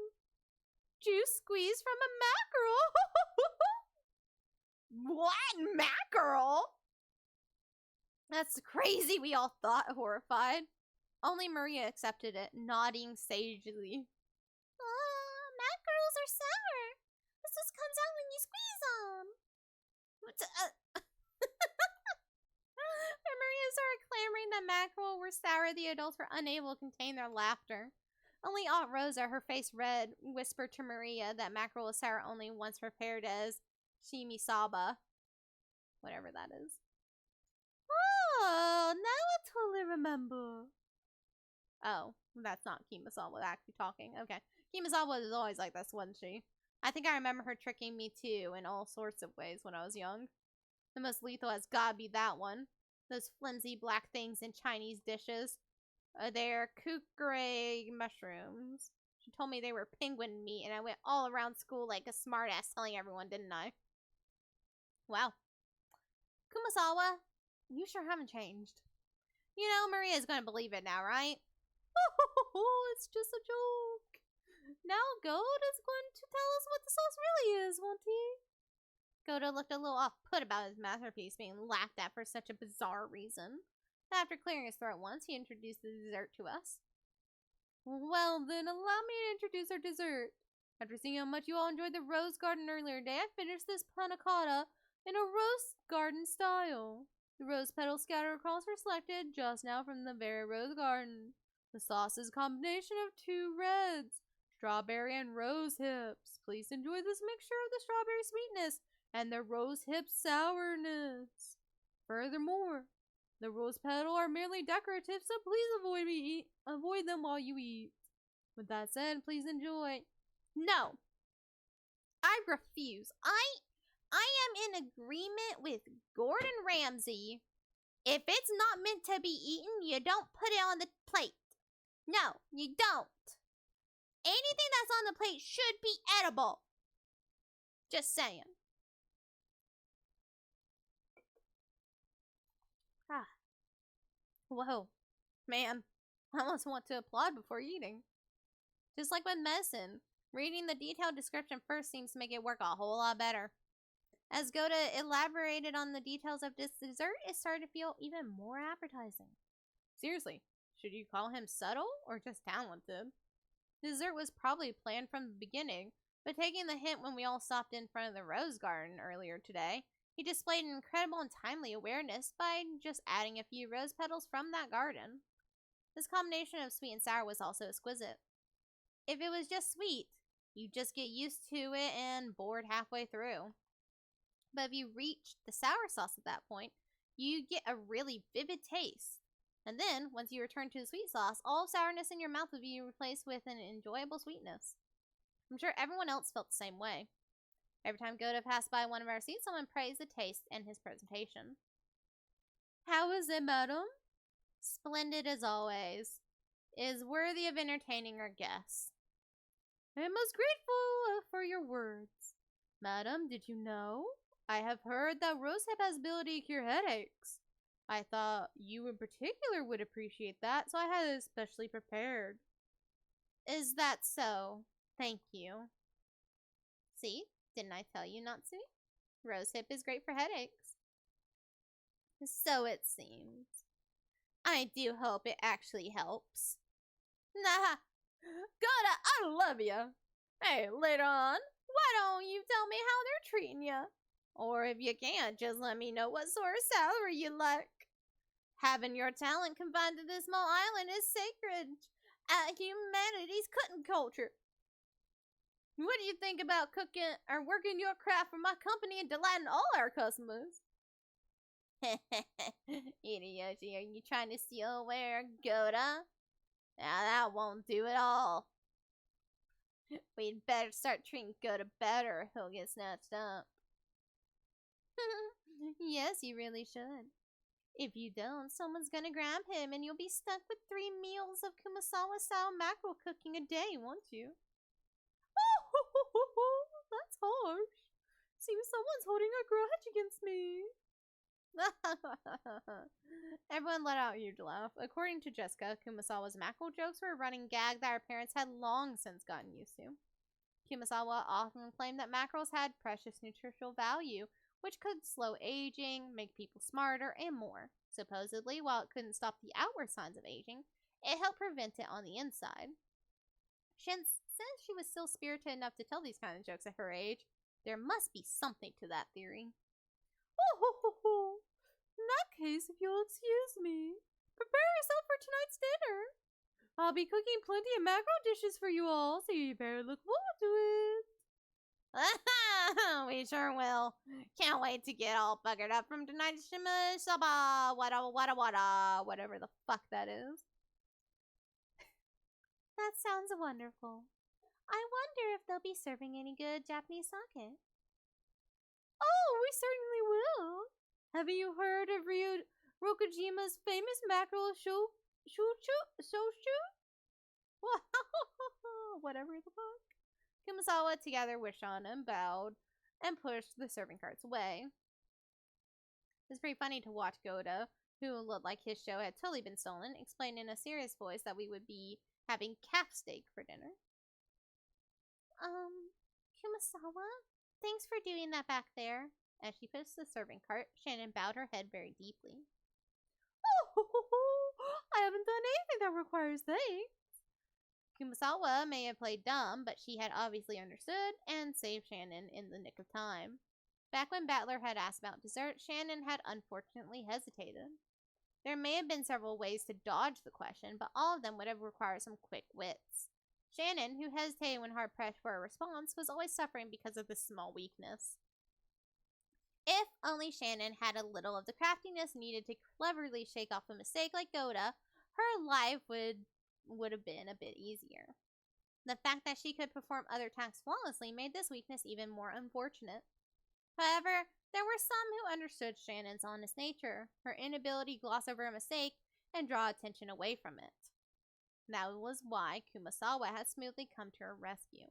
juice squeezed from a mackerel. What? Mackerel? That's crazy, we all thought, horrified. Only Maria accepted it, nodding sagely. Mackerels are sour. This just comes out when you squeeze them. When Maria started clamoring that mackerel were sour, the adults were unable to contain their laughter. Only Aunt Rosa, her face red, whispered to Maria that mackerel was sour only once prepared as shimisaba. Whatever that is. Oh, now I totally remember. Oh, that's not Kimasawa actually talking. Okay. Kimasawa was always like this, wasn't she? I think I remember her tricking me too in all sorts of ways when I was young. The most lethal has gotta be that one. Those flimsy black things in Chinese dishes. They're kukure mushrooms. She told me they were penguin meat, and I went all around school like a smartass telling everyone, didn't I? Wow. Kumasawa, you sure haven't changed. You know, Maria's gonna believe it now, right? Oh, it's just a joke. Now Gold is going to tell us what the sauce really is, won't he? Goda looked a little off-put about his masterpiece being laughed at for such a bizarre reason. After clearing his throat once, he introduced the dessert to us. Well, then, allow me to introduce our dessert. After seeing how much you all enjoyed the rose garden earlier today, I finished this panna cotta in a rose garden style. The rose petals scattered across were selected just now from the very rose garden. The sauce is a combination of two reds, strawberry and rose hips. Please enjoy this mixture of the strawberry sweetness and the rose hip sourness. Furthermore, the rose petals are merely decorative, so please avoid them while you eat. With that said, please enjoy. No, I refuse. I am in agreement with Gordon Ramsay. If it's not meant to be eaten, you don't put it on the plate. No, you don't. Anything that's on the plate should be edible. Just saying. Whoa. Man, I almost want to applaud before eating. Just like with medicine, reading the detailed description first seems to make it work a whole lot better. As Goda elaborated on the details of this dessert, it started to feel even more appetizing. Seriously, should you call him subtle or just talented? The dessert was probably planned from the beginning, but taking the hint when we all stopped in front of the rose garden earlier today, he displayed an incredible and timely awareness by just adding a few rose petals from that garden. This combination of sweet and sour was also exquisite. If it was just sweet, You just get used to it and bored halfway through. But if you reach the sour sauce at that point, you get a really vivid taste. And then, once you return to the sweet sauce, all sourness in your mouth will be replaced with an enjoyable sweetness. I'm sure everyone else felt the same way. Every time Goda passed by one of our seats, someone praised the taste and his presentation. How is it, madam? Splendid as always. Is worthy of entertaining our guests. I am most grateful for your words. Madam, did you know? I have heard that rosehip has ability to cure headaches. I thought you in particular would appreciate that, so I had it especially prepared. Is that so? Thank you. See? Didn't I tell you, Natsui? Rosehip is great for headaches. So it seems. I do hope it actually helps. Nah, Goda, I love you. Hey, later on, why don't you tell me how they're treating you? Or if you can't, just let me know what sort of salary you like. Having your talent confined to this small island is sacred at humanity's cutting culture. What do you think about cooking or working your craft for my company and delighting all our customers? Hideyoshi, are you trying to steal away Goda? Now that won't do at all. We'd better start treating Goda better or he'll get snatched up. Yes, you really should. If you don't, someone's gonna grab him and you'll be stuck with 3 meals of Kumasawa-style mackerel cooking a day, won't you? That's harsh. Seems someone's holding a grudge against me. Everyone let out a huge laugh. According to Jessica, Kumasawa's mackerel jokes were a running gag that our parents had long since gotten used to. Kumasawa often claimed that mackerels had precious nutritional value, which could slow aging, make people smarter, and more. Supposedly, while it couldn't stop the outward signs of aging, it helped prevent it on the inside. Since she was still spirited enough to tell these kind of jokes at her age, there must be something to that theory. In that case, if you'll excuse me, prepare yourself for tonight's dinner. I'll be cooking plenty of mackerel dishes for you all, so you better look forward to it. We sure will. Can't wait to get all buggered up from tonight's shima whatever the fuck that is. That sounds wonderful. I wonder if they'll be serving any good Japanese sake. Oh, we certainly will. Haven't you heard of Rokujima's famous mackerel shochu? Whatever the fuck. Kumasawa, together with Shauna, bowed and pushed the serving carts away. It's pretty funny to watch Goda, who looked like his show had totally been stolen, explain in a serious voice that we would be having calf steak for dinner. Kumasawa, thanks for doing that back there. As she pushed the serving cart, Shannon bowed her head very deeply. I haven't done anything that requires thanks. Kumasawa may have played dumb, but she had obviously understood and saved Shannon in the nick of time. Back when Battler had asked about dessert, Shannon had unfortunately hesitated. There may have been several ways to dodge the question, but all of them would have required some quick wits. Shannon, who hesitated when hard pressed for a response, was always suffering because of this small weakness. If only Shannon had a little of the craftiness needed to cleverly shake off a mistake like Goda, her life would have been a bit easier. The fact that she could perform other tasks flawlessly made this weakness even more unfortunate. However, there were some who understood Shannon's honest nature, her inability to gloss over a mistake and draw attention away from it. That was why Kumasawa had smoothly come to her rescue.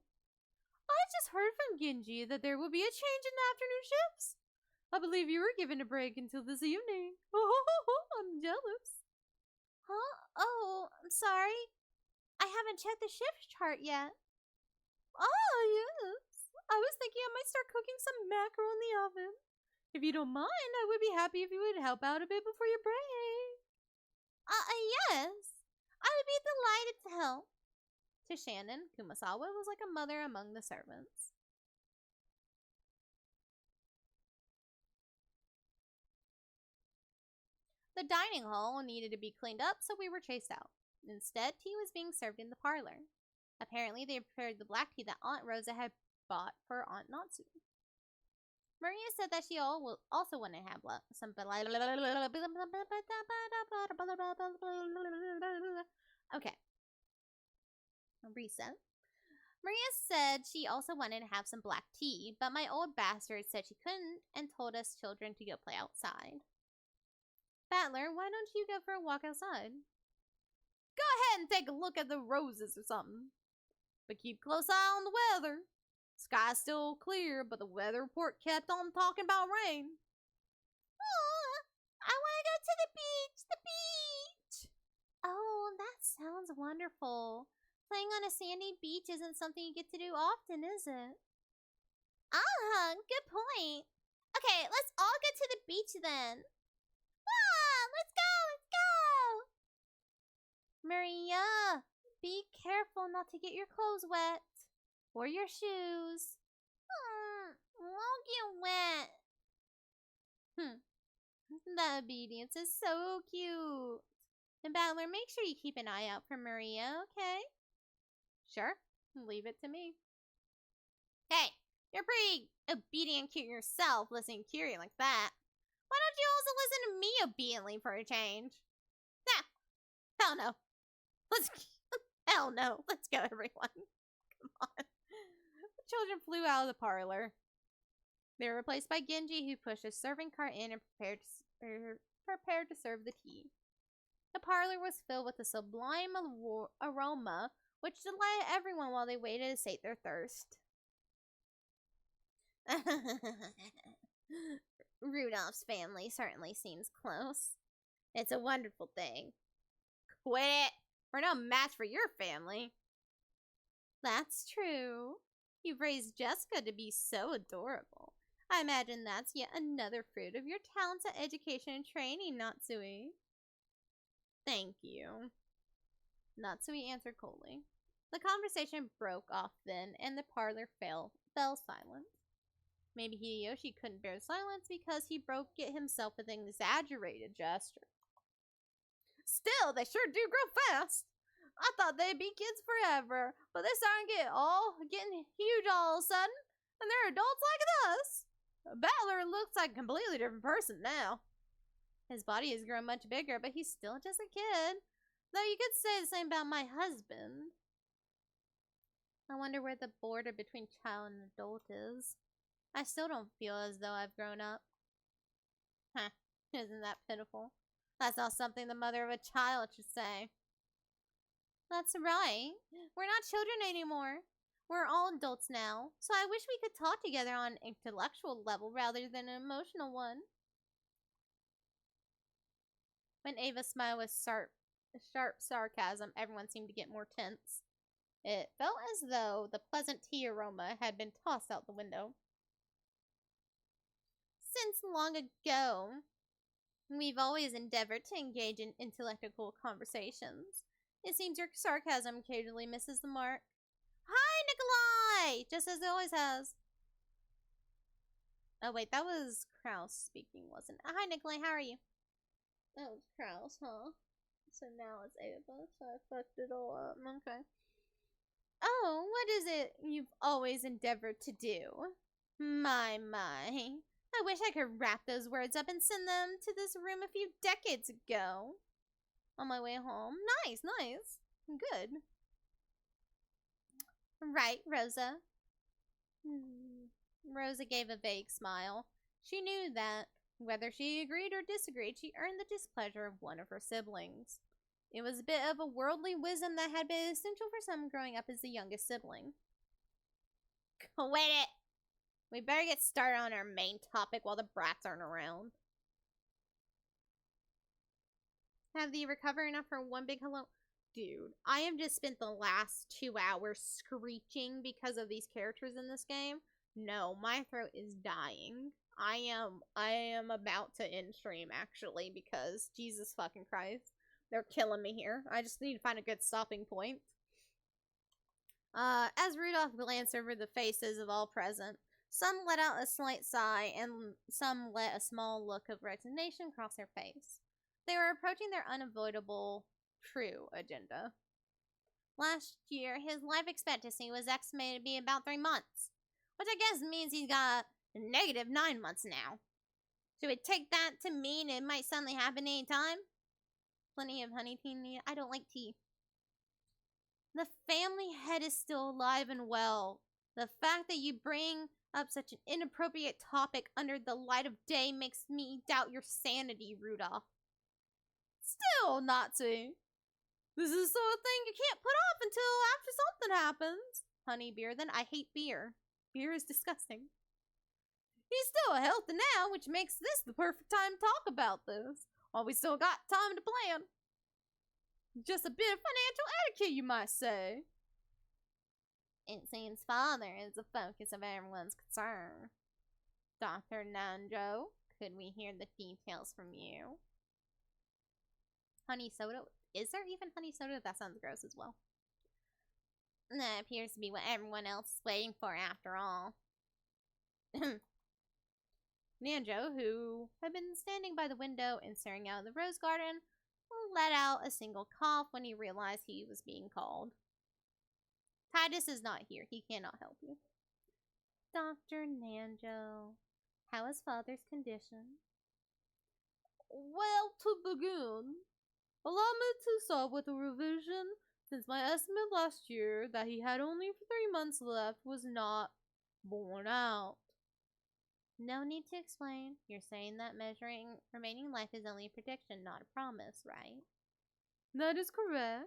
I just heard from Genji that there will be a change in the afternoon shifts. I believe you were given a break until this evening. I'm jealous. Huh? Oh, I'm sorry. I haven't checked the shift chart yet. Oh, yes. I was thinking I might start cooking some mackerel in the oven. If you don't mind, I would be happy if you would help out a bit before your break. Yes. I would be delighted to help. To Shannon, Kumasawa was like a mother among the servants. The dining hall needed to be cleaned up, so we were chased out. Instead, tea was being served in the parlor. Apparently, they prepared the black tea that Aunt Rosa had bought for Aunt Natsu. Maria said that she also wanted to have some. Okay. Reset. Maria said she also wanted to have some black tea, but my old bastard said she couldn't and told us children to go play outside. Battler, why don't you go for a walk outside? Go ahead and take a look at the roses or something. But keep close eye on the weather. Sky's still clear, but the weather report kept on talking about rain. Oh, I want to go to the beach. The beach. Oh, that sounds wonderful. Playing on a sandy beach isn't something you get to do often, is it? Good point. Okay, let's all go to the beach then. Let's go, let's go. Maria, be careful not to get your clothes wet. Or your shoes. Won't get wet. The obedience is so cute. And Battler, make sure you keep an eye out for Maria, okay? Sure, leave it to me. Hey, you're pretty obedient and cute yourself, listening to Curie like that. Why don't you also listen to me obediently for a change? Nah, hell no. Hell no. Let's go, everyone. Come on. The children flew out of the parlor. They were replaced by Genji, who pushed a serving cart in and prepared to serve the tea. The parlor was filled with a sublime aroma, which delighted everyone while they waited to sate their thirst. Rudolph's family certainly seems close. It's a wonderful thing. Quit it! We're no match for your family. That's true. You've raised Jessica to be so adorable. I imagine that's yet another fruit of your talents at education and training, Natsui. Thank you. Natsui answered coldly. The conversation broke off then, and the parlor fell silent. Maybe Hideyoshi couldn't bear silence because he broke it himself with an exaggerated gesture. Still, they sure do grow fast. I thought they'd be kids forever, but they starting getting huge all of a sudden, and they're adults like us. Battler looks like a completely different person now. His body has grown much bigger, but he's still just a kid. Though you could say the same about my husband. I wonder where the border between child and adult is. I still don't feel as though I've grown up. Huh, isn't that pitiful? That's not something the mother of a child should say. That's right. We're not children anymore. We're all adults now, so I wish we could talk together on an intellectual level rather than an emotional one. When Ava smiled with sharp sarcasm, everyone seemed to get more tense. It felt as though the pleasant tea aroma had been tossed out the window. Since long ago, we've always endeavored to engage in intellectual conversations. It seems your sarcasm occasionally misses the mark. Hi, Nikolai! Just as it always has. Oh, wait, that was Kraus speaking, wasn't it? Hi, Nikolai, how are you? That was Kraus, huh? So now it's Ava, so I fucked it all up. Okay. Oh, what is it you've always endeavored to do? My. I wish I could wrap those words up and send them to this room a few decades ago. On my way home. Nice. Good. Right, Rosa. Rosa gave a vague smile. She knew that, whether she agreed or disagreed, she earned the displeasure of one of her siblings. It was a bit of a worldly wisdom that had been essential for some growing up as the youngest sibling. Quit it! We better get started on our main topic while the brats aren't around. Have you recovered enough for one big hello? Dude, I have just spent the last 2 hours screeching because of these characters in this game. No, my throat is dying. I am about to end stream, actually, because Jesus fucking Christ. They're killing me here. I just need to find a good stopping point. As Rudolph glanced over the faces of all present, some let out a slight sigh, and some let a small look of resignation cross their face. They were approaching their unavoidable true agenda. Last year, his life expectancy was estimated to be about 3 months, which I guess means he's got a negative 9 months now. Should we take that to mean it might suddenly happen any time? Plenty of honey tea needed. I don't like tea. The family head is still alive and well. The fact that you bring up such an inappropriate topic under the light of day makes me doubt your sanity, Rudolph. Still, Natsu. This is the sort of thing you can't put off until after something happens. Honey beer, then I hate beer. Beer is disgusting. He's still healthy now, which makes this the perfect time to talk about this. While we still got time to plan. Just a bit of financial etiquette, you might say. It seems father is the focus of everyone's concern. Dr. Nanjo, could we hear the details from you? Honey soda? Is there even honey soda? That sounds gross as well. That appears to be what everyone else is waiting for after all. Nanjo, who had been standing by the window and staring out of the rose garden, let out a single cough when he realized he was being called. Titus is not here. He cannot help you. Dr. Nanjo, how is father's condition? Well, to begin, allow me to start with a revision, since my estimate last year that he had only 3 months left was not borne out. No need to explain. You're saying that measuring remaining life is only a prediction, not a promise, right? That is correct.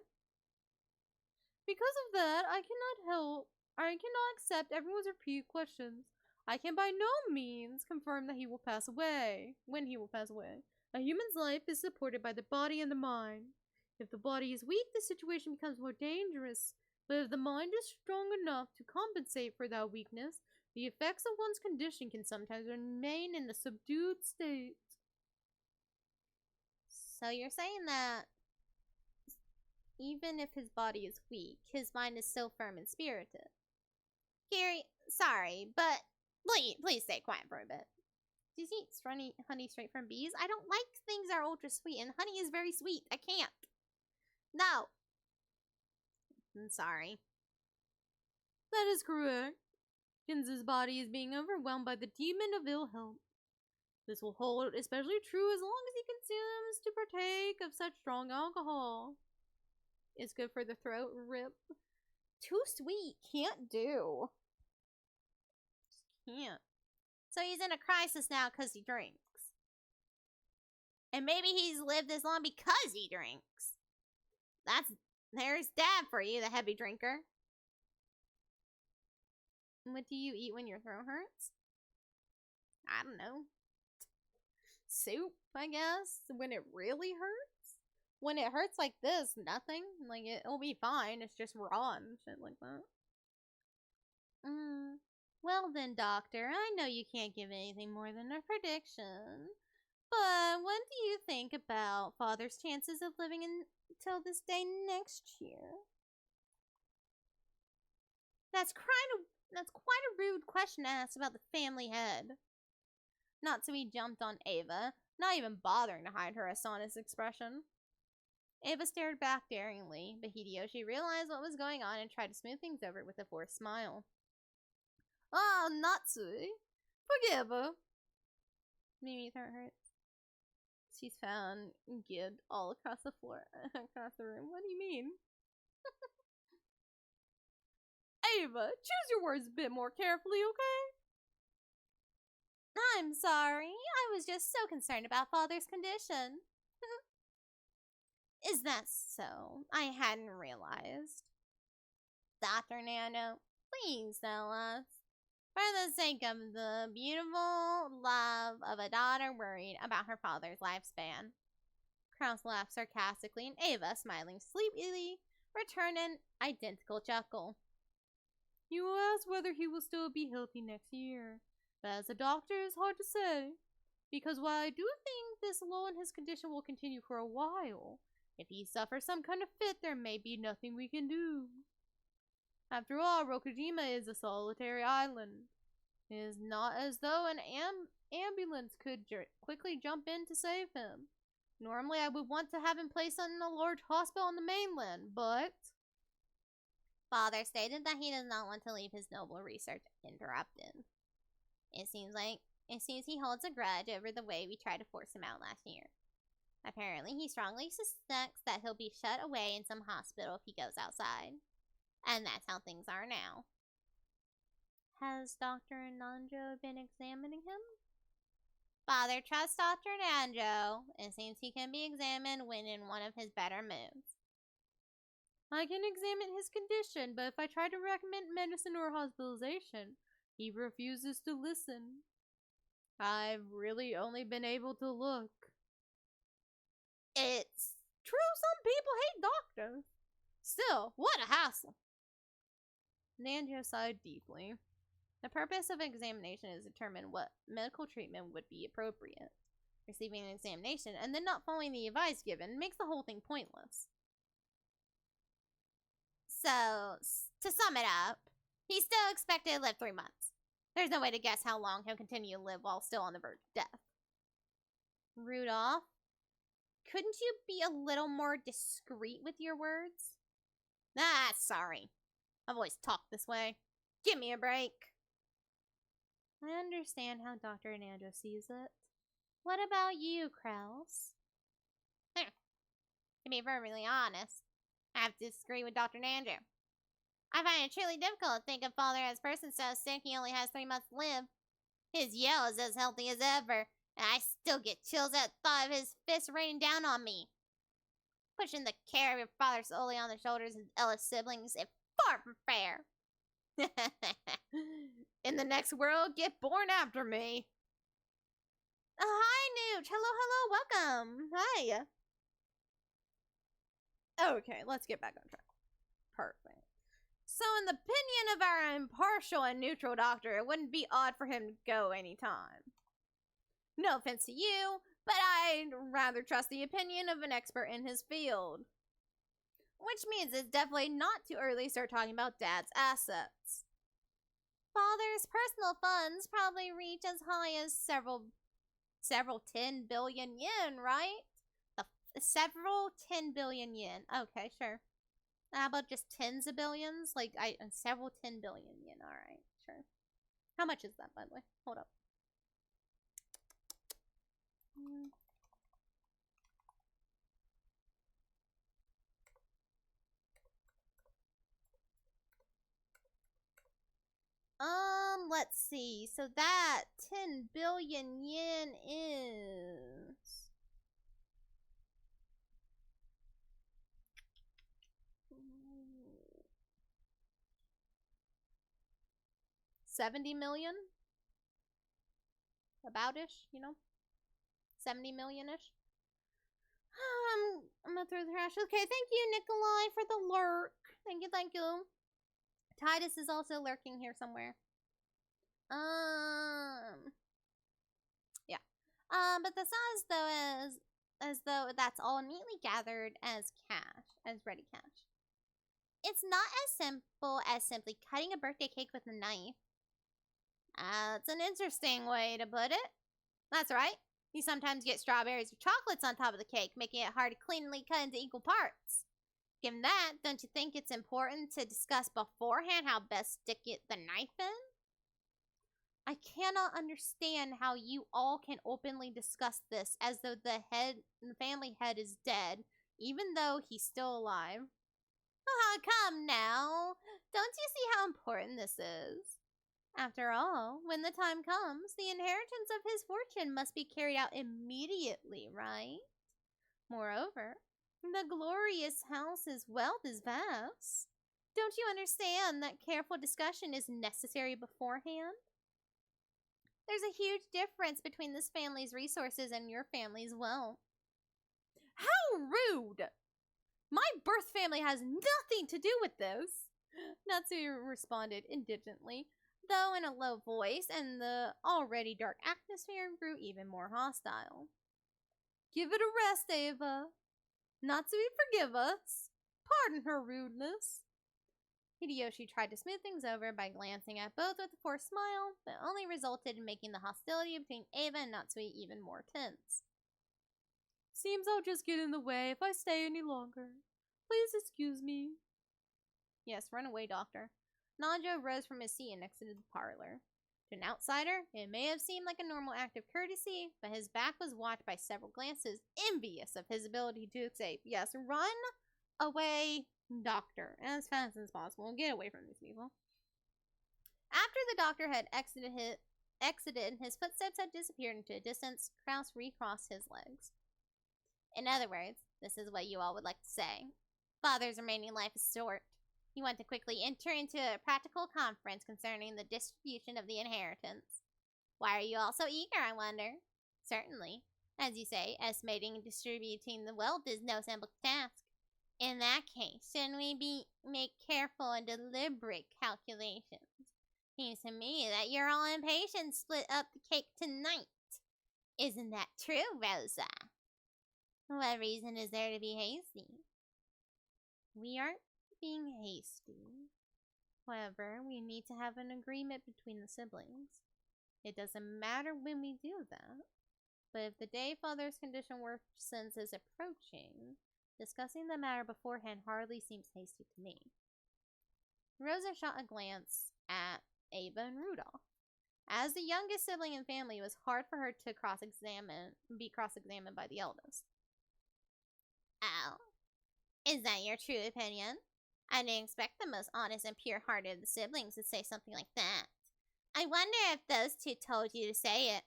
Because of that, I cannot accept everyone's repeated questions. I can by no means confirm that he will pass away, when he will pass away. A human's life is supported by the body and the mind. If the body is weak, the situation becomes more dangerous. But if the mind is strong enough to compensate for that weakness, the effects of one's condition can sometimes remain in a subdued state. So you're saying that even if his body is weak, his mind is still firm and spirited. Gary, sorry, but please stay quiet for a bit. Does he eat honey straight from bees? I don't like things that are ultra sweet, and honey is very sweet. I can't. No. I'm sorry. That is correct. Kinz's body is being overwhelmed by the demon of ill health. This will hold especially true as long as he continues to partake of such strong alcohol. It's good for the throat. Rip. Too sweet. Can't do. Just can't. So he's in a crisis now because he drinks. And maybe he's lived this long because he drinks. There's Dad for you, the heavy drinker. What do you eat when your throat hurts? I don't know. Soup, I guess. When it really hurts? When it hurts like this, nothing. Like, it'll be fine. It's just raw and shit like that. Well then, Doctor, I know you can't give anything more than a prediction. But what do you think about Father's chances of living until this day next year? That's quite a rude question to ask about the family head. Natsui jumped on Ava, not even bothering to hide her astonished expression. Ava stared back daringly, but Hideyoshi realized what was going on and tried to smooth things over with a forced smile. Oh, Natsui. Forgive her. Mimi's heart hurts. She's found gibbed all across the floor, across the room. What do you mean? Ava, choose your words a bit more carefully, okay? I'm sorry. I was just so concerned about Father's condition. Is that so? I hadn't realized. Dr. Nano, please tell us. For the sake of the beautiful love of a daughter worried about her father's lifespan. Kraus laughed sarcastically, and Ava, smiling sleepily, returned an identical chuckle. You will ask whether he will still be healthy next year. But as a doctor, it's hard to say. Because while I do think this lull in his condition will continue for a while, if he suffers some kind of fit, there may be nothing we can do. After all, Rokujima is a solitary island. It is not as though an ambulance could quickly jump in to save him. Normally, I would want to have him placed in a large hospital on the mainland, but Father stated that he does not want to leave his noble research interrupted. It seems he holds a grudge over the way we tried to force him out last year. Apparently, he strongly suspects that he'll be shut away in some hospital if he goes outside. And that's how things are now. Has Dr. Nanjo been examining him? Father trusts Dr. Nanjo. It seems he can be examined when in one of his better moods. I can examine his condition, but if I try to recommend medicine or hospitalization, he refuses to listen. I've really only been able to look. It's true some people hate doctors. Still, what a hassle. Nanjo sighed deeply. The purpose of examination is to determine what medical treatment would be appropriate. Receiving an examination and then not following the advice given makes the whole thing pointless. So, to sum it up, he's still expected to live 3 months. There's no way to guess how long he'll continue to live while still on the verge of death. Rudolph, couldn't you be a little more discreet with your words? Ah, sorry. I've always talked this way. Give me a break. I understand how Dr. Nanjo sees it. What about you, Krause? To be perfectly honest, I have to disagree with Dr. Nanjo. I find it truly difficult to think of Father as a person so sick he only has 3 months to live. His yell is as healthy as ever, and I still get chills at the thought of his fist raining down on me. Pushing the care of your father solely on the shoulders of his eldest siblings is far from fair. In the next world, get born after me. Hi, Nooch. Hello, welcome. Hi. Okay, let's get back on track. Perfect. So, in the opinion of our impartial and neutral doctor, it wouldn't be odd for him to go anytime. No offense to you, but I'd rather trust the opinion of an expert in his field. Which means it's definitely not too early to start talking about Dad's assets. Father's personal funds probably reach as high as several 10 billion yen, right? Several 10 billion yen. Okay, sure. How about just tens of billions? Like, several 10 billion yen. Alright, sure. How much is that, by the way? Hold up. Let's see. So that 10 billion yen is... $70 million? About-ish, you know? 70 million-ish? I'm gonna throw the trash. Okay, thank you, Nikolai, for the lurk. Thank you. Titus is also lurking here somewhere. Yeah. But that's not as though that's all neatly gathered as cash, as ready cash. It's not as simple as simply cutting a birthday cake with a knife. That's an interesting way to put it. That's right. You sometimes get strawberries or chocolates on top of the cake, making it hard to cleanly cut into equal parts. Given that, don't you think it's important to discuss beforehand how best stick the knife in? I cannot understand how you all can openly discuss this as though the family head is dead, even though he's still alive. Ah, come now. Don't you see how important this is? After all, when the time comes, the inheritance of his fortune must be carried out immediately, right? Moreover, the glorious house's wealth is vast. Don't you understand that careful discussion is necessary beforehand? There's a huge difference between this family's resources and your family's wealth. How rude! My birth family has nothing to do with this, Natsu responded indignantly, though in a low voice, and the already dark atmosphere grew even more hostile. Give it a rest, Ava. Natsu, forgive us. Pardon her rudeness. Hideyoshi tried to smooth things over by glancing at both with a forced smile, but only resulted in making the hostility between Ava and Natsui even more tense. Seems I'll just get in the way if I stay any longer. Please excuse me. Yes, run away, doctor. Nanjo rose from his seat and exited the parlor. To an outsider, it may have seemed like a normal act of courtesy, but his back was watched by several glances envious of his ability to escape. Yes, run away, doctor, as fast as possible. Get away from these people. After the doctor had exited, his footsteps had disappeared into a distance. Kraus recrossed his legs. In other words, this is what you all would like to say. Father's remaining life is short. You want to quickly enter into a practical conference concerning the distribution of the inheritance. Why are you all so eager, I wonder? Certainly. As you say, estimating and distributing the wealth is no simple task. In that case, shouldn't we make careful and deliberate calculations? Seems to me that you're all impatient to split up the cake tonight. Isn't that true, Rosa? What reason is there to be hasty? We aren't being hasty. However, we need to have an agreement between the siblings. It doesn't matter when we do that, but if the day Father's condition worsens is approaching, discussing the matter beforehand hardly seems hasty to me. Rosa shot a glance at Ava and Rudolph. As the youngest sibling in the family, it was hard for her to be cross-examined by the eldest. Oh, is that your true opinion? I didn't expect the most honest and pure-hearted of the siblings to say something like that. I wonder if those two told you to say it.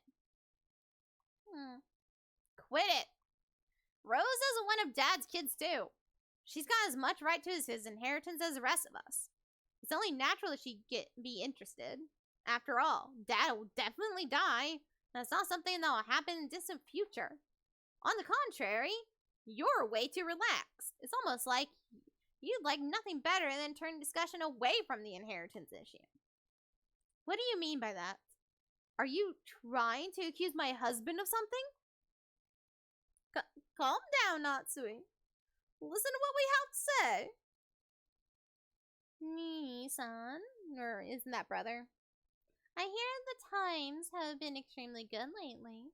Quit it. Rosa's one of Dad's kids, too. She's got as much right to his inheritance as the rest of us. It's only natural that she'd be interested. After all, Dad will definitely die. That's not something that will happen in the distant future. On the contrary, you're way too relaxed. It's almost like you'd like nothing better than turn discussion away from the inheritance issue. What do you mean by that? Are you trying to accuse my husband of something? Calm down, Natsui. Listen to what we have to say. Nee-san, or isn't that brother? I hear the times have been extremely good lately.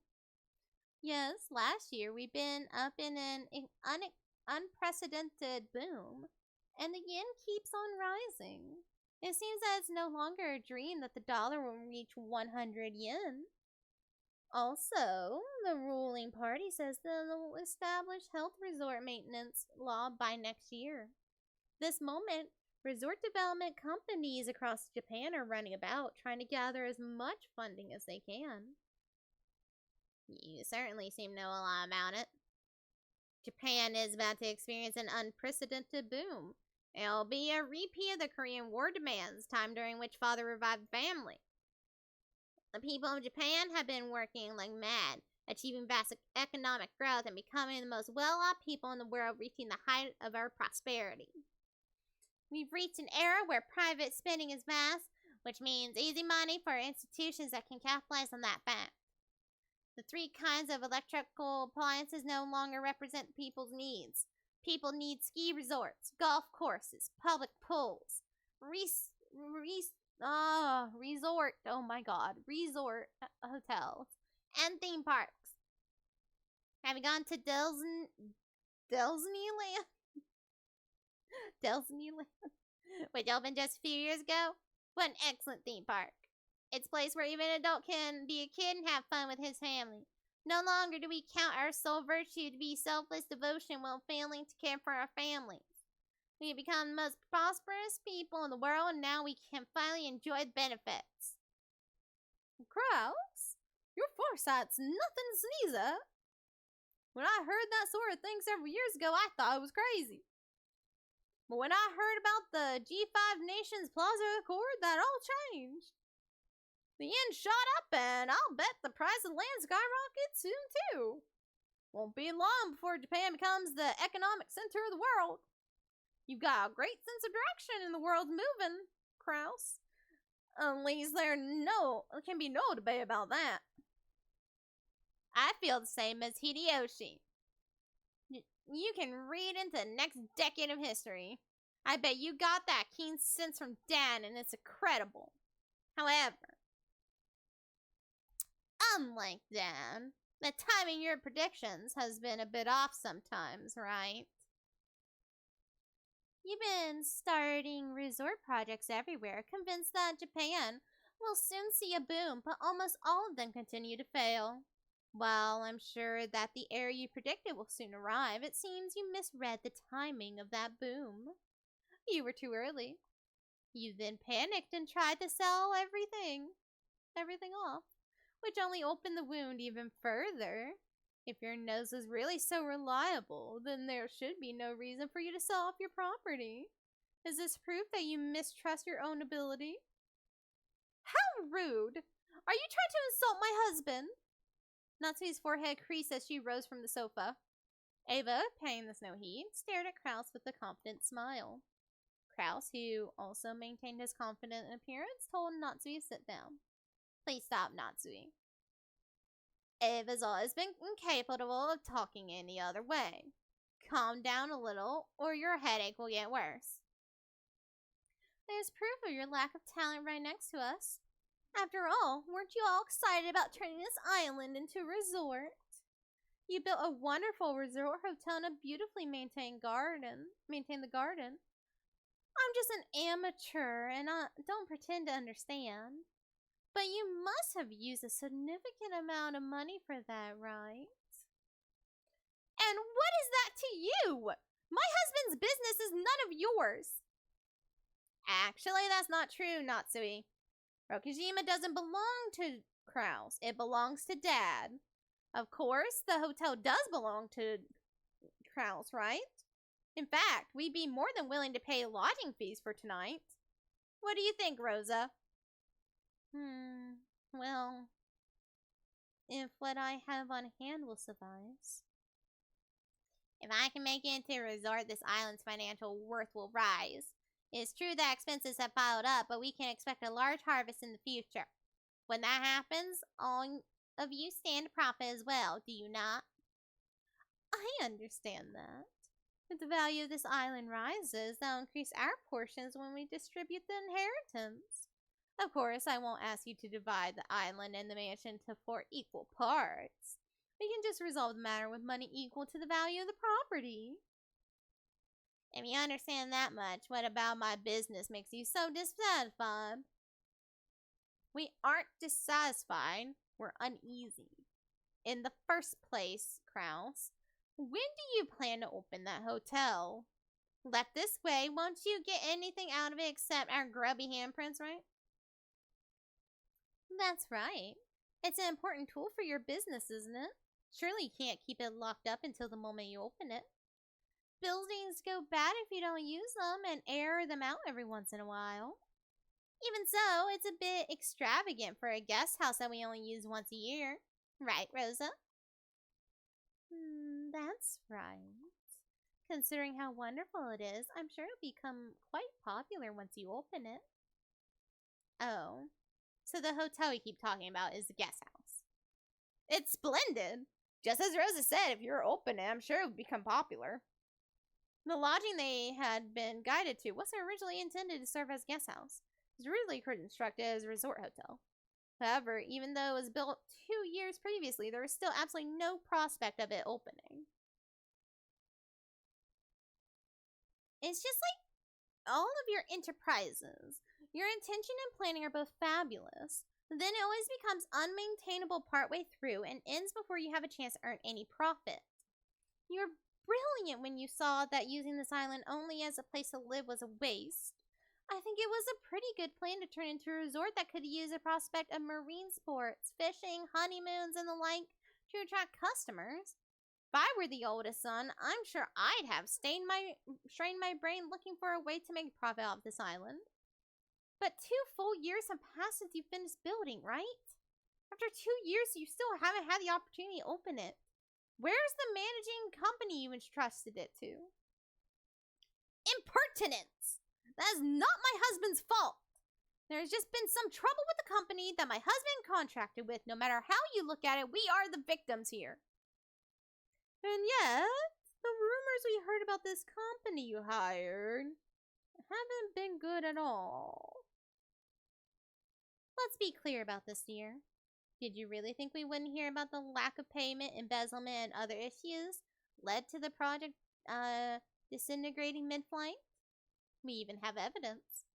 Yes, last year we've been up in an unprecedented boom, and the yen keeps on rising. It seems that it's no longer a dream that the dollar will reach 100 yen. Also, the ruling party says they'll establish health resort maintenance law by next year. This moment, resort development companies across Japan are running about, trying to gather as much funding as they can. You certainly seem to know a lot about it. Japan is about to experience an unprecedented boom. It'll be a repeat of the Korean War demands, time during which Father revived the family. The people of Japan have been working like mad, achieving vast economic growth and becoming the most well-off people in the world, reaching the height of our prosperity. We've reached an era where private spending is vast, which means easy money for institutions that can capitalize on that fact. The three kinds of electrical appliances no longer represent people's needs. People need ski resorts, golf courses, public pools, resort hotels, and theme parks. Have you gone to Disneyland? Which opened just a few years ago? What an excellent theme park. It's a place where even an adult can be a kid and have fun with his family. No longer do we count our sole virtue to be selfless devotion while failing to care for our families. We have become the most prosperous people in the world, and now we can finally enjoy the benefits. Kraus, your foresight's nothing to sneeze at. When I heard that sort of thing several years ago, I thought it was crazy. But when I heard about the G5 Nations Plaza Accord, that all changed. The yen shot up, and I'll bet the price of land skyrockets soon, too. Won't be long before Japan becomes the economic center of the world. You've got a great sense of direction, and the world's moving, Kraus. At least there can be no debate about that. I feel the same as Hideyoshi. You can read into the next decade of history. I bet you got that keen sense from Dad, and it's incredible. However, unlike Dad, the timing of your predictions has been a bit off sometimes, right? You've been starting resort projects everywhere, convinced that Japan will soon see a boom, but almost all of them continue to fail. While I'm sure that the era you predicted will soon arrive, it seems you misread the timing of that boom. You were too early. You then panicked and tried to sell everything off, which only opened the wound even further. If your nose is really so reliable, then there should be no reason for you to sell off your property. Is this proof that you mistrust your own ability? How rude! Are you trying to insult my husband? Natsui's forehead creased as she rose from the sofa. Ava, paying this no heed, stared at Kraus with a confident smile. Kraus, who also maintained his confident appearance, told Natsui to sit down. Please stop, Natsui. Ava's always been incapable of talking any other way. Calm down a little, or your headache will get worse. There's proof of your lack of talent right next to us. After all, weren't you all excited about turning this island into a resort? You built a wonderful resort hotel and a beautifully maintained the garden. I'm just an amateur and I don't pretend to understand. But you must have used a significant amount of money for that, right? And what is that to you? My husband's business is none of yours. Actually, that's not true, Natsui. Rokijima doesn't belong to Kraus. It belongs to Dad. Of course, the hotel does belong to Kraus, right? In fact, we'd be more than willing to pay lodging fees for tonight. What do you think, Rosa? Well, if what I have on hand will suffice. If I can make it into a resort, this island's financial worth will rise. It's true that expenses have piled up, but we can expect a large harvest in the future. When that happens, all of you stand to profit as well, do you not? I understand that. If the value of this island rises, that'll increase our portions when we distribute the inheritance. Of course, I won't ask you to divide the island and the mansion into 4 equal parts. We can just resolve the matter with money equal to the value of the property. If you understand that much, what about my business makes you so dissatisfied? We aren't dissatisfied, we're uneasy. In the first place, Kraus, when do you plan to open that hotel? Left this way, won't you get anything out of it except our grubby handprints, right? That's right. It's an important tool for your business, isn't it? Surely you can't keep it locked up until the moment you open it. Buildings go bad if you don't use them and air them out every once in a while. Even so, it's a bit extravagant for a guest house that we only use once a year. Right, Rosa? That's right. Considering how wonderful it is, I'm sure it'll become quite popular once you open it. Oh, so the hotel we keep talking about is the guest house. It's splendid! Just as Rosa said, if you're open it, I'm sure it would become popular. The lodging they had been guided to wasn't originally intended to serve as guest house. It was originally constructed as a resort hotel. However, even though it was built 2 years previously, there was still absolutely no prospect of it opening. It's just like all of your enterprises. Your intention and planning are both fabulous. Then it always becomes unmaintainable partway through and ends before you have a chance to earn any profit. You're brilliant when you saw that using this island only as a place to live was a waste. I think it was a pretty good plan to turn into a resort that could use a prospect of marine sports, fishing, honeymoons, and the like to attract customers. If I were the oldest son, I'm sure I'd have strained my brain looking for a way to make profit off this island. But 2 full years have passed since you finished building, right? After 2 years, you still haven't had the opportunity to open it. Where's the managing company you entrusted it to? Impertinence! That is not my husband's fault. There's just been some trouble with the company that my husband contracted with. No matter how you look at it, we are the victims here. And yet, the rumors we heard about this company you hired haven't been good at all. Let's be clear about this, dear. Did you really think we wouldn't hear about the lack of payment, embezzlement, and other issues led to the project disintegrating mid-flight? We even have evidence.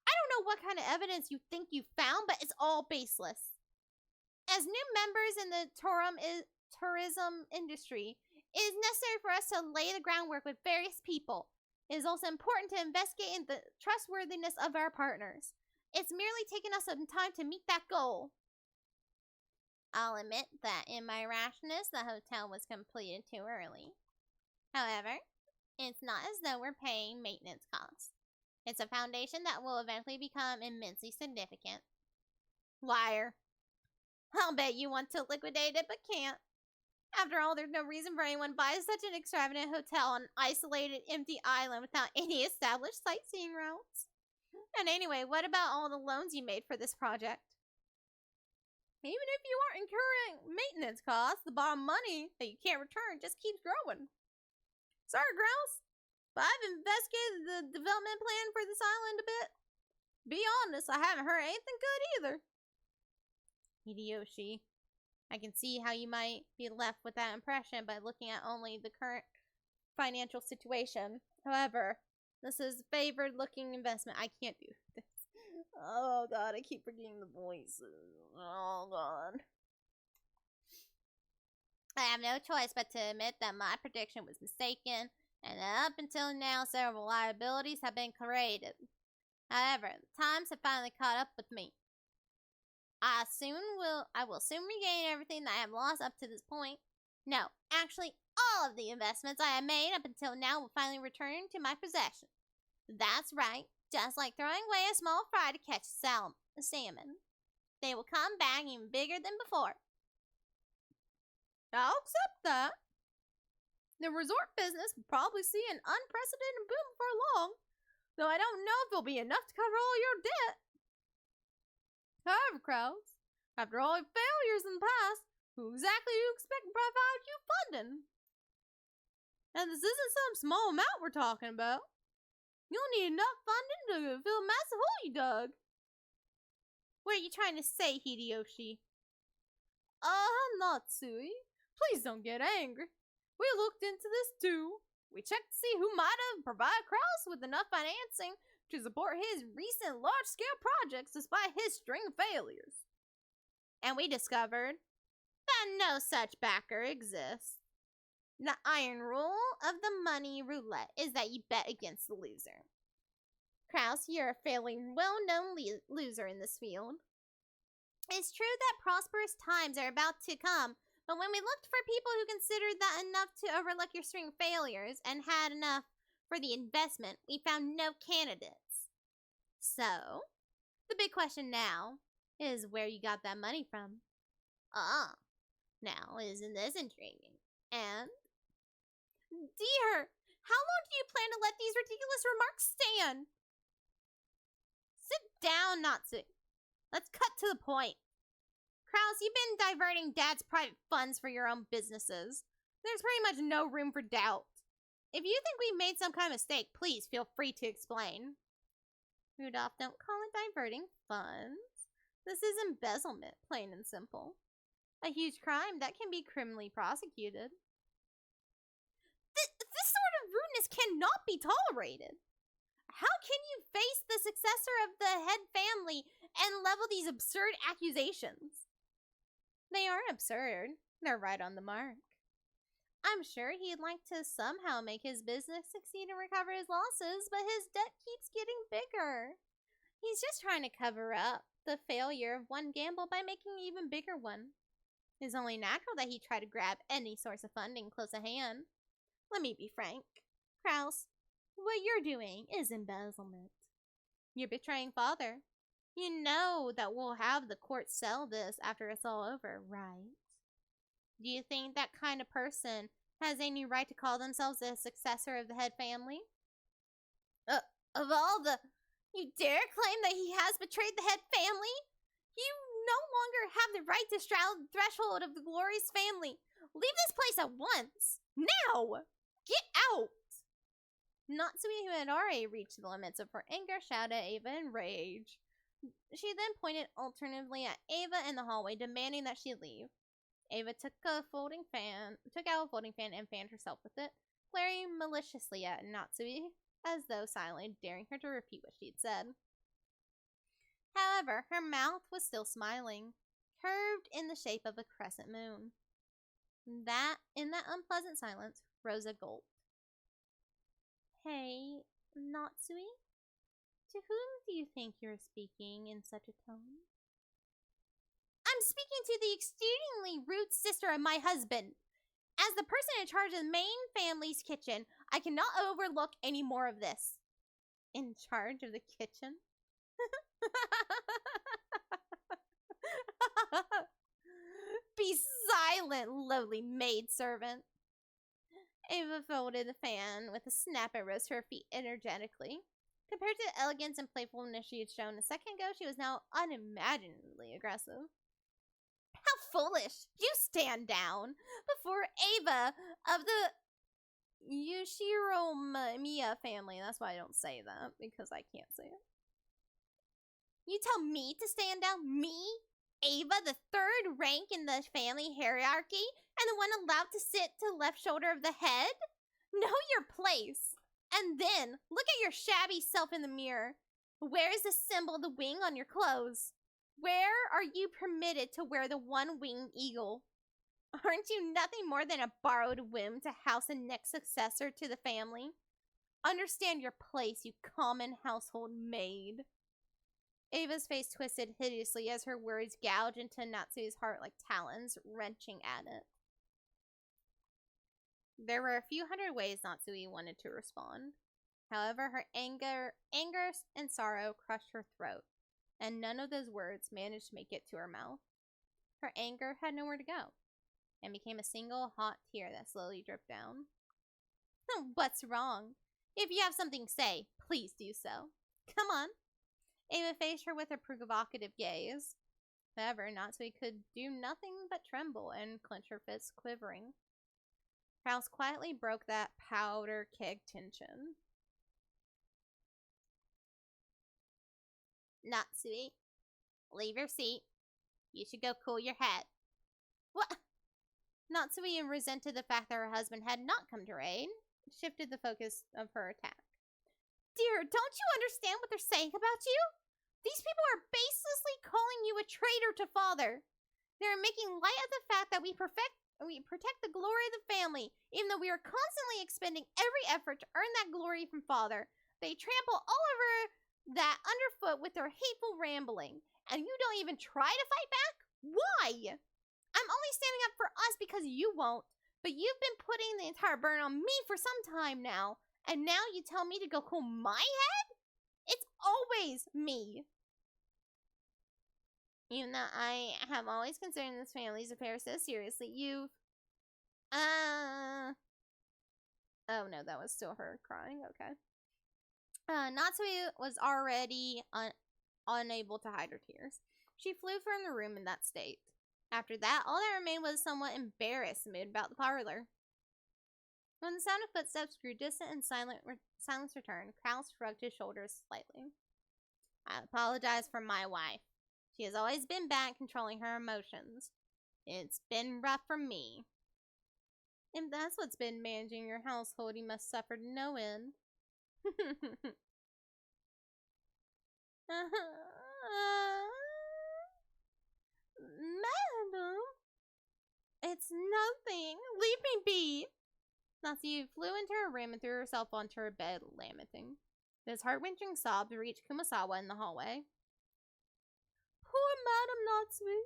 I don't know what kind of evidence you think you found, but it's all baseless. As new members in the tourism industry, it is necessary for us to lay the groundwork with various people. It is also important to investigate the trustworthiness of our partners. It's merely taken us some time to meet that goal. I'll admit that in my rashness, the hotel was completed too early. However, it's not as though we're paying maintenance costs. It's a foundation that will eventually become immensely significant. Liar. I'll bet you want to liquidate it, but can't. After all, there's no reason for anyone to buy such an extravagant hotel on an isolated, empty island without any established sightseeing routes. And anyway, what about all the loans you made for this project? Even if you aren't incurring maintenance costs, the bottom money that you can't return just keeps growing. Sorry, Grouse, but I've investigated the development plan for this island a bit. Be honest, I haven't heard anything good either. Hideyoshi, I can see how you might be left with that impression by looking at only the current financial situation. However, this is a favored looking investment. I can't do this. Oh god, I keep forgetting the voices. Oh god. I have no choice but to admit that my prediction was mistaken, and that up until now several liabilities have been created. However, the times have finally caught up with me. I will soon regain everything that I have lost up to this point. No, actually, all of the investments I have made up until now will finally return to my possession. That's right, just like throwing away a small fry to catch a salmon. They will come back even bigger than before. I'll accept that. The resort business will probably see an unprecedented boom before long, though I don't know if it'll be enough to cover all your debt. However, Krause, after all your failures in the past, who exactly do you expect to provide you funding? And this isn't some small amount we're talking about. You'll need enough funding to fill a massive hole you dug. What are you trying to say, Hideyoshi? Natsui, please don't get angry. We looked into this too. We checked to see who might have provided Krause with enough financing to support his recent large-scale projects despite his string of failures. And we discovered that no such backer exists. The iron rule of the money roulette is that you bet against the loser. Krause, you're a fairly well-known loser in this field. It's true that prosperous times are about to come, but when we looked for people who considered that enough to overlook your string of failures and had enough for the investment, we found no candidates. So, the big question now is where you got that money from. Now isn't this intriguing? And, dear, how long do you plan to let these ridiculous remarks stand? Sit down, Natsu. Let's cut to the point. Krause, you've been diverting Dad's private funds for your own businesses. There's pretty much no room for doubt. If you think we made some kind of mistake, please feel free to explain. Rudolph, don't call it diverting funds. This is embezzlement, plain and simple. A huge crime that can be criminally prosecuted. This sort of rudeness cannot be tolerated. How can you face the successor of the head family and level these absurd accusations? They aren't absurd. They're right on the mark. I'm sure he'd like to somehow make his business succeed and recover his losses, but his debt keeps getting bigger. He's just trying to cover up the failure of one gamble by making an even bigger one. It's only natural that he try to grab any source of funding close at hand. Let me be frank. Krause, what you're doing is embezzlement. You're betraying Father. You know that we'll have the court settle this after it's all over, right? Do you think that kind of person has any right to call themselves the successor of the head family? Of all the... You dare claim that he has betrayed the head family? You no longer have the right to straddle the threshold of the glorious family. Leave this place at once. Now! Get out! Natsui, who had already reached the limits of her anger, shouted at Ava in rage. She then pointed alternatively at Ava in the hallway, demanding that she leave. Ava took out a folding fan and fanned herself with it, glaring maliciously at Natsui. as though silently daring her to repeat what she'd said. However, her mouth was still smiling, curved in the shape of a crescent moon. In that unpleasant silence, Rosa gulped. Hey, Natsui? To whom do you think you're speaking in such a tone? I'm speaking to the exceedingly rude sister of my husband. As the person in charge of the main family's kitchen, I cannot overlook any more of this. In charge of the kitchen? Be silent, lowly maidservant. Ava folded the fan with a snap and rose to her feet energetically. Compared to the elegance and playfulness she had shown a second ago, she was now unimaginably aggressive. How foolish! You stand down before Ava of the Yoshiromiya family. That's why I don't say that, because I can't say it. You tell me to stand down? Me? Ava, the third rank in the family hierarchy, and the one allowed to sit to the left shoulder of the head? Know your place. And then, look at your shabby self in the mirror. Where is the symbol of the wing on your clothes? Where are you permitted to wear the one-winged eagle? Aren't you nothing more than a borrowed whim to house a next successor to the family? Understand your place, you common household maid. Ava's face twisted hideously as her words gouged into Natsu's heart like talons, wrenching at it. There were a few hundred ways Natsui wanted to respond. However, her anger and sorrow crushed her throat, and none of those words managed to make it to her mouth. Her anger had nowhere to go, and became a single hot tear that slowly dripped down. What's wrong? If you have something to say, please do so. Come on. Ava faced her with a provocative gaze. However, Natsui could do nothing but tremble and clench her fists, quivering. Kraus quietly broke that powder keg tension. Natsui, leave your seat. You should go cool your head. What? Natsui resented the fact that her husband had not come to her aid, shifted the focus of her attack. Dear, don't you understand what they're saying about you? These people are baselessly calling you a traitor to father. They're making light of the fact that we protect the glory of the family, even though we are constantly expending every effort to earn that glory from father. They trample all over that underfoot with their hateful rambling, and you don't even try to fight back? Why? I'm only standing up for us because you won't, but you've been putting the entire burden on me for some time now, and now you tell me to go cool my head? It's always me. Even though I have always considered this family's affair so seriously, you've... Oh no, that was still her crying. Okay. Natsui was already unable to hide her tears. She flew from the room in that state. After that, all that remained was a somewhat embarrassed mood about the parlor. When the sound of footsteps grew distant and silence returned, Kraus shrugged his shoulders slightly. I apologize for my wife. She has always been bad at controlling her emotions. It's been rough for me. If that's what's been managing your household, you must suffer to no end. Madam, it's nothing. Leave me be. Natsuki flew into her room and threw herself onto her bed, lamenting. His heart-wrenching sobs reached Kumasawa in the hallway. Poor Madam Natsui.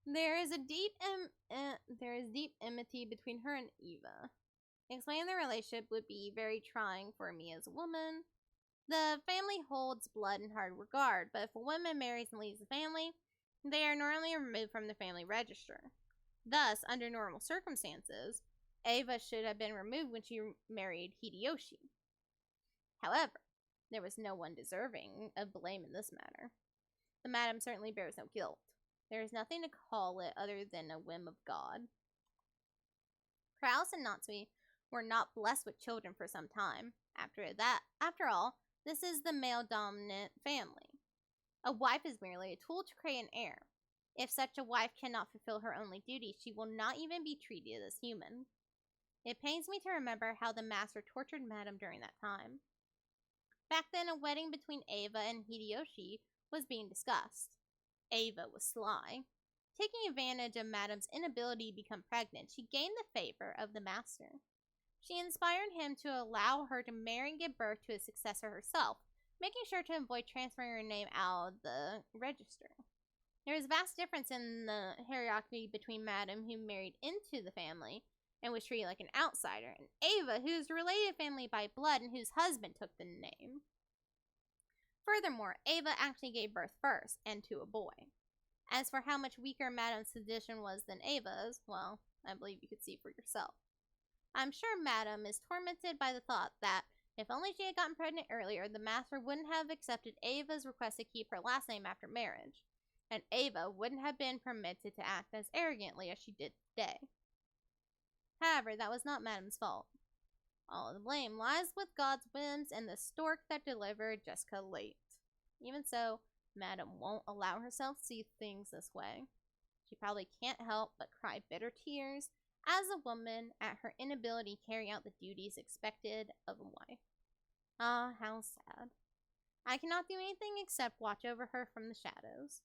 There is deep enmity between her and Eva. Explaining the relationship would be very trying for me as a woman. The family holds blood in hard regard, but if a woman marries and leaves the family, they are normally removed from the family register. Thus, under normal circumstances, Eva should have been removed when she married Hideyoshi. However, there was no one deserving of blame in this matter. The madam certainly bears no guilt. There is nothing to call it other than a whim of God. Kraus and Natsui were not blessed with children for some time. After all, this is the male-dominant family. A wife is merely a tool to create an heir. If such a wife cannot fulfill her only duty, she will not even be treated as human. It pains me to remember how the master tortured Madame during that time. Back then, a wedding between Ava and Hideyoshi was being discussed. Ava was sly. Taking advantage of Madame's inability to become pregnant, she gained the favor of the master. She inspired him to allow her to marry and give birth to a successor herself, making sure to avoid transferring her name out of the register. There is vast difference in the hierarchy between Madame, who married into the family and was treated like an outsider, and Ava, who's related family by blood and whose husband took the name. Furthermore, Ava actually gave birth first, and to a boy. As for how much weaker Madame's position was than Ava's, well, I believe you could see for yourself. I'm sure Madame is tormented by the thought that if only she had gotten pregnant earlier, the master wouldn't have accepted Ava's request to keep her last name after marriage, and Ava wouldn't have been permitted to act as arrogantly as she did today. However, that was not Madame's fault. All of the blame lies with God's whims and the stork that delivered Jessica late. Even so, Madame won't allow herself to see things this way. She probably can't help but cry bitter tears as a woman at her inability to carry out the duties expected of a wife. Ah, how sad. I cannot do anything except watch over her from the shadows.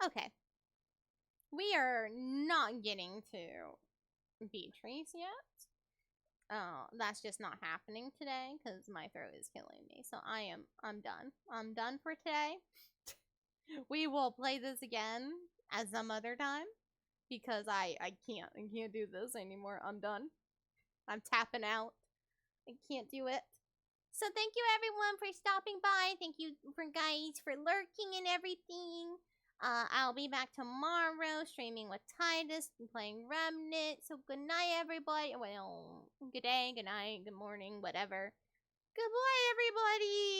Okay. We are not getting to Beatrice yet. That's just not happening today because my throat is killing me. So I'm done. I'm done for today. We will play this again at some other time because I can't do this anymore. I'm done. I'm tapping out. I can't do it. So thank you everyone for stopping by. Thank you for guys for lurking and everything. I'll be back tomorrow streaming with Titus and playing Remnant. So good night everybody. Well, good day, good night, good morning, whatever. Goodbye everybody.